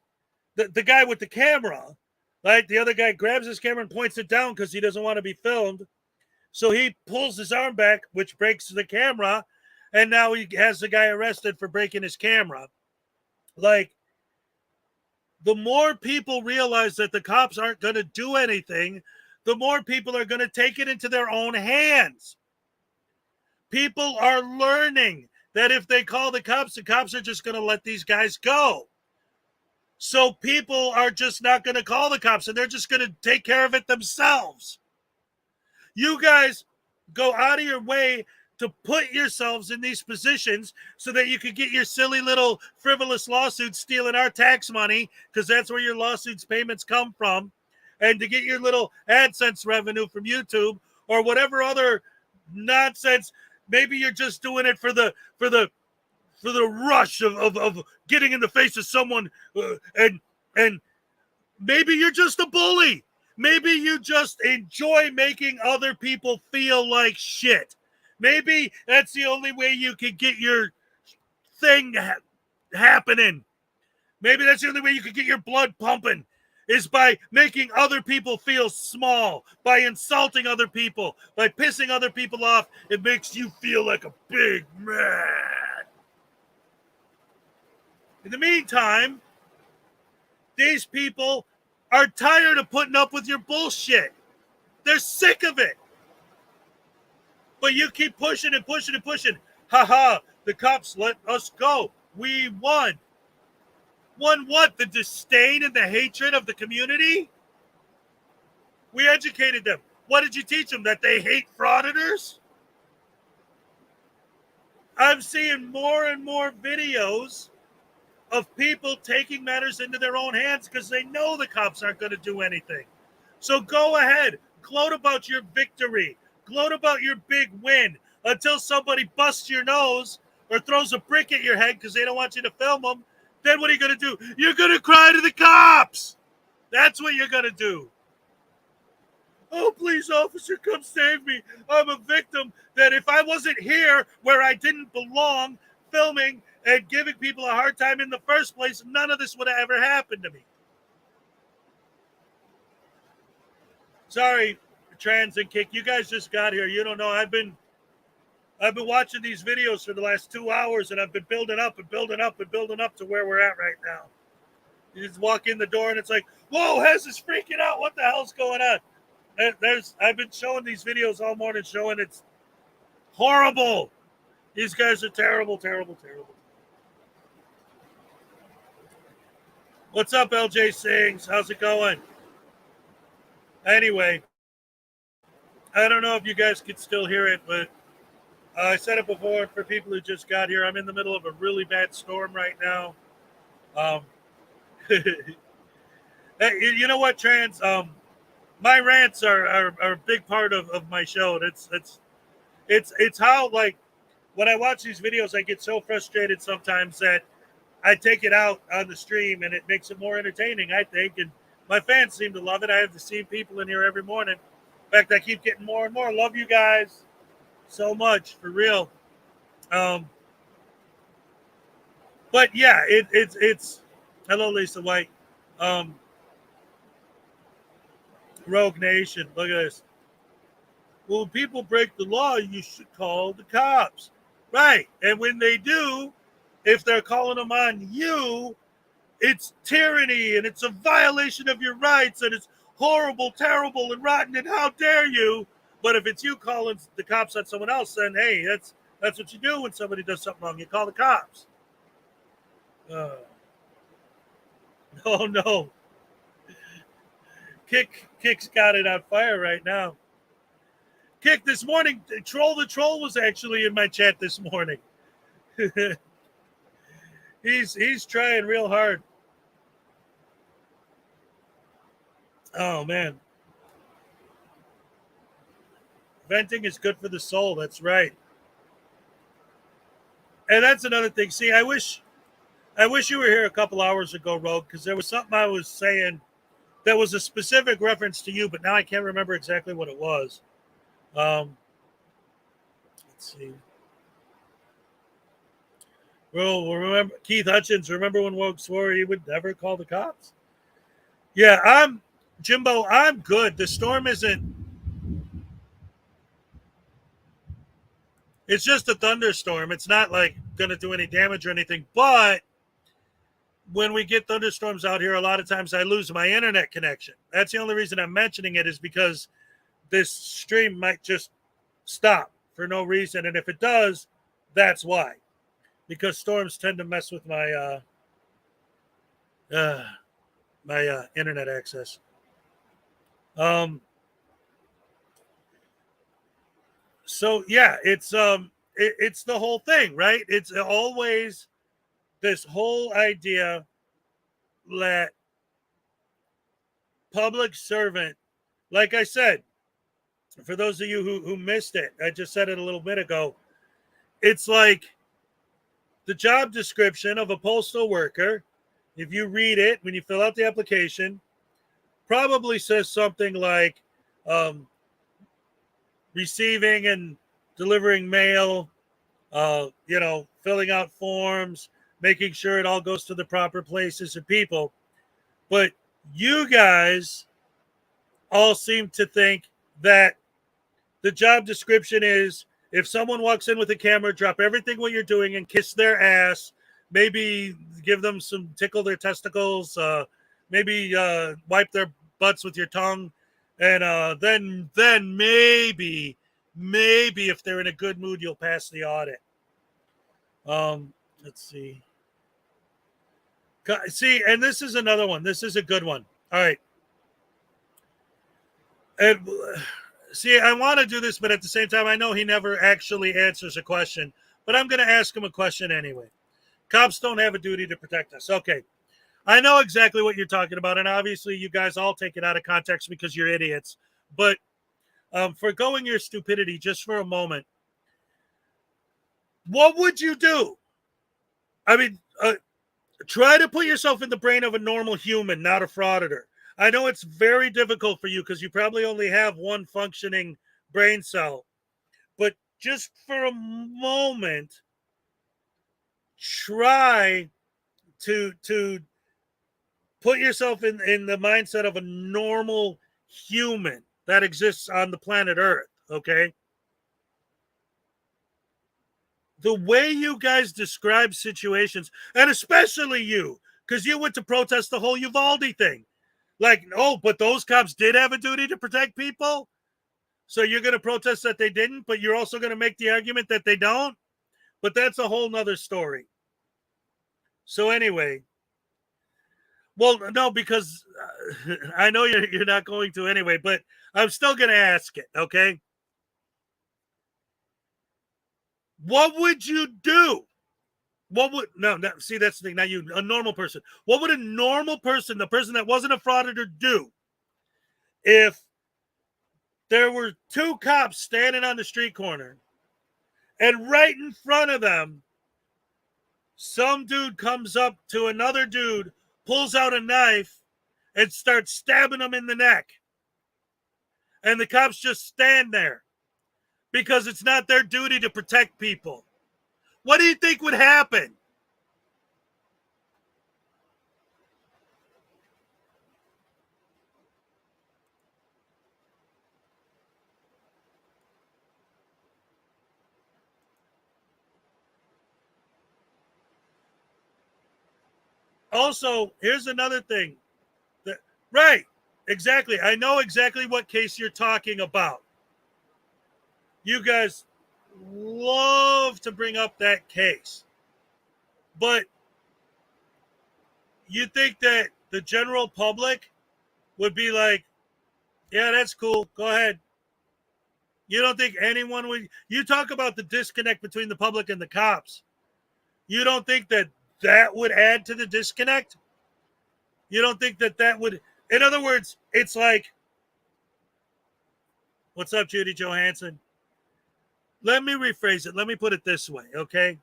the guy with the camera, right? The other guy grabs his camera and points it down because he doesn't want to be filmed. So he pulls his arm back, which breaks the camera, and now he has the guy arrested for breaking his camera. Like, the more people realize that the cops aren't going to do anything, the more people are going to take it into their own hands. People are learning that if they call the cops are just going to let these guys go. So people are just not going to call the cops, and they're just going to take care of it themselves. You guys go out of your way to put yourselves in these positions so that you could get your silly little frivolous lawsuits stealing our tax money, because that's where your lawsuits payments come from, and to get your little AdSense revenue from YouTube or whatever other nonsense. Maybe you're just doing it for the rush of getting in the face of someone, and maybe you're just a bully. Maybe you just enjoy making other people feel like shit. Maybe that's the only way you can get your thing happening. Maybe that's the only way you can get your blood pumping, is by making other people feel small, by insulting other people, by pissing other people off. It makes you feel like a big man. In the meantime, these people are tired of putting up with your bullshit. They're sick of it. But you keep pushing and pushing and pushing. Ha, the cops let us go. We won. Won what? The disdain and the hatred of the community? We educated them. What did you teach them? That they hate frauditors? I'm seeing more and more videos of people taking matters into their own hands because they know the cops aren't going to do anything. So go ahead, gloat about your victory, gloat about your big win until somebody busts your nose or throws a brick at your head because they don't want you to film them. Then what are you going to do? You're going to cry to the cops. That's what you're going to do. Oh, please, officer, come save me. I'm a victim that if I wasn't here where I didn't belong, filming and giving people a hard time in the first place, none of this would have ever happened to me. Sorry, Trans and Kick, you guys just got here. You don't know. I've been watching these videos for the last 2 hours, and I've been building up and building up and building up to where we're at right now. You just walk in the door, and it's like, whoa, Hez is freaking out. What the hell's going on? I've been showing these videos all morning, showing it's horrible. These guys are terrible, terrible, terrible. What's up, LJ Sings? How's it going? Anyway, I don't know if you guys can still hear it, but I said it before for people who just got here. I'm in the middle of a really bad storm right now. Hey, you know what, Trans? My rants are a big part of my show. It's how, like, when I watch these videos, I get so frustrated sometimes that I take it out on the stream, and it makes it more entertaining, I think. And my fans seem to love it. I have the same people in here every morning. In fact, I keep getting more and more. Love you guys so much, for real. But yeah, it's hello, Lisa White. Rogue Nation, look at this. Well, when people break the law, you should call the cops. Right. And when they do, if they're calling them on you, it's tyranny and it's a violation of your rights and it's horrible, terrible, and rotten, and how dare you. But if it's you calling the cops on someone else, then hey, that's what you do when somebody does something wrong. You call the cops. Oh no. Kick's got it on fire right now. Kick, this morning, Troll the Troll was actually in my chat this morning. He's trying real hard. Oh man. Venting is good for the soul, that's right. And that's another thing. See, I wish you were here a couple hours ago, Rogue, because there was something I was saying that was a specific reference to you, but now I can't remember exactly what it was. Let's see. Well, remember Keith Hutchins. Remember when Rogue swore he would never call the cops? Yeah, Jimbo. I'm good. The storm isn't. It's just a thunderstorm. It's not like going to do any damage or anything. But when we get thunderstorms out here, a lot of times I lose my internet connection. That's the only reason I'm mentioning it, is because this stream might just stop for no reason. And if it does, that's why. Because storms tend to mess with my internet access. So yeah, it's the whole thing, right? It's always this whole idea that public servant, like I said, for those of you who missed it, I just said it a little bit ago. It's like the job description of a postal worker. If you read it, when you fill out the application, probably says something like receiving and delivering mail, filling out forms, making sure it all goes to the proper places and people. But you guys all seem to think that the job description is, if someone walks in with a camera, drop everything what you're doing and kiss their ass, maybe give them some, tickle their testicles, maybe wipe their butts with your tongue, and then maybe if they're in a good mood, you'll pass the audit. Let's see. See, and this is another one. This is a good one. All right. And see, I want to do this, but at the same time, I know he never actually answers a question, but I'm going to ask him a question anyway. Cops don't have a duty to protect us. Okay. I know exactly what you're talking about, and obviously you guys all take it out of context because you're idiots. But forgoing your stupidity just for a moment, what would you do? I mean, try to put yourself in the brain of a normal human, not a frauditor. I know it's very difficult for you because you probably only have one functioning brain cell. But just for a moment, try to put yourself in the mindset of a normal human that exists on the planet Earth, okay? The way you guys describe situations, and especially you, because you went to protest the whole Uvalde thing. Like, oh, but those cops did have a duty to protect people? So you're going to protest that they didn't, but you're also going to make the argument that they don't? But that's a whole nother story. So anyway, well, no, because I know you're not going to anyway, but I'm still going to ask it, okay? What would you do? See, that's the thing. Now you, a normal person. What would a normal person, the person that wasn't a frauditor, do if there were two cops standing on the street corner and right in front of them, some dude comes up to another dude, pulls out a knife, and starts stabbing him in the neck? And the cops just stand there because it's not their duty to protect people. What do you think would happen? Also, here's another thing. Right, exactly. I know exactly what case you're talking about. You guys love to bring up that case. But you think that the general public would be like, yeah, that's cool. Go ahead. You don't think anyone would? You talk about the disconnect between the public and the cops. You don't think that that would add to the disconnect? You don't think that that would? In other words, it's like, what's up, Judy Johansson? Let me rephrase it. Let me put it this way, okay?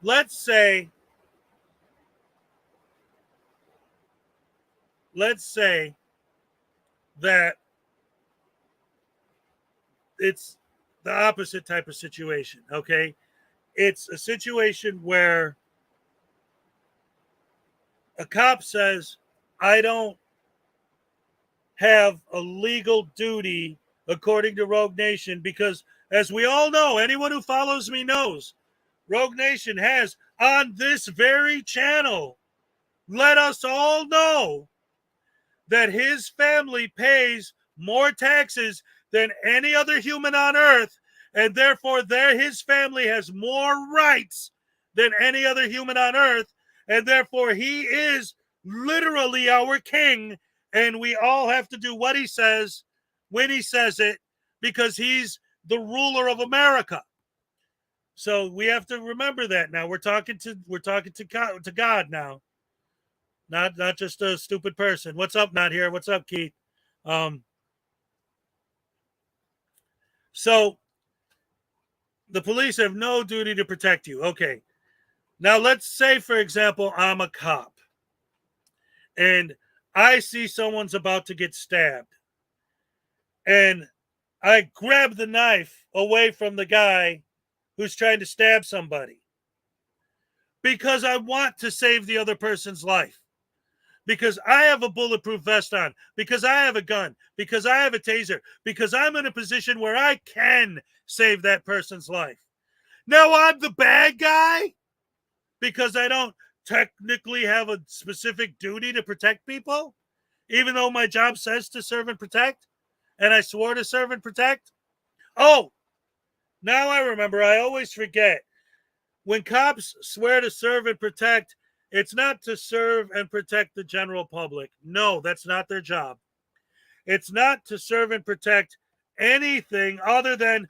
Let's say that it's the opposite type of situation, okay? It's a situation where a cop says, I don't have a legal duty according to Rogue Nation because, as we all know, anyone who follows me knows, Rogue Nation has on this very channel let us all know that his family pays more taxes than any other human on earth, and therefore his family has more rights than any other human on earth, and therefore he is literally our king, and we all have to do what he says when he says it because he's the ruler of America. So we have to remember that now. We're talking to God now. Not just a stupid person. What's up, not here? What's up, Keith? So the police have no duty to protect you. Okay. Now let's say, for example, I'm a cop and I see someone's about to get stabbed. And I grab the knife away from the guy who's trying to stab somebody because I want to save the other person's life. Because I have a bulletproof vest on, because I have a gun, because I have a taser, because I'm in a position where I can save that person's life. Now I'm the bad guy because I don't technically have a specific duty to protect people, even though my job says to serve and protect, and I swore to serve and protect. Oh, now I remember. I always forget. When cops swear to serve and protect, it's not to serve and protect the general public. No, that's not their job. It's not to serve and protect anything other than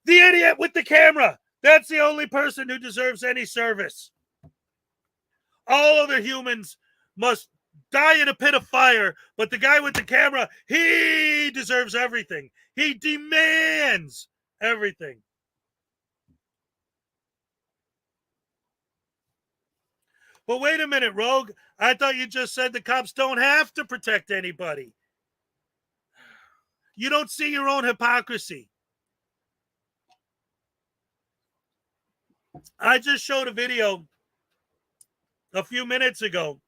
the idiot with the camera. That's the only person who deserves any service. All other humans must die in a pit of fire, but the guy with the camera, he deserves everything. He demands everything. But wait a minute, Rogue. I thought you just said the cops don't have to protect anybody. You don't see your own hypocrisy. I just showed a video a few minutes ago,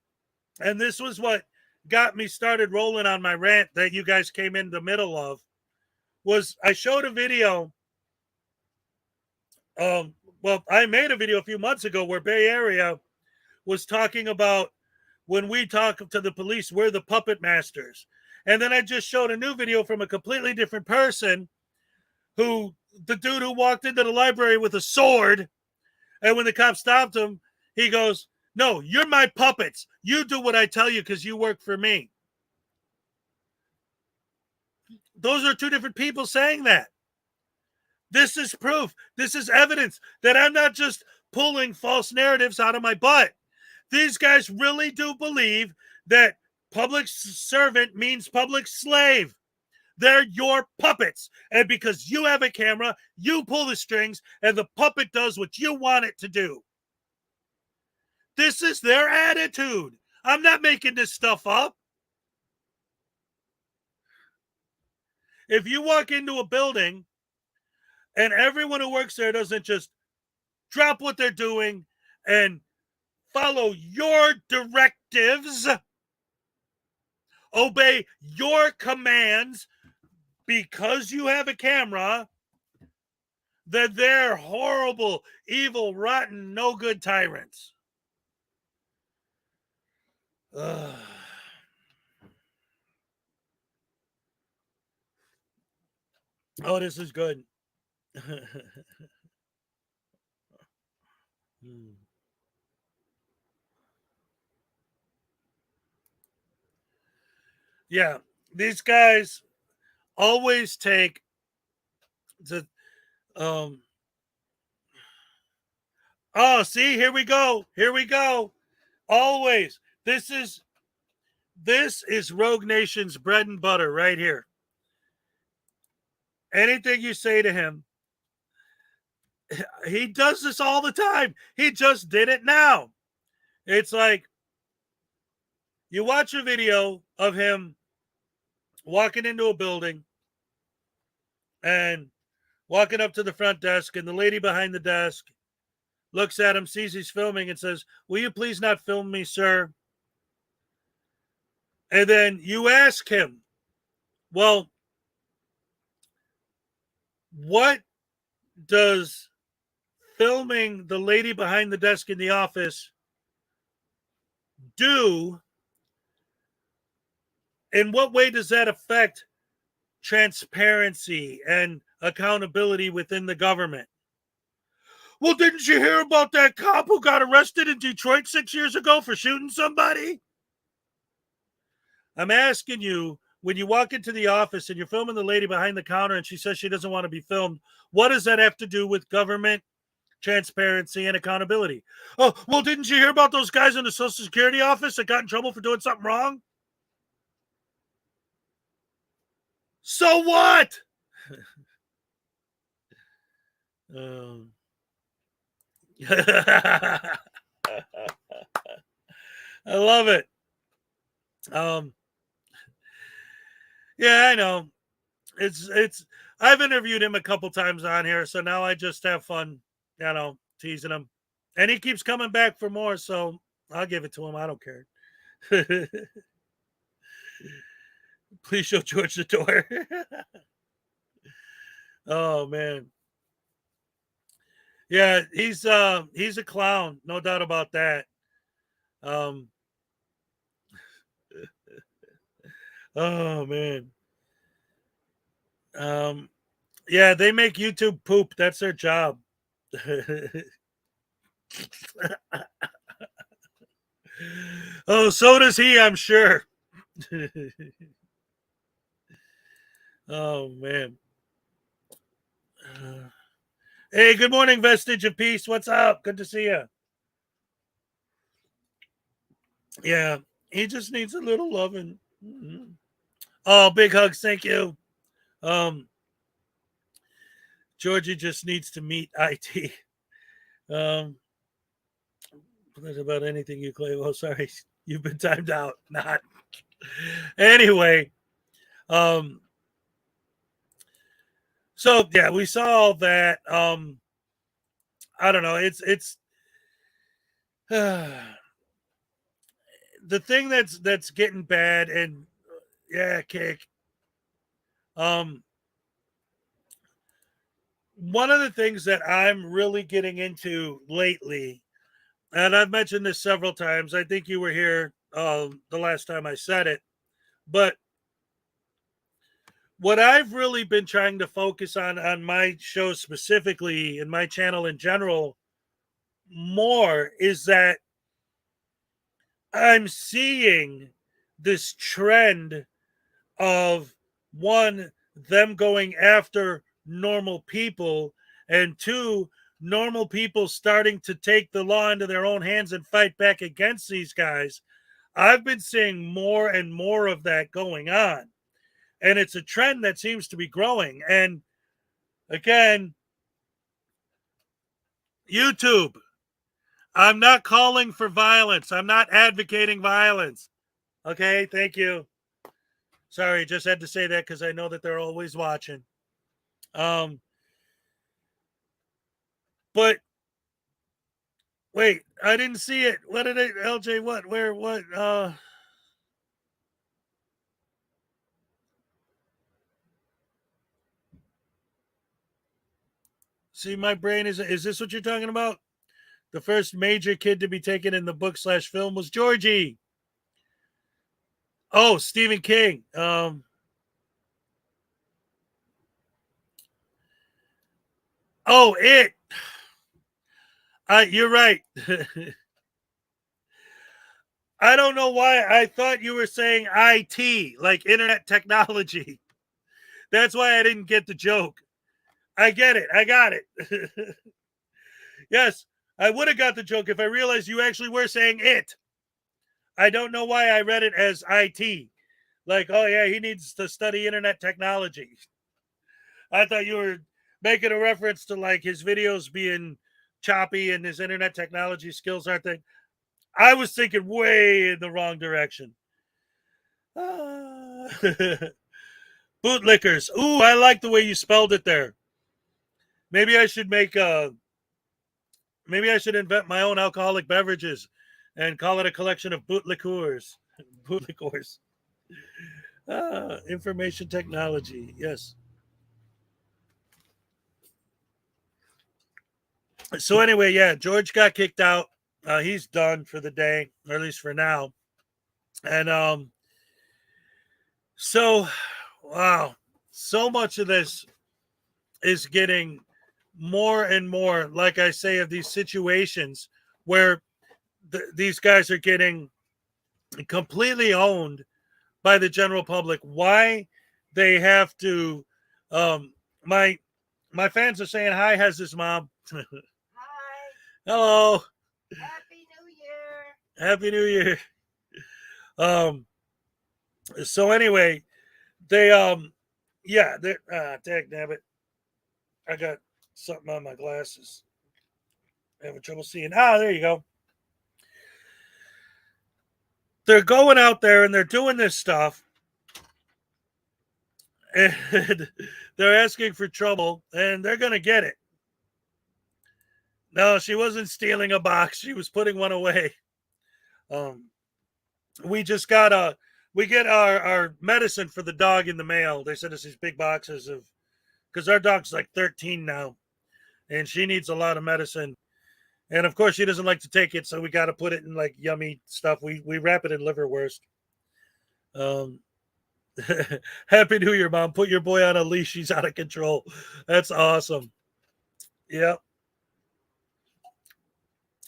and this was what got me started rolling on my rant that you guys came in the middle of. Was I showed a video. Well, I made a video a few months ago where Bay Area was talking about when we talk to the police, we're the puppet masters. And then I just showed a new video from a completely different person, the dude who walked into the library with a sword, and when the cop stopped him, he goes, "No, you're my puppets. You do what I tell you because you work for me." Those are two different people saying that. This is proof. This is evidence that I'm not just pulling false narratives out of my butt. These guys really do believe that public servant means public slave. They're your puppets. And because you have a camera, you pull the strings, and the puppet does what you want it to do. This is their attitude. I'm not making this stuff up. If you walk into a building and everyone who works there doesn't just drop what they're doing and follow your directives, obey your commands because you have a camera, then they're horrible, evil, rotten, no good tyrants. Ugh. Oh, this is good. Yeah, these guys always take the oh, see, here we go. Always. This is Rogue Nation's bread and butter right here. Anything you say to him, he does this all the time. He just did it now. It's like you watch a video of him walking into a building and walking up to the front desk, and the lady behind the desk looks at him, sees he's filming, and says, "Will you please not film me, sir?" And then you ask him, well, what does filming the lady behind the desk in the office do? In what way does that affect transparency and accountability within the government? Well, didn't you hear about that cop who got arrested in Detroit 6 years ago for shooting somebody? I'm asking you, when you walk into the office and you're filming the lady behind the counter and she says she doesn't want to be filmed, what does that have to do with government transparency and accountability? Oh, well, didn't you hear about those guys in the Social Security office that got in trouble for doing something wrong? So what? I love it. Yeah, I know. It's I've interviewed him a couple times on here, so now I just have fun, teasing him. And he keeps coming back for more, so I'll give it to him. I don't care. Please show George the door. Oh man. Yeah, he's a clown, no doubt about that. Oh man. Yeah, they make YouTube poop. That's their job. Oh, so does he, I'm sure. Oh man. Hey, good morning, Vestige of Peace. What's up? Good to see you. Yeah, he just needs a little loving. Oh, big hugs. Thank you. Georgie just needs to meet IT. That's about anything you claim. Oh, sorry. You've been timed out. Not. Anyway. So yeah, we saw all that. I don't know. It's the thing that's getting bad, and yeah, kick. One of the things that I'm really getting into lately, and I've mentioned this several times. I think you were here the last time I said it. But what I've really been trying to focus on my show specifically, and my channel in general, more is that I'm seeing this trend of, one, them going after normal people, and two, normal people starting to take the law into their own hands and fight back against these guys. I've been seeing more and more of that going on, and it's a trend that seems to be growing. And again, YouTube, I'm not calling for violence. I'm not advocating violence. Okay, thank you. Sorry, just had to say that because I know that they're always watching. But wait, I didn't see it. What did it, LJ? What? Where? What? See, my brain is this what you're talking about? The first major kid to be taken in the book/film was Georgie. Oh, Stephen King. Oh, it. You're right. I don't know why I thought you were saying IT, like internet technology. That's why I didn't get the joke. I get it. I got it. Yes, I would have got the joke if I realized you actually were saying it. I don't know why I read it as IT. Like, oh, yeah, he needs to study internet technology. I thought you were making a reference to like his videos being choppy and his internet technology skills aren't there. I was thinking way in the wrong direction. Bootlickers. Ooh, I like the way you spelled it there. Maybe I should maybe I should invent my own alcoholic beverages and call it a collection of bootliqueurs. Bootliqueurs. Information technology. Yes. So anyway, yeah, George got kicked out. He's done for the day, or at least for now. And so wow, so much of this is getting more and more, like I say, of these situations where these guys are getting completely owned by the general public. Why they have to my fans are saying hi. Has his mom? Hi. Hello. Happy New Year. Happy New Year. So anyway, they yeah, they're dag nabbit. I got something on my glasses. Having trouble seeing. There you go. They're going out there and they're doing this stuff, and they're asking for trouble, and they're gonna get it. No, she wasn't stealing a box. She was putting one away. We just got we get our medicine for the dog in the mail. They sent us these big boxes of, because our dog's like 13 now, and she needs a lot of medicine. And of course, she doesn't like to take it, so we got to put it in like yummy stuff. We wrap it in liverwurst. Happy New Year, Mom. Put your boy on a leash. He's out of control. That's awesome. Yep.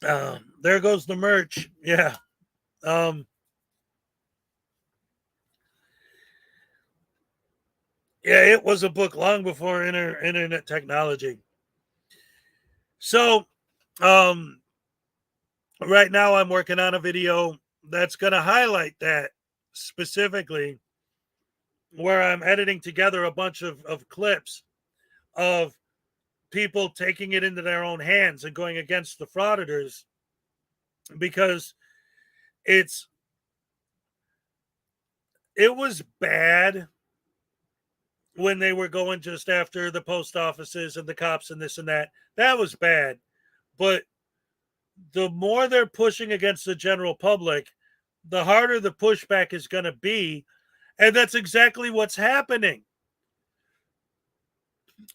There goes the merch. Yeah. Yeah, it was a book long before internet technology. So, right now I'm working on a video that's going to highlight that specifically, where I'm editing together a bunch of clips of people taking it into their own hands and going against the frauditors, because it was bad when they were going just after the post offices and the cops and this and that. That was bad. But the more they're pushing against the general public, the harder the pushback is going to be. And that's exactly what's happening.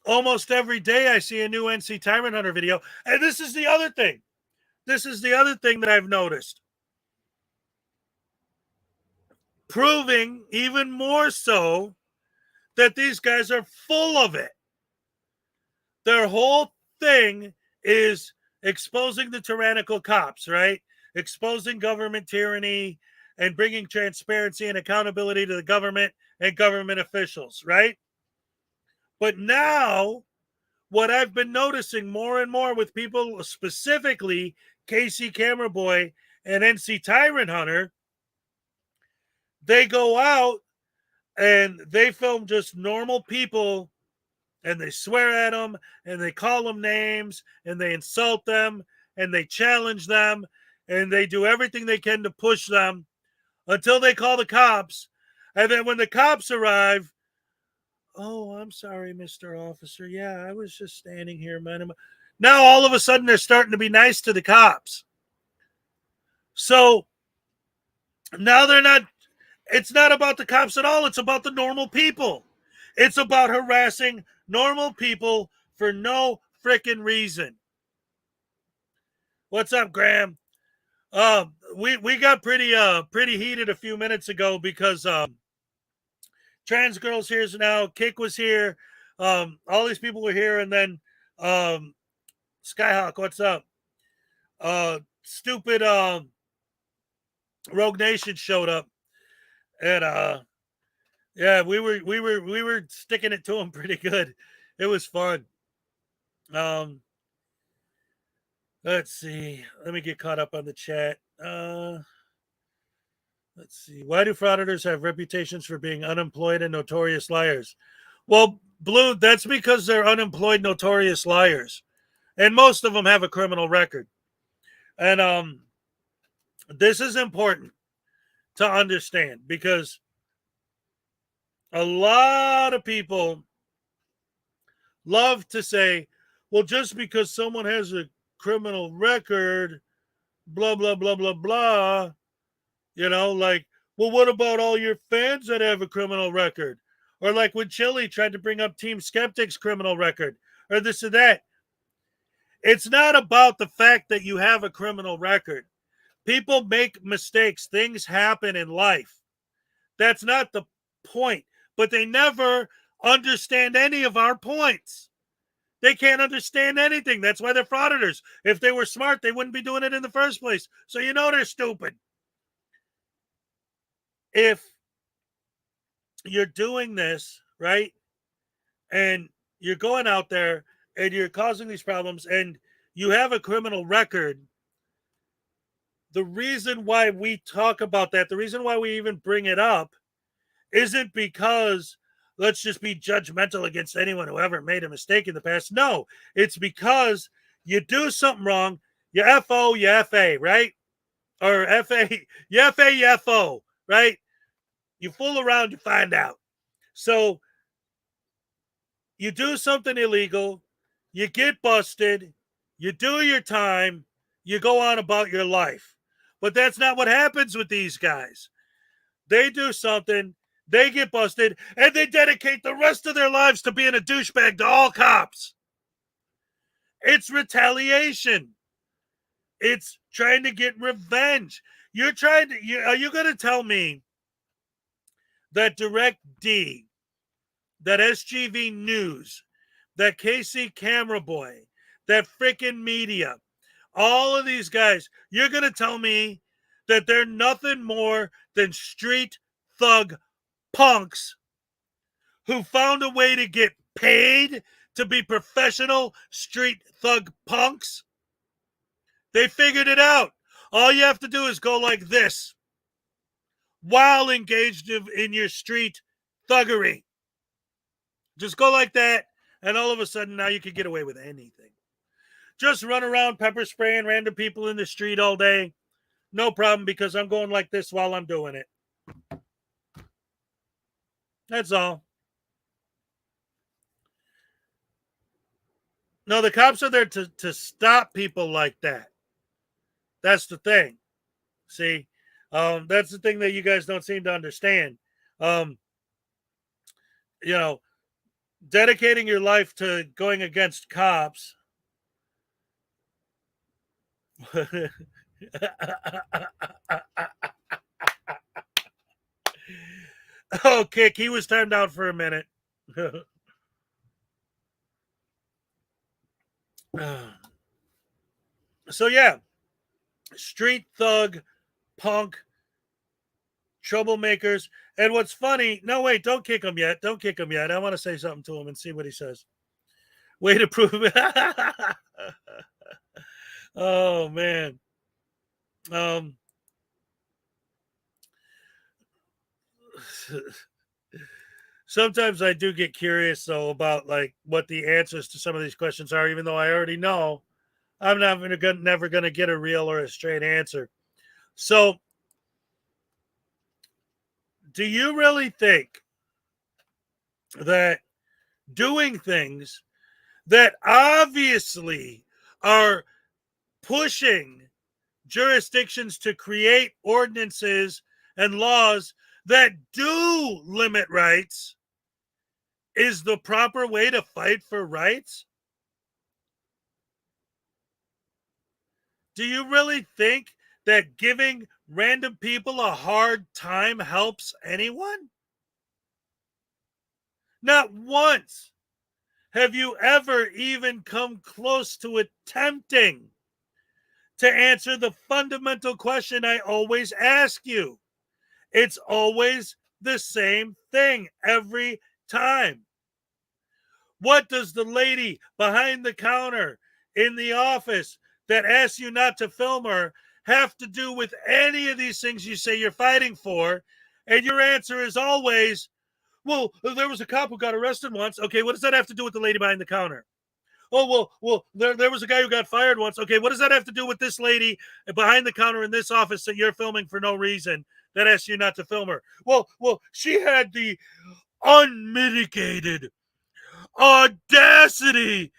Almost every day I see a new NC Tyrant Hunter video. And this is the other thing. this is the other thing that I've noticed. Proving even more so that these guys are full of it. Their whole thing is exposing the tyrannical cops, right? Exposing government tyranny and bringing transparency and accountability to the government and government officials, right? But now, what I've been noticing more and more with people, specifically KC Camera Boy and NC Tyrant Hunter, they go out and they film just normal people and they swear at them and they call them names and they insult them and they challenge them and they do everything they can to push them until they call the cops. And then when the cops arrive, oh, I'm sorry, Mr. Officer. Yeah, I was just standing here, man. Now all of a sudden they're starting to be nice to the cops. So now it's not about the cops at all. It's about the normal people. It's about harassing normal people for no freaking reason. What's up, Graham? We got pretty heated a few minutes ago because Trans Girls here's now, Kick was here, all these people were here, and then Skyhawk, what's up? Stupid Rogue Nation showed up, and yeah, we were sticking it to them pretty good. It was fun. Let's see. Let me get caught up on the chat. Let's see. Why do frauditors have reputations for being unemployed and notorious liars? Well, Blue, that's because they're unemployed, notorious liars. And most of them have a criminal record. And this is important to understand because a lot of people love to say, well, just because someone has a criminal record, blah, blah, blah, blah, blah, you know, like, well, what about all your fans that have a criminal record? Or like when Chili tried to bring up Team Skeptic's criminal record, or this or that. It's not about the fact that you have a criminal record. People make mistakes. Things happen in life. That's not the point. But they never understand any of our points. They can't understand anything. That's why they're frauditors. If they were smart, they wouldn't be doing it in the first place. So you know they're stupid. If you're doing this, right, and you're going out there and you're causing these problems and you have a criminal record, the reason why we talk about that, the reason why we even bring it up, isn't because let's just be judgmental against anyone who ever made a mistake in the past. No, it's because you do something wrong, you FO, you FA, right? Or FA, you FA, you FO, right? You fool around, you find out. So you do something illegal, you get busted, you do your time, you go on about your life. But that's not what happens with these guys. They do something, they get busted, and they dedicate the rest of their lives to being a douchebag to all cops. It's retaliation. It's trying to get revenge. Are you going to tell me that Direct D, that SGV News, that KC Camera Boy, that freaking media, all of these guys, you're going to tell me that they're nothing more than street thug punks who found a way to get paid to be professional street thug punks? They figured it out. All you have to do is go like this while engaged in your street thuggery. Just go like that, and all of a sudden now you can get away with anything. Just run around pepper spraying random people in the street all day. No problem, because I'm going like this while I'm doing it. That's all. No, the cops are there to stop people like that. That's the thing. See, that's the thing that you guys don't seem to understand. You know, dedicating your life to going against cops, Oh, Kick, he was timed out for a minute. So, yeah, street thug, punk, troublemakers. And what's funny, no, wait, don't kick him yet. Don't kick him yet. I want to say something to him and see what he says. Way to prove it. Oh, man. Sometimes I do get curious, though, about like what the answers to some of these questions are, even though I already know I'm never going to get a real or a straight answer. So, do you really think that doing things that obviously are pushing jurisdictions to create ordinances and laws that do limit rights is the proper way to fight for rights? Do you really think that giving random people a hard time helps anyone? Not once have you ever even come close to attempting to answer the fundamental question I always ask you. It's always the same thing every time. What does the lady behind the counter in the office that asks you not to film her have to do with any of these things you say you're fighting for? And your answer is always, well, there was a cop who got arrested once. Okay, what does that have to do with the lady behind the counter? Oh, well, there was a guy who got fired once. Okay, what does that have to do with this lady behind the counter in this office that you're filming for no reason that asked you not to film her? Well, she had the unmitigated audacity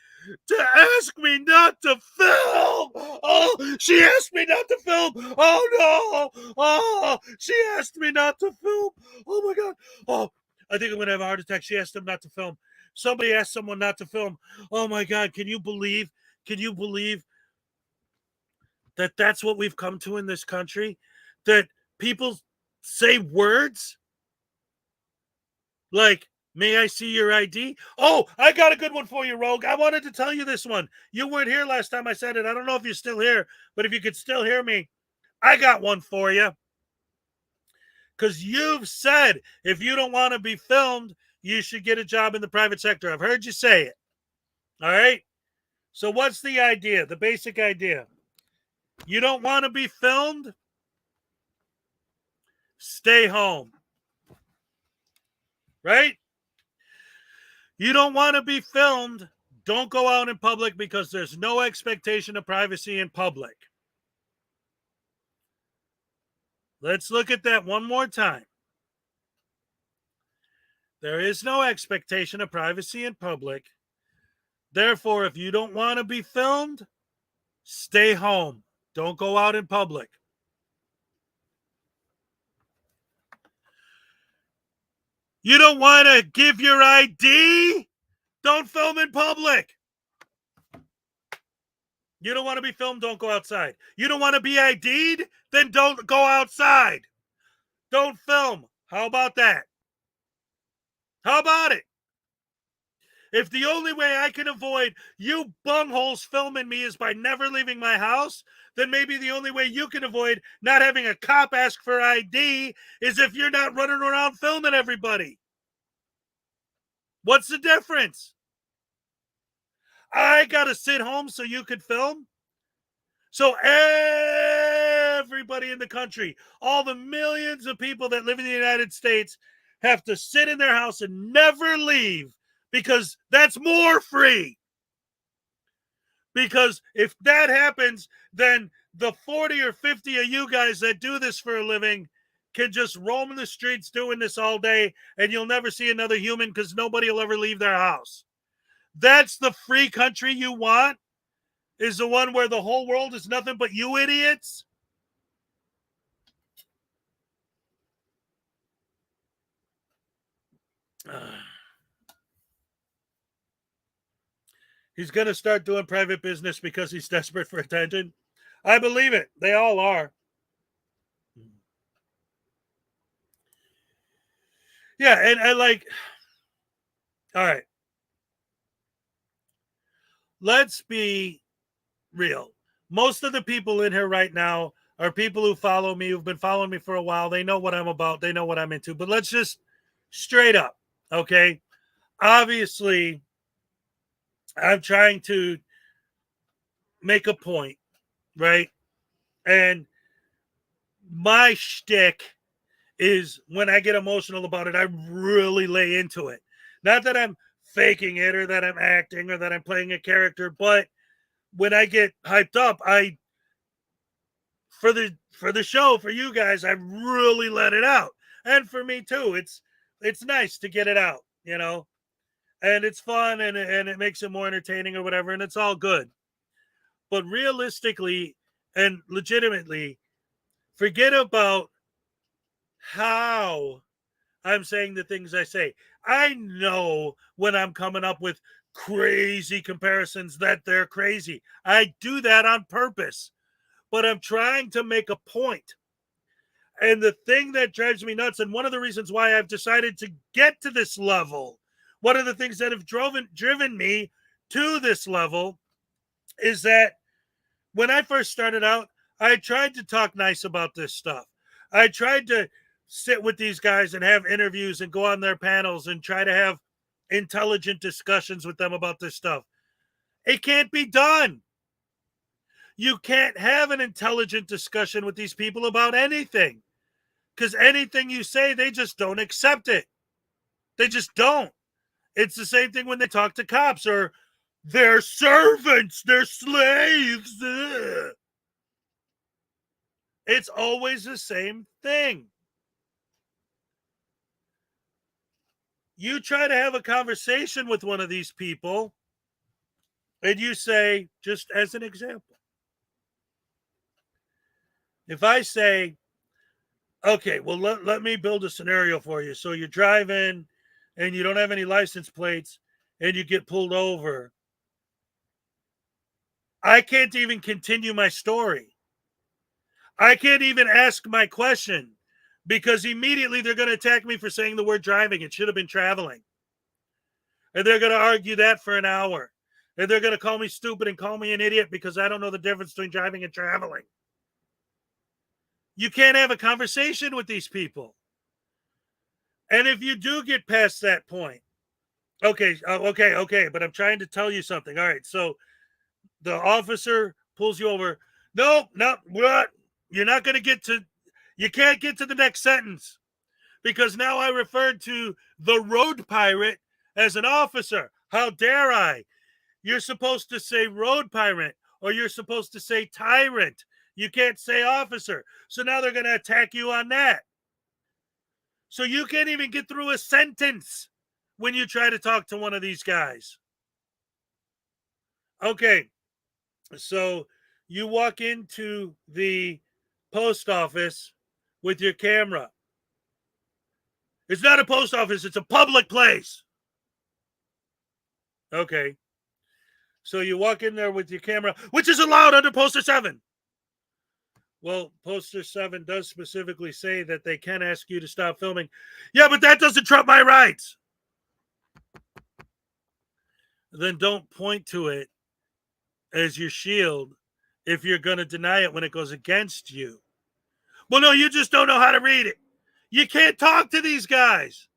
to ask me not to film. Oh, she asked me not to film. Oh, no. Oh, she asked me not to film. Oh, my God. Oh, I think I'm going to have a heart attack. She asked him not to film. Somebody asked someone not to film. Oh, my God. Can you believe that that's what we've come to in this country? That people say words like, may I see your ID? Oh, I got a good one for you, Rogue. I wanted to tell you this one. You weren't here last time I said it. I don't know if you're still here, but if you could still hear me, I got one for you. Because you've said if you don't want to be filmed, you should get a job in the private sector. I've heard you say it. All right? So what's the idea, the basic idea? You don't want to be filmed? Stay home. Right? You don't want to be filmed? Don't go out in public because there's no expectation of privacy in public. Let's look at that one more time. There is no expectation of privacy in public. Therefore, if you don't want to be filmed, stay home. Don't go out in public. You don't want to give your ID? Don't film in public. You don't want to be filmed? Don't go outside. You don't want to be ID'd? Then don't go outside. Don't film. How about that? How about it? If the only way I can avoid you bungholes filming me is by never leaving my house, then maybe the only way you can avoid not having a cop ask for ID is if you're not running around filming everybody. What's the difference? I got to sit home so you could film? So everybody in the country, all the millions of people that live in the United States, have to sit in their house and never leave because that's more free. Because if that happens, then the 40 or 50 of you guys that do this for a living can just roam in the streets doing this all day, and you'll never see another human because nobody will ever leave their house. That's the free country you want? Is the one where the whole world is nothing but you idiots? He's going to start doing private business because he's desperate for attention. I believe it. They all are. Yeah, and I like, all right. Let's be real. Most of the people in here right now are people who follow me, who've been following me for a while. They know what I'm about. They know what I'm into. But let's just straight up, okay? Obviously, I'm trying to make a point, right? And my shtick is when I get emotional about it, I really lay into it. Not that I'm faking it or that I'm acting or that I'm playing a character, but when I get hyped up, for the show, for you guys, I really let it out. And for me too. It's nice to get it out, you know. And it's fun and it makes it more entertaining or whatever, and it's all good. But realistically and legitimately, forget about how I'm saying the things I say. I know when I'm coming up with crazy comparisons that they're crazy. I do that on purpose, but I'm trying to make a point. And the thing that drives me nuts, and one of the reasons why I've decided to get to this level, one of the things that have driven me to this level is that when I first started out, I tried to talk nice about this stuff. I tried to sit with these guys and have interviews and go on their panels and try to have intelligent discussions with them about this stuff. It can't be done. You can't have an intelligent discussion with these people about anything, because anything you say, they just don't accept it. They just don't. It's the same thing when they talk to cops or they're servants, they're slaves. Ugh. It's always the same thing. You try to have a conversation with one of these people and you say, just as an example, if I say, okay, well, let me build a scenario for you. So you're driving and you don't have any license plates and you get pulled over. I can't even continue my story. I can't even ask my question because immediately they're going to attack me for saying the word driving. It should have been traveling. And they're going to argue that for an hour. And they're going to call me stupid and call me an idiot because I don't know the difference between driving and traveling. You can't have a conversation with these people. And if you do get past that point, okay, but I'm trying to tell you something. All right, so the officer pulls you over. No, what? You're not going to get to, you can't get to the next sentence because now I referred to the road pirate as an officer. How dare I? You're supposed to say road pirate or you're supposed to say tyrant. You can't say officer. So now they're going to attack you on that. So you can't even get through a sentence when you try to talk to one of these guys. Okay, so you walk into the post office with your camera. It's not a post office, it's a public place. Okay. So you walk in there with your camera, which is allowed under Poster 7. Well, Poster 7 does specifically say that they can ask you to stop filming. Yeah, but that doesn't trump my rights. Then don't point to it as your shield if you're going to deny it when it goes against you. Well, no, you just don't know how to read it. You can't talk to these guys.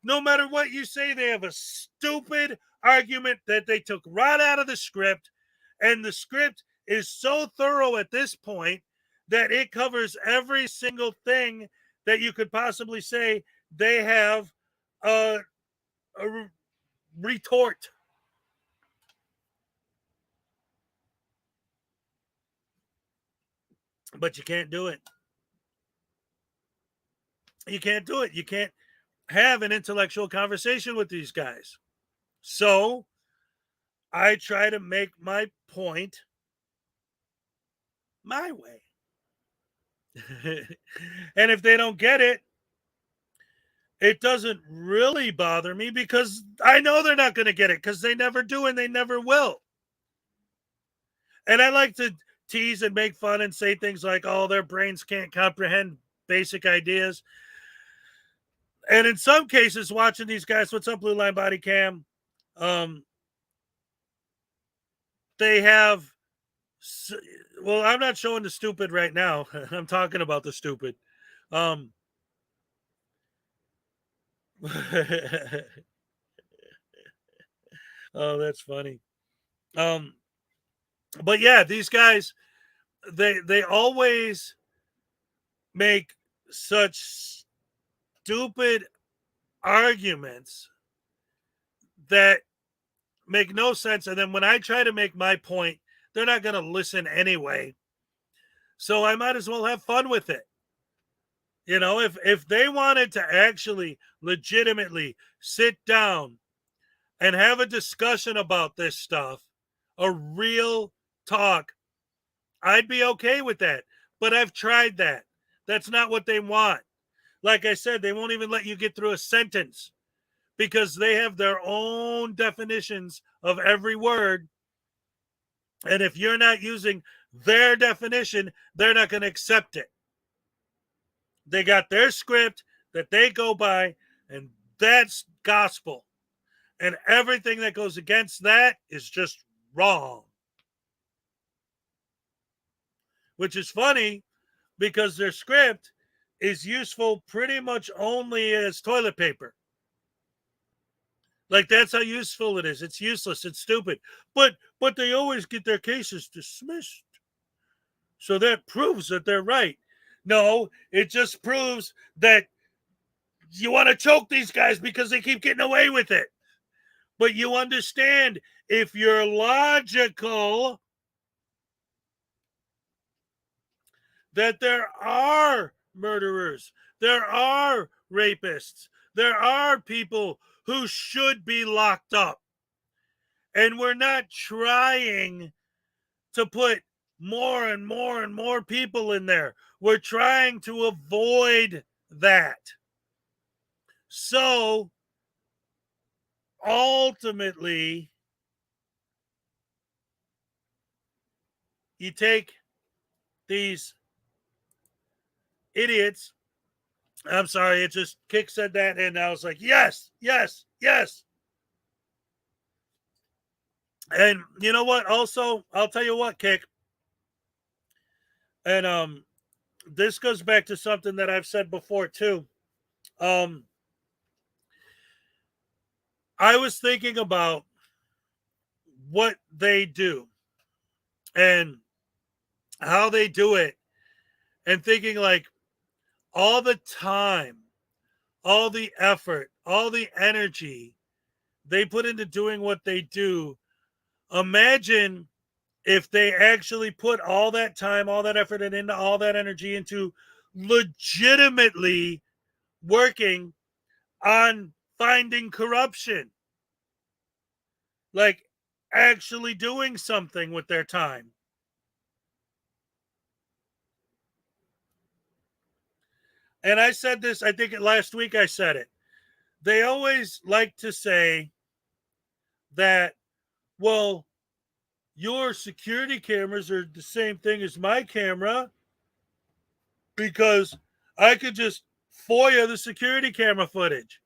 No matter what you say, they have a stupid argument that they took right out of the script. And the script is so thorough at this point that it covers every single thing that you could possibly say. They have a retort. But you can't do it. You can't do it. You can't have an intellectual conversation with these guys. So I try to make my point my way. And if they don't get it, it doesn't really bother me because I know they're not going to get it because they never do and they never will. And I like to tease and make fun and say things like, oh, their brains can't comprehend basic ideas. And in some cases, watching these guys, what's up, Blue Line Body Cam? They have, well, I'm not showing the stupid right now. I'm talking about the stupid. Oh, that's funny. But yeah, these guys, they always make such stupid arguments that make no sense. And then when I try to make my point, they're not going to listen anyway. So I might as well have fun with it. You know, if they wanted to actually legitimately sit down and have a discussion about this stuff, a real talk, I'd be okay with that. But I've tried that. That's not what they want. Like I said, they won't even let you get through a sentence because they have their own definitions of every word. And if you're not using their definition, they're not going to accept it. They got their script that they go by, and that's gospel. And everything that goes against that is just wrong. Which is funny because their script is useful pretty much only as toilet paper. Like, that's how useful it is. It's useless. It's stupid. But they always get their cases dismissed. So that proves that they're right. No, it just proves that you want to choke these guys because they keep getting away with it. But you understand, if you're logical, that there are murderers, there are rapists, there are people who should be locked up. And we're not trying to put more and more and more people in there. We're trying to avoid that. So ultimately, you take these idiots. I'm sorry, it just Kick said that, and I was like, yes, yes, yes. And you know what? Also, I'll tell you what, Kick. And this goes back to something that I've said before too. I was thinking about what they do and how they do it, and thinking like all the time, all the effort, all the energy they put into doing what they do. Imagine if they actually put all that time, all that effort, and into all that energy into legitimately working on finding corruption. Like actually doing something with their time. And I said this, I think last week I said it. They always like to say that, well, your security cameras are the same thing as my camera because I could just FOIA the security camera footage.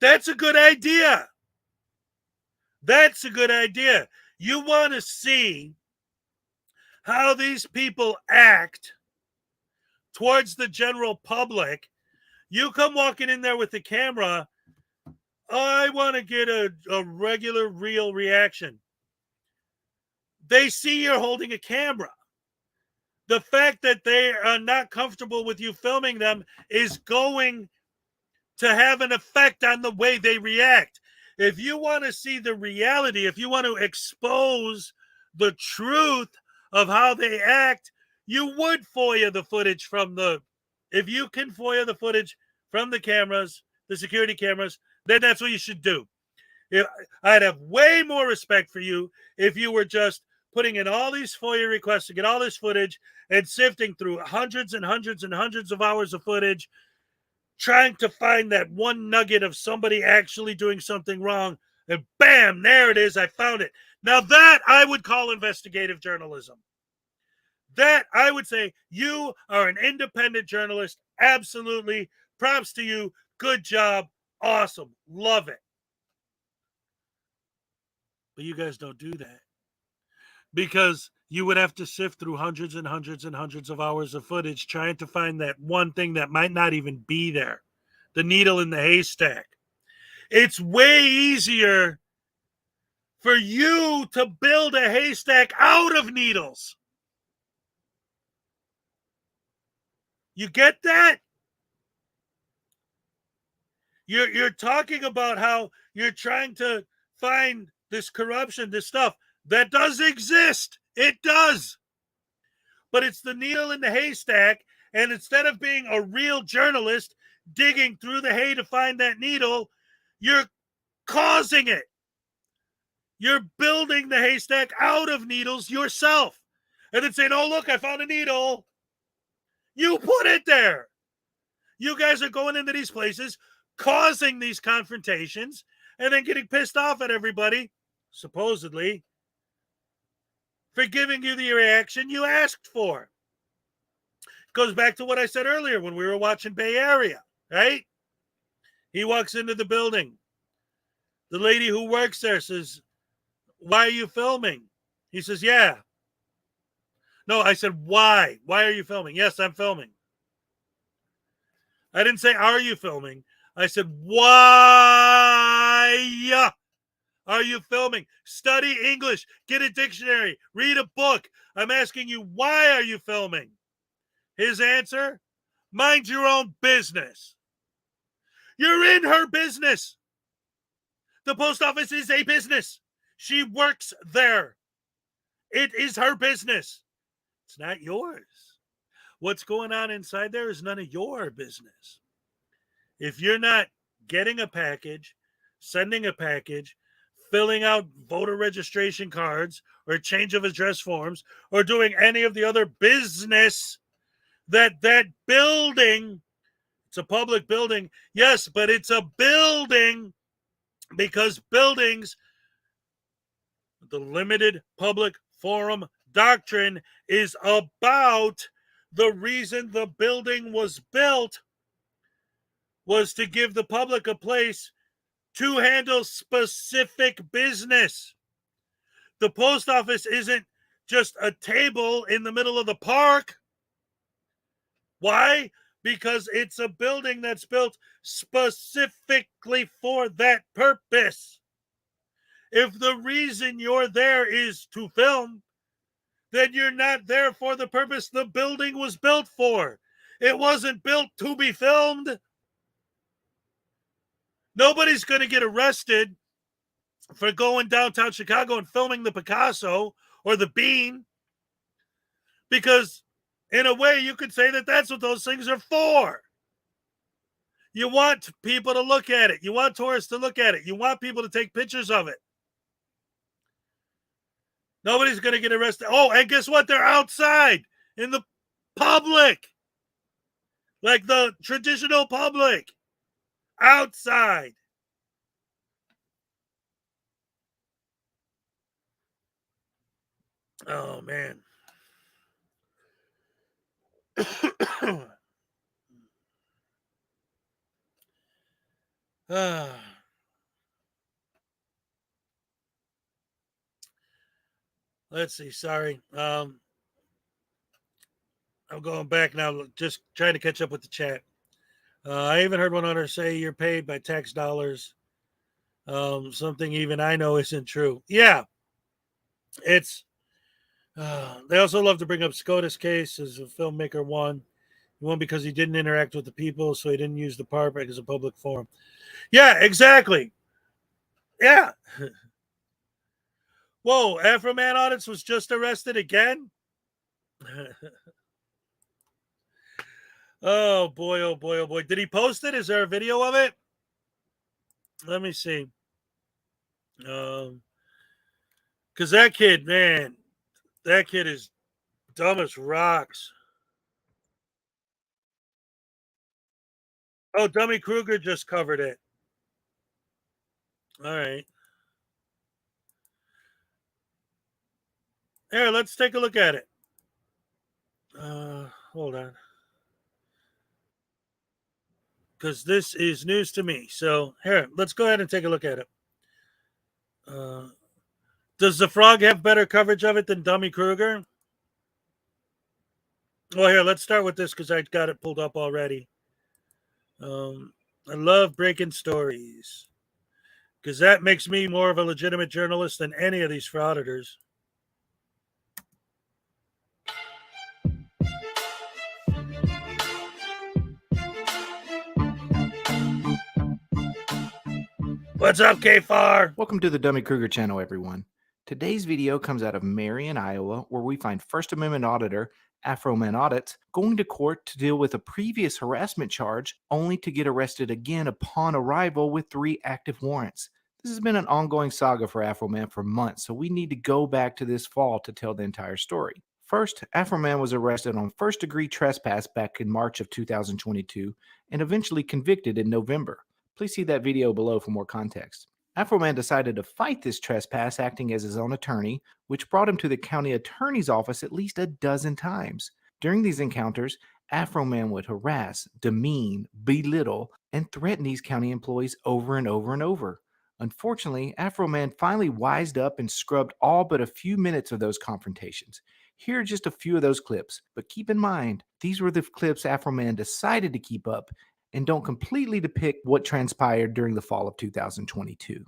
That's a good idea. That's a good idea. You want to see how these people act towards the general public. You come walking in there with the camera, I want to get a regular, real reaction. They see you're holding a camera. The fact that they are not comfortable with you filming them is going to have an effect on the way they react. If you want to see the reality, if you want to expose the truth of how they act, you would FOIA the footage from if you can FOIA the footage from the cameras, the security cameras, then that's what you should do. I'd have way more respect for you if you were just putting in all these FOIA requests to get all this footage and sifting through hundreds and hundreds and hundreds of hours of footage, trying to find that one nugget of somebody actually doing something wrong. And bam, there it is. I found it. Now that I would call investigative journalism. That I would say you are an independent journalist. Absolutely. Props to you. Good job. Awesome. Love it. But you guys don't do that. Because you would have to sift through hundreds and hundreds and hundreds of hours of footage trying to find that one thing that might not even be there. The needle in the haystack. It's way easier for you to build a haystack out of needles. You get that? You're talking about how you're trying to find this corruption, this stuff that does exist. It does. But it's the needle in the haystack. And instead of being a real journalist digging through the hay to find that needle, you're causing it. You're building the haystack out of needles yourself. And then saying, oh, look, I found a needle. You put it there. You guys are going into these places, causing these confrontations, and then getting pissed off at everybody, supposedly, for giving you the reaction you asked for. Goes back to what I said earlier when we were watching Bay Area, right? He walks into the building. The lady who works there says, why are you filming? He says, yeah. No, I said, why? Why are you filming? Yes, I'm filming. I didn't say, are you filming? I said, why are you filming? Study English. Get a dictionary. Read a book. I'm asking you, why are you filming? His answer, mind your own business. You're in her business. The post office is a business. She works there. It is her business. It's not yours. What's going on inside there is none of your business. If you're not getting a package, sending a package, filling out voter registration cards or change of address forms, or doing any of the other business that building, it's a public building, yes, but it's a building because buildings, the limited public forum doctrine is about the reason the building was built was to give the public a place to handle specific business. The post office isn't just a table in the middle of the park. Why? Because it's a building that's built specifically for that purpose. If the reason you're there is to film, then you're not there for the purpose the building was built for. It wasn't built to be filmed. Nobody's going to get arrested for going downtown Chicago and filming the Picasso or the Bean, because in a way you could say that that's what those things are for. You want people to look at it. You want tourists to look at it. You want people to take pictures of it. Nobody's going to get arrested. Oh, and guess what? They're outside in the public, like the traditional public, outside. Oh, man. Let's see. Sorry. I'm going back now, just trying to catch up with the chat. I even heard one owner say you're paid by tax dollars. Something even I know isn't true. Yeah. It's they also love to bring up SCOTUS case as a filmmaker won. He won because he didn't interact with the people, so he didn't use the park as a public forum. Yeah, exactly. Yeah. Whoa, Afro-Man Audits was just arrested again? Oh, boy, oh, boy, oh, boy. Did he post it? Is there a video of it? Let me see. Because that kid, man, that kid is dumb as rocks. Oh, Dummy Kruger just covered it. All right. Here, let's take a look at it. Hold on. Because this is news to me. So here, let's go ahead and take a look at it. Does the frog have better coverage of it than Dummy Kruger? Well, here, let's start with this because I got it pulled up already. I love breaking stories because that makes me more of a legitimate journalist than any of these frauditors. What's up, K-Far? Welcome to the Dummy Kruger channel, everyone. Today's video comes out of Marion, Iowa, where we find First Amendment Auditor Amendment Audit going to court to deal with a previous harassment charge only to get arrested again upon arrival with 3 active warrants. This has been an ongoing saga for Afroman for months, so we need to go back to this fall to tell the entire story. First, Afroman was arrested on first-degree trespass back in March of 2022 and eventually convicted in November. Please see that video below for more context. Afroman decided to fight this trespass acting as his own attorney, which brought him to the county attorney's office at least a dozen times. During these encounters, Afroman would harass, demean, belittle, and threaten these county employees over and over and over. Unfortunately, Afroman finally wised up and scrubbed all but a few minutes of those confrontations. Here are just a few of those clips, but keep in mind, these were the clips Afroman decided to keep up and don't completely depict what transpired during the fall of 2022.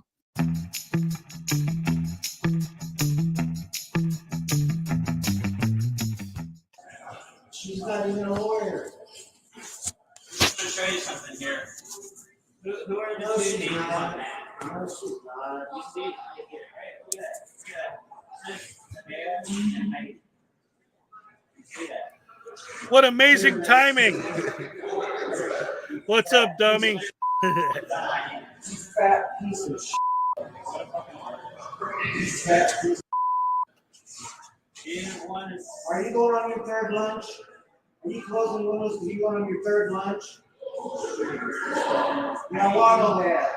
She's not even a lawyer. Just to show you something here. Who are the two names on that? No, she's not. You see it here, right? Look at that. Look at that. See that? What amazing timing. What's up, dummy? Fat piece of shit. Fat piece of Are you going on your 3rd lunch? Are you closing windows because you going on your 3rd lunch? Now waddle that.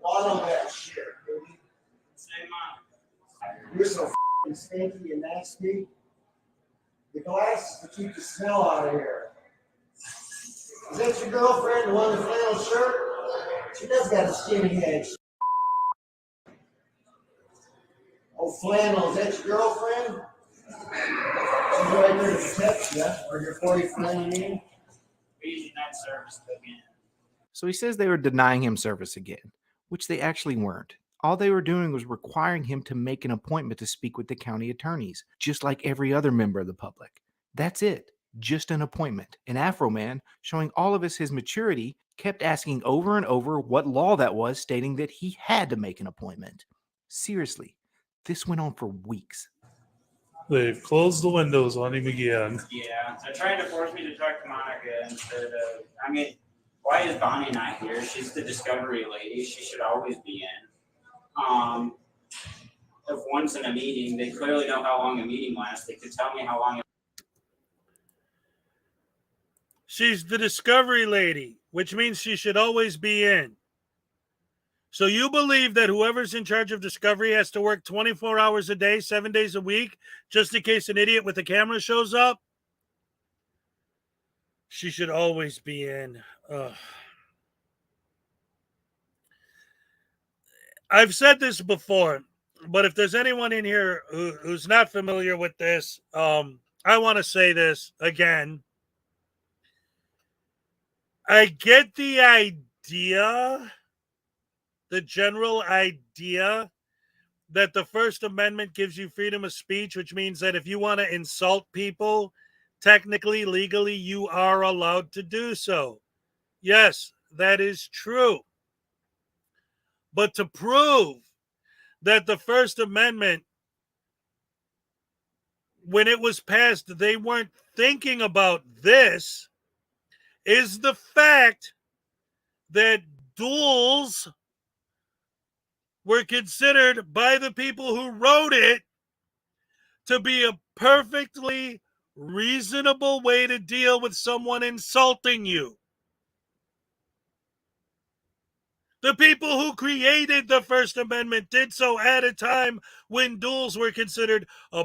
Waddle that shit, baby. You're so f***ing stinky and nasty. The glasses to keep the smell out of here. Is that your girlfriend, the one in the flannel shirt? She does got a skinny head. Oh, flannel, is that your girlfriend? She's right there to protect you, or your boyfriend, you mean? Reason that service again. So he says they were denying him service again, which they actually weren't. All they were doing was requiring him to make an appointment to speak with the county attorneys, just like every other member of the public. That's it, just an appointment. And Afroman, showing all of his maturity, kept asking over and over what law that was, stating that he had to make an appointment. Seriously, this went on for weeks. They've closed the windows on him again. Yeah, they're trying to force me to talk to Monica instead of, I mean, why is Bonnie not here? She's the discovery lady. She should always be in. If one's in a meeting, they clearly know how long a meeting lasts. They could tell me how long. She's the discovery lady, which means she should always be in. So you believe that whoever's in charge of discovery has to work 24 hours a day, 7 days a week, just in case an idiot with a camera shows up? She should always be in. Ugh. I've said this before, but if there's anyone in here who's not familiar with this, I want to say this again. I get the idea, the general idea that the First Amendment gives you freedom of speech, which means that if you want to insult people, technically, legally, you are allowed to do so. Yes, that is true. But to prove that the First Amendment, when it was passed, they weren't thinking about this, is the fact that duels were considered by the people who wrote it to be a perfectly reasonable way to deal with someone insulting you. The people who created the First Amendment did so at a time when duels were considered a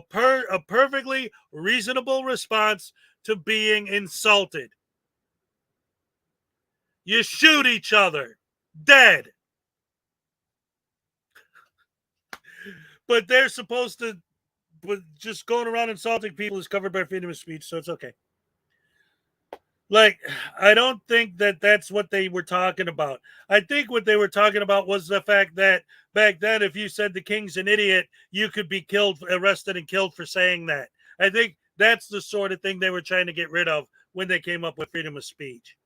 perfectly reasonable response to being insulted. You shoot each other. Dead. But they're supposed to, but just going around insulting people is covered by freedom of speech, so it's okay. Like, I don't think that that's what they were talking about. I think what they were talking about was the fact that back then, if you said the king's an idiot, you could be killed, arrested, and killed for saying that. I think that's the sort of thing they were trying to get rid of when they came up with freedom of speech.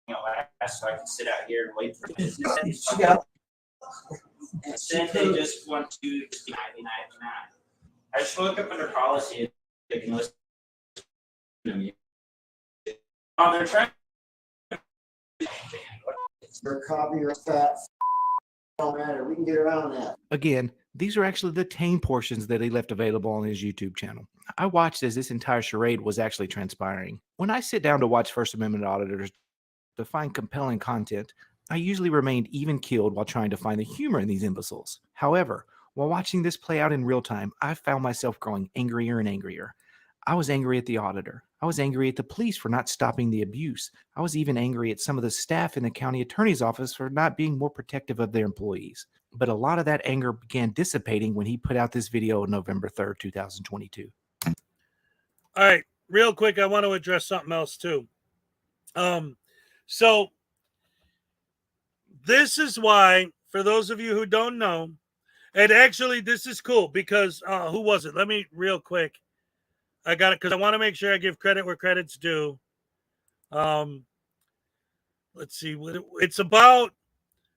So I can sit out here and wait for business. Then they just want to just be 99. I just look up under policy. They can listen to me. Oh, they're trying. Or copy or fat. Don't matter. We can get around that. Again, these are actually the tame portions that he left available on his YouTube channel. I watched as this entire charade was actually transpiring. When I sit down to watch First Amendment auditors to find compelling content, I usually remained even keeled while trying to find the humor in these imbeciles. However, while watching this play out in real time, I found myself growing angrier and angrier. I was angry at the auditor. I was angry at the police for not stopping the abuse. I was even angry at some of the staff in the county attorney's office for not being more protective of their employees. But a lot of that anger began dissipating when he put out this video on November 3rd, 2022. All right, real quick, I want to address something else too. So this is why, for those of you who don't know, and actually this is cool because who was it? Let me real quick. I got it because I want to make sure I give credit where credit's due. Let's see. It's about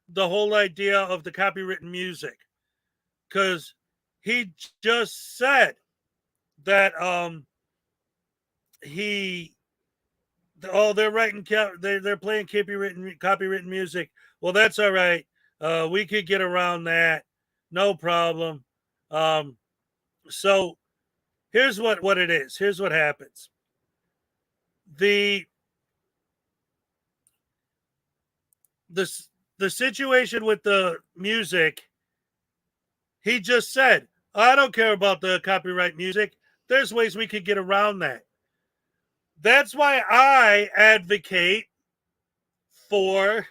the whole idea of the copywritten music, because he just said that they're writing they're playing copywritten music. Well, that's all right. We could get around that, no problem. So here's what it is. Here's what happens. The situation with the music, he just said, I don't care about the copyright music. There's ways we could get around that. That's why I advocate for,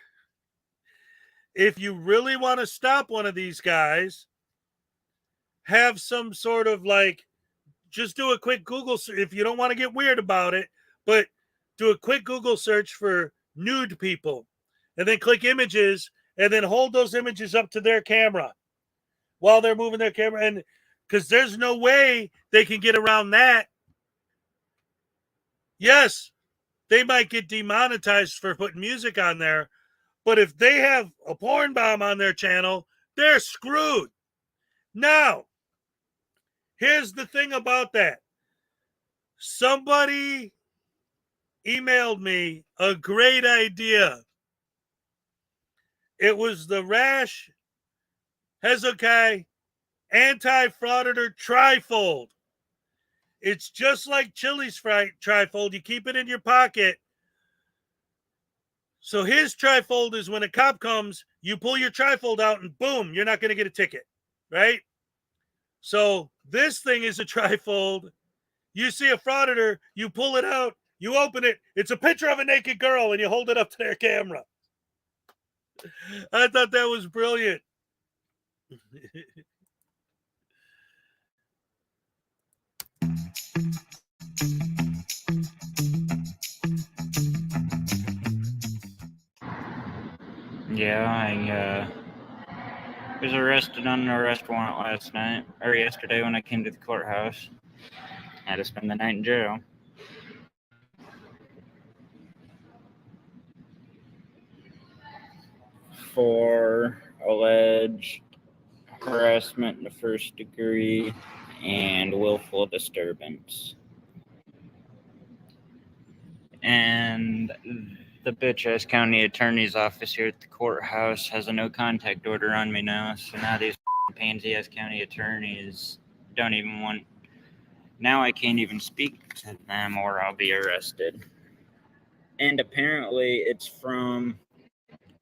if you really want to stop one of these guys, have some sort of like, just do a quick Google search if you don't want to get weird about it, but do a quick Google search for nude people and then click images and then hold those images up to their camera while they're moving their camera. And because there's no way they can get around that. Yes, they might get demonetized for putting music on there, but if they have a porn bomb on their channel, they're screwed. Now, here's the thing about that. Somebody emailed me a great idea. It was the Rash Hezokuai anti-frauditor trifold. It's just like Chili's trifold. You keep it in your pocket. So his trifold is when a cop comes, you pull your trifold out and boom, you're not going to get a ticket, right? So this thing is a trifold. You see a frauditor, you pull it out, you open it, it's a picture of a naked girl, and you hold it up to their camera. I thought that was brilliant. Yeah, I was arrested on an arrest warrant last night, or yesterday when I came to the courthouse. Had to spend the night in jail. For alleged harassment in the first degree and willful disturbance. And the bitch-ass county attorney's office here at the courthouse has a no-contact order on me now, so now these pansy-ass county attorneys don't even want... Now I can't even speak to them or I'll be arrested. And apparently it's from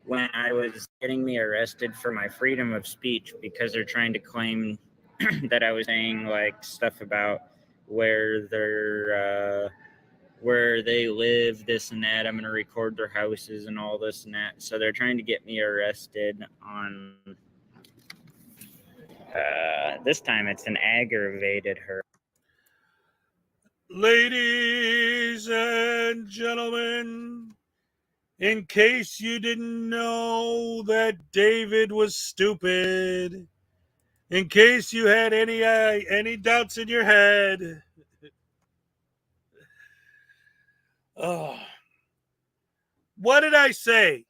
when I was getting me arrested for my freedom of speech, because they're trying to claim that I was saying like stuff about where they live, this and that. I'm going to record their houses and all this and that. So they're trying to get me arrested on this time it's an aggravated harassment. Ladies and gentlemen, in case you didn't know that David was stupid, in case you had any doubts in your head, oh, what did I say?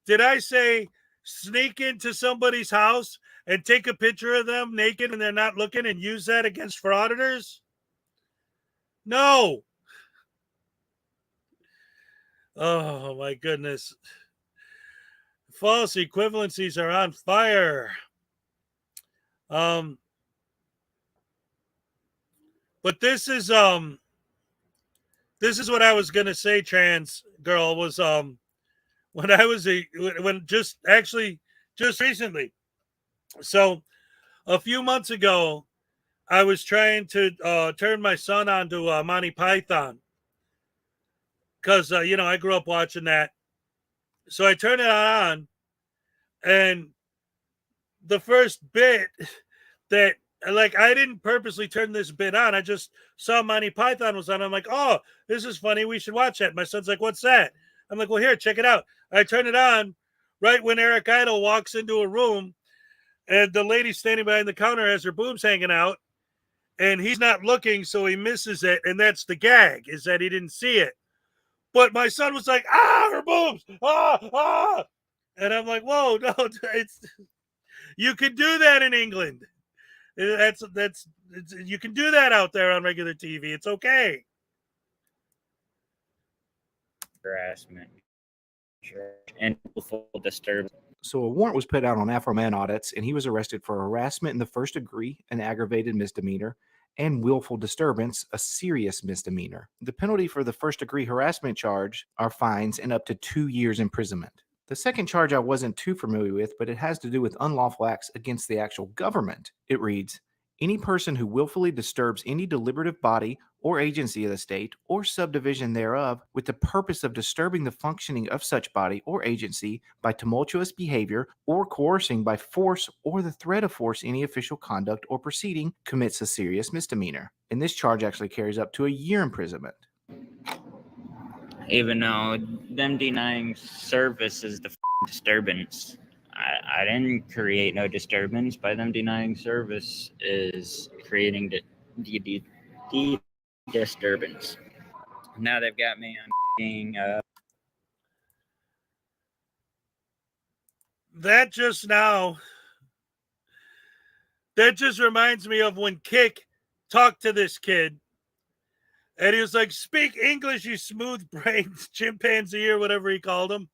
Did I say sneak into somebody's house and take a picture of them naked and they're not looking and use that against frauditors? No. Oh my goodness. False equivalencies are on fire. But this is what I was gonna say, trans girl, was when I was just recently. So a few months ago, I was trying to turn my son onto Monty Python because I grew up watching that. So I turned it on, and the first bit that, like, I didn't purposely turn this bit on. I just saw Monty Python was on. I'm like, oh, this is funny. We should watch it. My son's like, what's that? I'm like, well, here, check it out. I turn it on right when Eric Idle walks into a room, and the lady standing behind the counter has her boobs hanging out, and he's not looking, so he misses it. And that's the gag, is that he didn't see it. But my son was like, her boobs, ah. And I'm like, whoa, no, you can do that in England. That's you can do that out there on regular TV. It's okay. Harassment and willful disturbance. So a warrant was put out on Afro-Man Audits, and he was arrested for harassment in the first degree, an aggravated misdemeanor, and willful disturbance, a serious misdemeanor. The penalty for the first degree harassment charge are fines and up to 2 years imprisonment. The second charge I wasn't too familiar with, but it has to do with unlawful acts against the actual government. It reads, any person who willfully disturbs any deliberative body or agency of the state or subdivision thereof with the purpose of disturbing the functioning of such body or agency by tumultuous behavior or coercing by force or the threat of force any official conduct or proceeding commits a serious misdemeanor. And this charge actually carries up to 1 year imprisonment. Even though them denying service is the disturbance. I didn't create no disturbance. By them denying service is creating the disturbance. Now they've got me on being that just reminds me of when Kick talked to this kid, and he was like, speak English, you smooth-brained chimpanzee, or whatever he called him.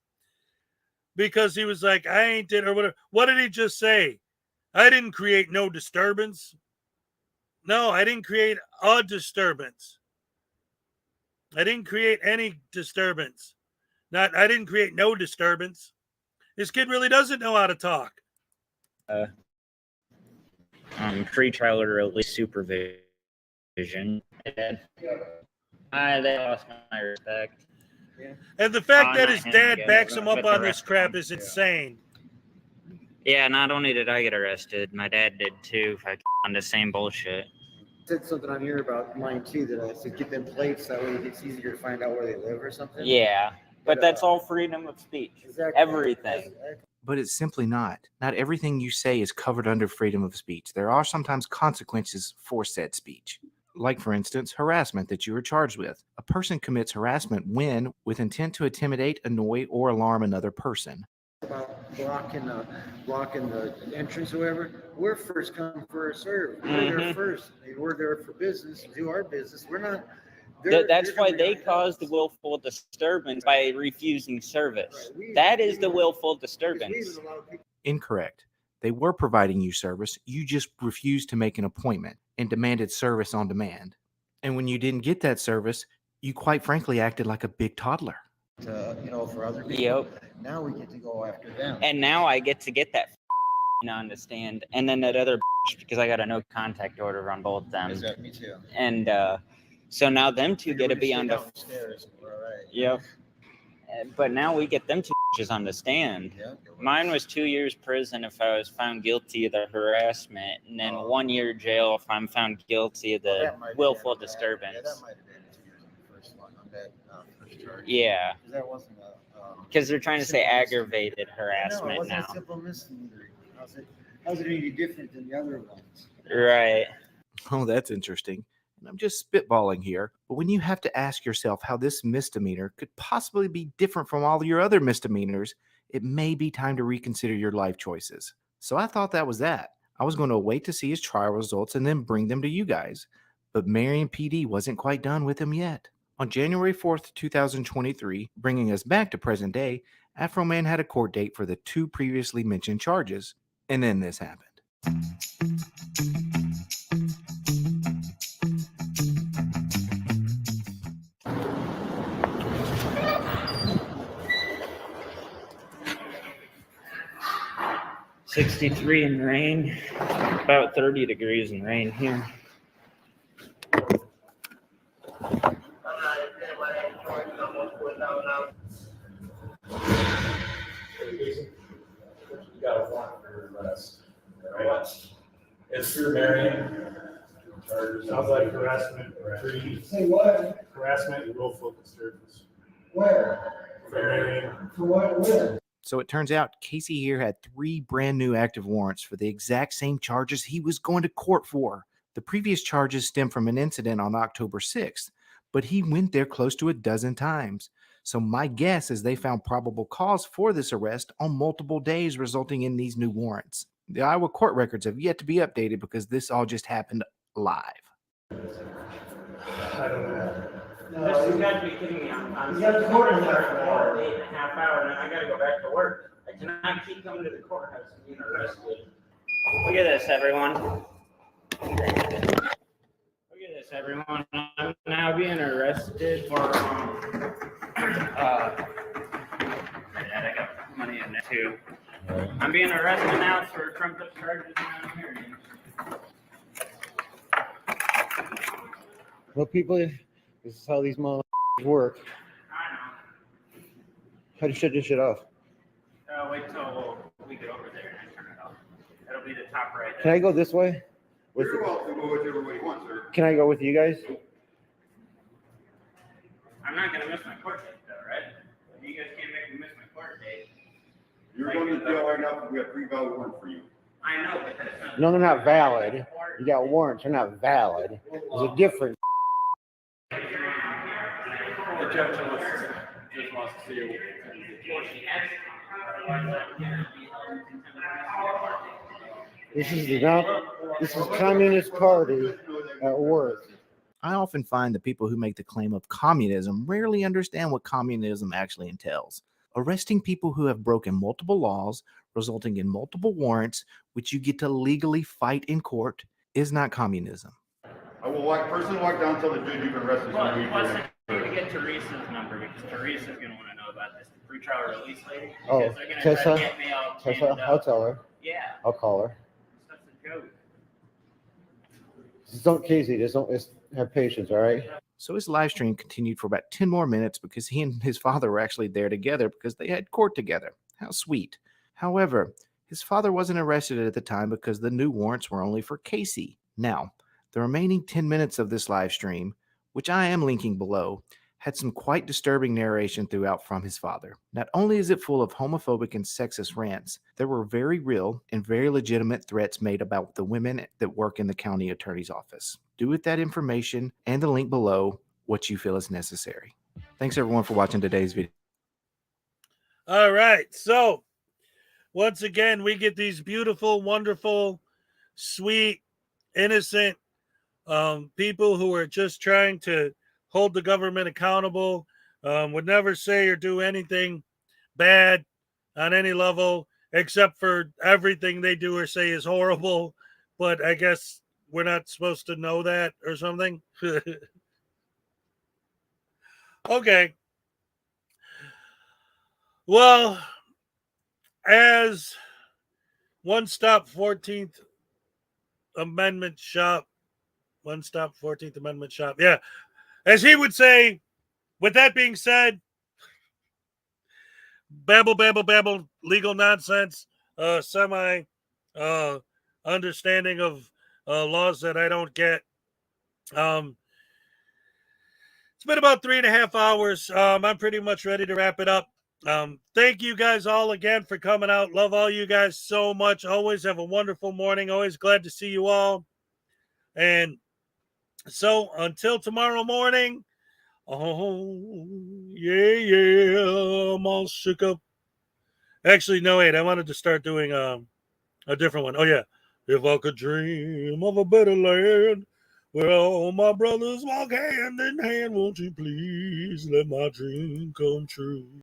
Because he was like, I ain't did, or whatever. What did he just say? I didn't create no disturbance. No, I didn't create a disturbance. I didn't create any disturbance. I didn't create no disturbance. This kid really doesn't know how to talk. Pre-trial or release supervision. They lost my respect. Yeah. And the fact that his dad backs him up on this crap is insane. Yeah, not only did I get arrested, my dad did too, on the same bullshit. Said something on here about mine too, that I said get them plates, that way it's easier to find out where they live or something. Yeah, but that's all freedom of speech. Exactly. Everything. But it's simply not. Not everything you say is covered under freedom of speech. There are sometimes consequences for said speech. Like, for instance, harassment that you are charged with. A person commits harassment when, with intent to intimidate, annoy, or alarm another person. About blocking the entrance or whatever, we're first come, first serve. We're there first. We're there for business, do our business. We're not. That's why they caused the willful disturbance by refusing service. That is the willful disturbance. Incorrect. They were providing you service. You just refused to make an appointment and demanded service on demand. And when you didn't get that service, you quite frankly acted like a big toddler. For other people. Yep. Now we get to go after them. And now I get to get that on the stand, and then that other because I got a no contact order on both them. Exactly, me too. And so now them two get to be on the stairs. All right. Yep. But now we get them two on the stand. Yeah. Mine was 2 years prison if I was found guilty of the harassment, and then 1 year jail if I'm found guilty of the willful disturbance. Yeah, that might have been 2 years on the first one on that first charge. Yeah. Because that wasn't a. Because they're trying to say aggravated harassment no, it wasn't now. A simple misdemeanor. How's it any different than the other ones? Right. Oh, that's interesting. And I'm just spitballing here, but when you have to ask yourself how this misdemeanor could possibly be different from all your other misdemeanors, it may be time to reconsider your life choices. So I thought that was that. I was going to wait to see his trial results and then bring them to you guys. But Marion PD wasn't quite done with him yet. On January 4th, 2023, bringing us back to present day, Afro Man had a court date for the 2 previously mentioned charges. And then this happened. $63 in rain, about 30 degrees in rain here. You got a warrant for your arrest. Right? It's through Marion. Sounds like harassment. Say what? Harassment and willful disturbance. Where? For Marion. For what? Where? So it turns out Casey here had 3 brand new active warrants for the exact same charges he was going to court for. The previous charges stem from an incident on October 6th, but he went there close to a dozen times. So my guess is they found probable cause for this arrest on multiple days, resulting in these new warrants. The Iowa court records have yet to be updated because this all just happened live. I don't know. This has got to be kidding me. I'm You got the court in there for 8.5 hours, and I got to go back to work. I cannot keep coming to the courthouse and being arrested. Look at this, everyone. Look at this, everyone. I'm now being arrested for I got money in there too. I'm being arrested now for trumped up charges and hearing. Well, people, this is how these motherfuckers work. I know. How do you shut this shit off? Wait till we get over there and turn it off. That'll be the top right there. Can I go this way? You're welcome to go whichever way you want, sir. Can I go with you guys? I'm not going to miss my court date, though, right? You guys can't make me miss my court date. You're going to jail right now because we have 3 valid warrants for you. I know, but that's not. No, they're not valid. You got warrants. They're not valid. There's a difference. The judge just wants to see you. This is Communist Party at work. I often find the people who make the claim of communism rarely understand what communism actually entails. Arresting people who have broken multiple laws, resulting in multiple warrants, which you get to legally fight in court, is not communism. I will personally walk down and tell the judge you've been arrested. Plus, we get Teresa's number because Teresa's going to want to know about this. The pretrial release lady. Oh, Because they're gonna try to get me all Tessa, jammed I'll up. tell her. Yeah. I'll call her. That's a joke. Just don't, Casey, just have patience, all right? So his live stream continued for about 10 more minutes because he and his father were actually there together because they had court together. How sweet. However, his father wasn't arrested at the time because the new warrants were only for Casey. Now, the remaining 10 minutes of this live stream, which I am linking below, had some quite disturbing narration throughout from his father. Not only is it full of homophobic and sexist rants, there were very real and very legitimate threats made about the women that work in the county attorney's office. Do with that information and the link below what you feel is necessary. Thanks everyone for watching today's video. All right. So once again, we get these beautiful, wonderful, sweet, innocent people who are just trying to hold the government accountable, would never say or do anything bad on any level, except for everything they do or say is horrible. But I guess we're not supposed to know that or something. Okay. Well, as One Stop 14th Amendment Shop, One Stop 14th Amendment Shop. Yeah. As he would say, with that being said, babble, legal nonsense, semi understanding of laws that I don't get. It's been about 3.5 hours. I'm pretty much ready to wrap it up. Thank you guys all again for coming out. Love all you guys so much. Always have a wonderful morning. Always glad to see you all. And so until tomorrow morning, oh, yeah, I'm all shook up. Actually, no, wait, I wanted to start doing a different one. Oh, yeah. If I could dream of a better land where all my brothers walk hand in hand, won't you please let my dream come true?